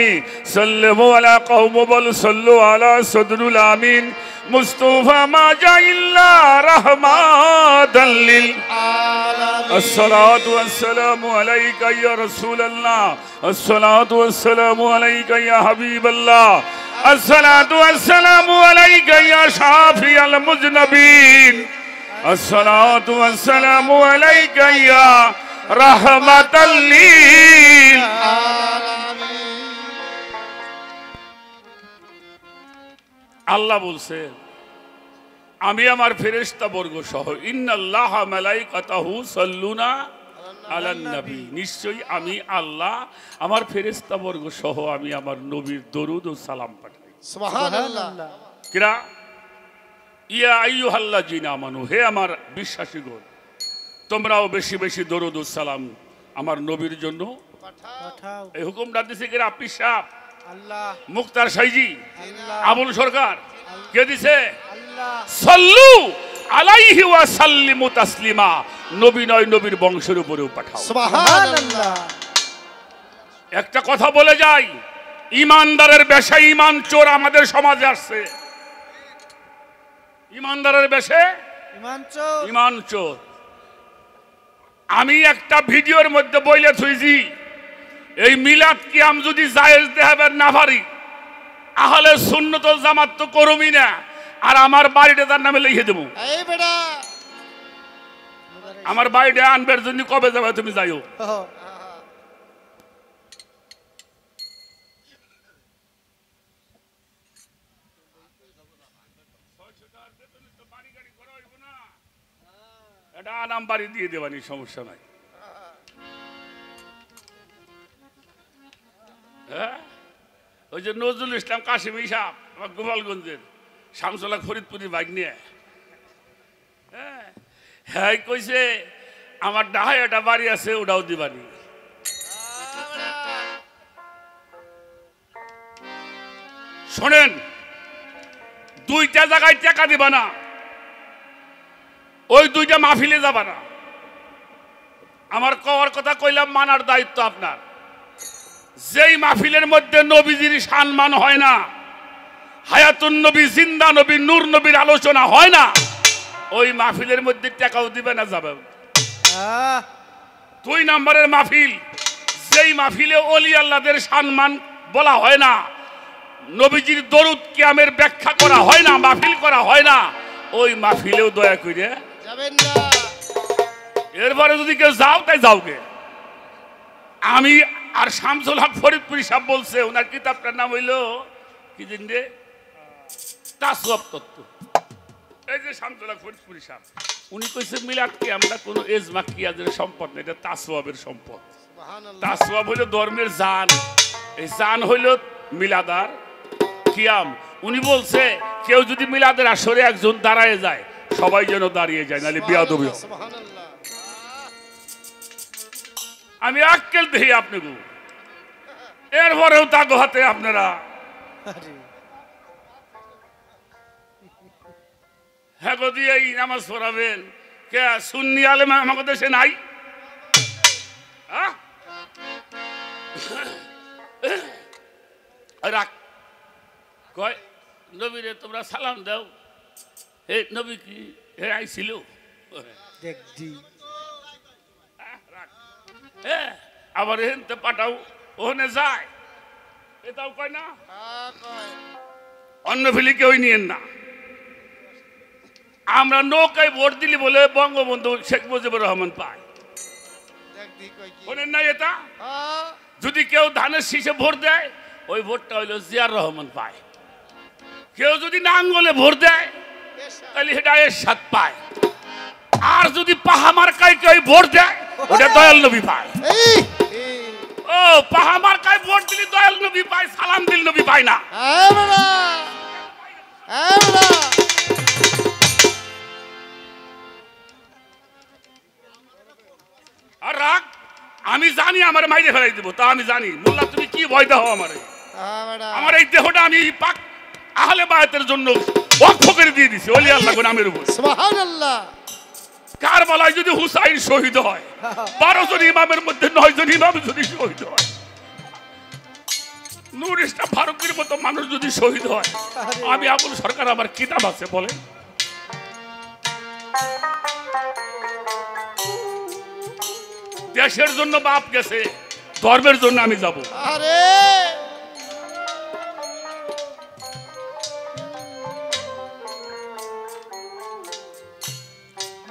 سلموا على قوم بل صلوا على صدر الامين مصطفى ما جاء الا رحمة للعالمين الصلاة والسلام عليك يا رسول الله الصلاة والسلام عليك يا حبيب الله الصلاة والسلام عليك يا شافي المذنبين الصلاة والسلام عليك يا رحمة للعالمين আল্লাহ বলছে আমি আমার ফেরেশতা বর্গ সহ ইন্নাল্লাহা মালাইকাতাহু সাল্লুনা আলান নবী নিশ্চয়ই আমি আল্লাহ আমার ফেরেশতা বর্গ সহ আমি আমার নবীর দরুদ ও সালাম পাঠাই সুবহানাল্লাহ কিরা ইয়া আইয়ুহাল্লাযিনা আমানু হে আমার বিশ্বাসীগণ তোমরাও বেশি বেশি দরুদ ও সালাম আমার নবীর জন্য পাঠাও এই হুকুমটা দিছে কিরা পীর সাহেব আল্লাহ মুক্তার সাইজি আল্লাহ আবুল সরকার কে দিছে আল্লাহ সাল্লু আলাইহি ওয়া সাল্লিমু তাসলিমা নবী নয় নবীর বংশের উপরেও পাঠাও সুবহানাল্লাহ একটা কথা বলে যাই ইমানদারের বেশে ইমান চোর আমাদের সমাজে আসছে ইমানদারের বেশে ইমান চোর আমি একটা ভিডিওর মধ্যে বইলে থুইছি এই মিলাদ কিয়াম যদি জায়েজ দেখাবেন না পারি আহলে সুন্নাত ওয়াল জামাত তো করুমি না আর আমার বাড়িটা তার নামে লিখে দেব এই বেটা আমার বাড়িটা আনবার জন্য কবে যাবে তুমি যাইও এটা নাম বাড়ি দিয়ে দেবানি সমস্যা নাই হ্যাঁ ওই যে নজরুল ইসলাম কাশিম সাহেব আমার গোপালগঞ্জের শামসুল্লাহ ফরিদপুরের বাইক নিয়ে হ্যাঁ কইছে আমার ডাহায় একটা বাড়ি আছে ওটাও দিবানি শোনেন দুইটা জায়গায় টাকা দিবা না ওই দুইটা মাহফিলে যাবা না আমার কওয়ার কথা কইলাম মানার দায়িত্ব আপনার যেই মাহফিলের মধ্যে নবীজির সম্মান হয় না হায়াতুন নবী জিন্দা নবী নূর নবীর আলোচনা হয় না ওই মাহফিলের মধ্যে টাকাও দিবে না যাবে দুই নম্বরের মাহফিল যেই মাহফিলে ওলি আল্লাহদের সম্মান বলা হয় না নবীজির দরুদ কিয়ামের ব্যাখ্যা করা হয় না মাহফিল করা হয় না ওই মাহফিলেও দয়া করে যাবেন না এরপরে যদি কেউ যাও তাই যাওগে আমি আর শামসুল হক ফরিদপুরি সাহেব বলছে ওনার কিতাবটার নাম হইল কি দিন রে তাসওয়াব তত্ত্ব এই যে শামসুল হক ফরিদপুরি সাহেব উনি কইছে মিলাদ কি আমরা কোনো এজমা কিয়াদের সম্পদ না এটা তাসওয়াবের সম্পদ তাসওয়াব হইল ধর্মের জান এই জান হইল মিলাদার কিয়াম উনি বলছে কেউ যদি মিলাদের আসরে একজন দাঁড়ায় যায় সবাই যেন দাঁড়িয়ে যায় নাহলে বিয়াদবি আমি আক্কেল দেখি আপনাকে এরপরেও তাগো হাতে আপনারা হ্যাঁ গো দিয়ে এই নামাজ পড়াবেন কে সুন্নি আলেম আমাদের দেশে নাই রাখ কয় নবীরে তোমরা সালাম দাও হে নবী কি হে আইছিল আবার এখানতে পাঠাও ওখানে যায় এটাও কয় না অন্য ফেলি কেউই নিয়েন না। আমরা নৌকায় ভোট দিলি বলে বঙ্গবন্ধু শেখ মুজিবুর রহমান পায়, বলেন না এটা? যদি কেউ ধানের শীষে ভোট দেয় ওই ভোটটা হইলো জিয়ার রহমান পায়। কেউ যদি নাঙ্গলে ভোট দেয় তাহলে সেটা এরশাদ পায়। আর যদি পাহামার্কায় কেউ ভোট দেয় ওটা দয়াল নবী পায়। ও পাহামার্কায় ভোট দিলে দয়াল নবী পায়, সালাম দিল নবী পায় না। আর রাগ আমি জানি আমার মাইরে ফেলাই দিব, তা আমি জানি। মোল্লা তুমি কি ভয় দাও আমারে? আমার এই দেহটা আমি পাক আহলে বায়াতের জন্য ওয়াকফ করে দিয়ে দিছি ওলি আল্লাহ নামের উপর। সুবহানাল্লাহ। কারবালায় যদি হুসাইন শহীদ হয়, 12 জন ইমামের মধ্যে 9 জন ইমাম যদি শহীদ হয়, নূর ইসলাম ফারুকের মতো মানুষ যদি শহীদ হয়, আমি আবুল সরকার আমার কিতাব আছে বলে। দেশের জন্য বাপ গেছে, ধর্মের জন্য আমি যাব। আরে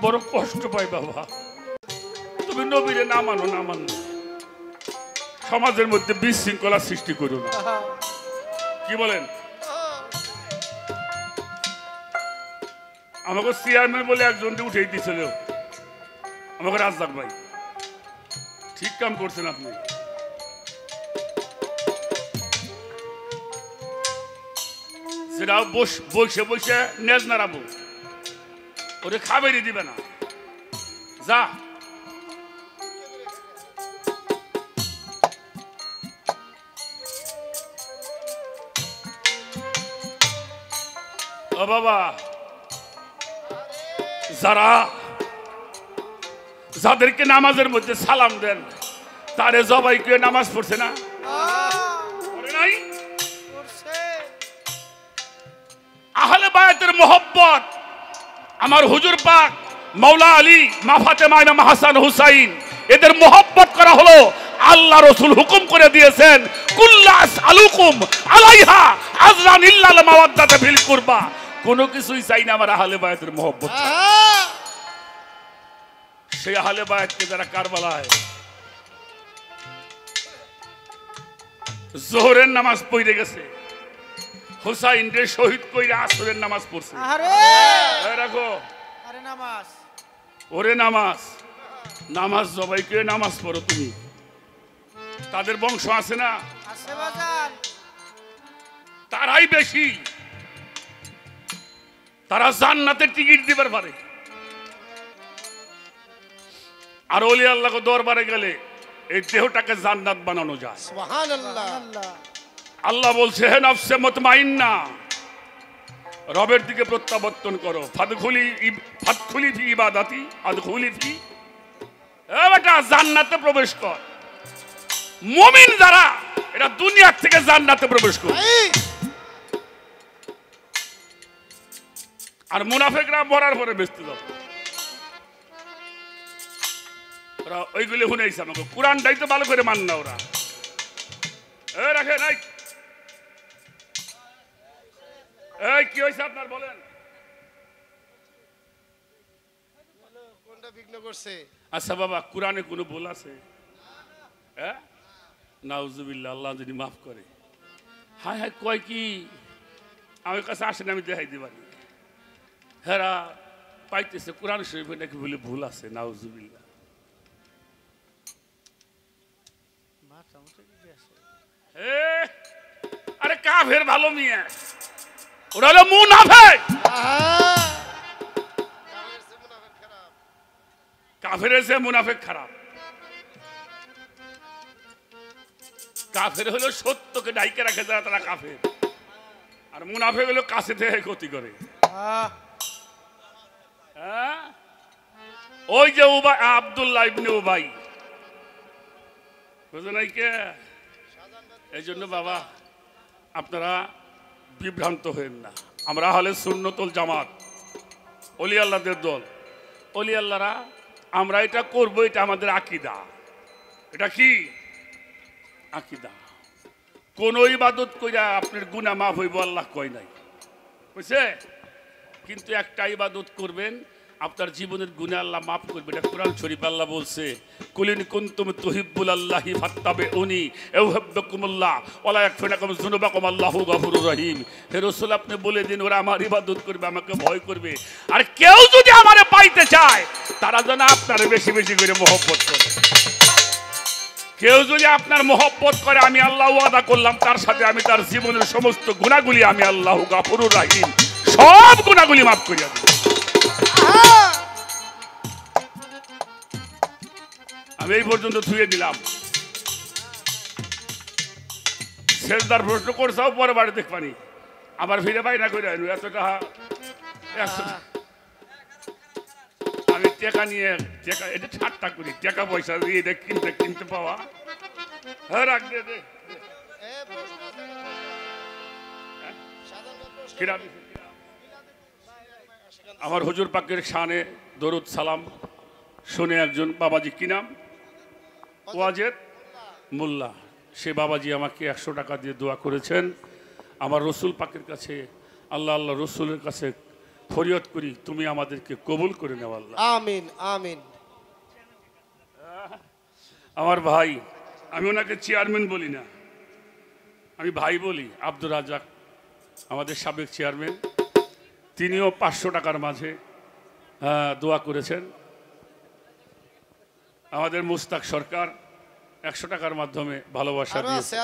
বড় কষ্ট পাই বাবা, তুমি নবীরে না মানো, না মানো, সমাজের মধ্যে বিশৃঙ্খলা সৃষ্টি করো না। কি বলেন? আমাকে চেয়ারম্যান বলে একজন উঠেই দিয়েছিল আমাকে রাজ্জাক ভাই, ঠিক কাম করছেন আপনি। সেটা বসে বসে নেজ নাড়াবো, ওরে খাবারই দিবে না। যা ও বাবা, যাদেরকে নামাজের মধ্যে সালাম দেন তারে জবাই করে নামাজ পড়ছে না? নাই? আহলে বায়াতের মোহব্বত আমার হুজুর পাক মাওলা আলী, মা ফাতেমা, ইমাম হাসান হুসাইন, এদের মোহব্বত করা হলো। আল্লাহ রাসূল হুকুম করে দিয়েছেন কুল্লাস আলুকুম আলাইহা আজরান ইল্লাল মাওয়াদ্দাতা ফিল কুরবা। কোনো কিছুই চাই না আমার আহলে বায়াতের মোহব্বত। সেই আহলে বায়াতকে যারা কারবালায় জোহরের নামাজ পড়ে গেছে, হুসাইন রে শহীদ কইরা আসরের নামাজ পড়ছে। রাখো নামাজ, ওরে নামাজ, নামাজ জবাই করে নামাজ পড়ো তুমি। তাদের বংশ আছে না? তারাই বেশি, তারা জান্নাতের টিকিট দিবার পারে। আর ওলি আল্লাহর দরবারে গেলে এই দেহটাকে জান্নাত বানানো যায়। সুবহানাল্লাহ। আল্লাহ বলছে হে নফসে মুতমাইন্না, রবের দিকে প্রত্যাবর্তন করো। ফাদখুলি ফি ইবাদাতি আদখুলি ফি, এ বেটা জান্নাতে প্রবেশ কর। মুমিন যারা এরা দুনিয়া থেকে জান্নাতে প্রবেশ করে, আর মুনাফিকরা মরার পরে বেঁচতে যাবে। ওরা ওইগুলো শুনেছে আমাকে, কোরআনটাই তো ভালো করে মান না ওরা। রাখে নাই, এই কি হয়েছে আপনার বলেন? কোনটা বিঘ্ন করছে? আচ্ছা বাবা, কোরআনে কোনো ভুল আছে? হ্যাঁ, নাউজুবিল্লাহ, আল্লাহ যদি মাফ করে। হায় হায় কয় কি, আমার কাছে আসেন, আমি দেখাই দিবানি। হেরা পাইতেছে কোরআন শরীফে নাকি বলে ভুল আছে। নাউজুবিল্লাহ। আরে কাফের ভালো মিয়া, ওরা হলো মুনাফিক। কাফের এসে মুনাফিক খারাপ। কাফের হলো সত্যকে ডাইকে রাখে যারা, তারা কাফের। আর মুনাফিক হলো কাছে থেকে ক্ষতি করে। ওই যে আব্দুল্লাহ ইবনে উবাই, বুঝো নাই কে? এই জন্য বাবা আপনারা বিভ্রান্ত হয়েন না। আমরা হলে সুন্নতুল জামাত, ওলি আল্লাহদের দল। ওলি আল্লাহরা আমরা এটা করবো, এটা আমাদের আকীদা। এটা কি আকীদা? কোন ইবাদত কইরা আপনার গুনাহ মাফ হইব আল্লাহ কয় নাই। বুঝছে? কিন্তু একটা ইবাদত করবেন, আপনার জীবনের গুনাহ আল্লাহ মাফ করবে। এটা কোরআন শরীফ আল্লাহ বলছে, কুলিন কুনতুম তুহিব্বুল আল্লাহি ফাত্তাবিউনি ইউহিব্বুকুমুল্লাহ ওয়া লা ইয়াগফিরুলাকুম যুনুবাকুম আল্লাহু গফুরুর রহিম। হে রাসূল, আপনি বলে দিন ওরা আমার ইবাদত করবে, আমাকে ভয় করবে। আর কেউ যদি আমারে পাইতে চায়, তারা যেন আপনার বেশি বেশি করে মহব্বত করে। কেউ যদি আপনার মহব্বত করে, আমি আল্লাহ ওয়াদা করলাম তার সাথে আমি তার জীবনের সমস্ত গুনাহগুলি আমি আল্লাহু গফুরুর রহিম সব গুনাহগুলি মাফ করিয়া দেব। আমি এই পর্যন্ত ধুয়ে দিলাম। শেষদার প্রশ্ন করছাও, পরে বাড়ি দেখবানি আমার ফিরে পাই না করে এতটা আমি টেকা নিয়ে টেকা এটা ঠাট্টা করি, টাকা পয়সা দিয়ে এটা কিনতে পাওয়া। হ্যাঁ রাখ দে দে। আমার হুজুর পাকের শানে দরুদ সালাম শুনে একজন বাবাজি, কি নাম? ওয়াজেদ মোল্লা। সে বাবাজি আমাকে 100 টাকা দিয়ে দোয়া করেছেন। আমার রসুল পাকের কাছে, আল্লাহ রসুলের কাছে ফরিয়াদ করি, তুমি আমাদেরকে কবুল করে নেও আল্লাহ। আমিন আমিন। আমার ভাই, আমি ওনাকে চেয়ারম্যান বলি না, আমি ভাই বলি। আব্দুর রাজাক আমাদের সাবেক চেয়ারম্যান, তিনিও 500 টাকার মাঝে দোয়া করেছেন। আমাদের মুস্তাক সরকার 100 টাকার মাধ্যমে ভালোবাসা দিয়েছে।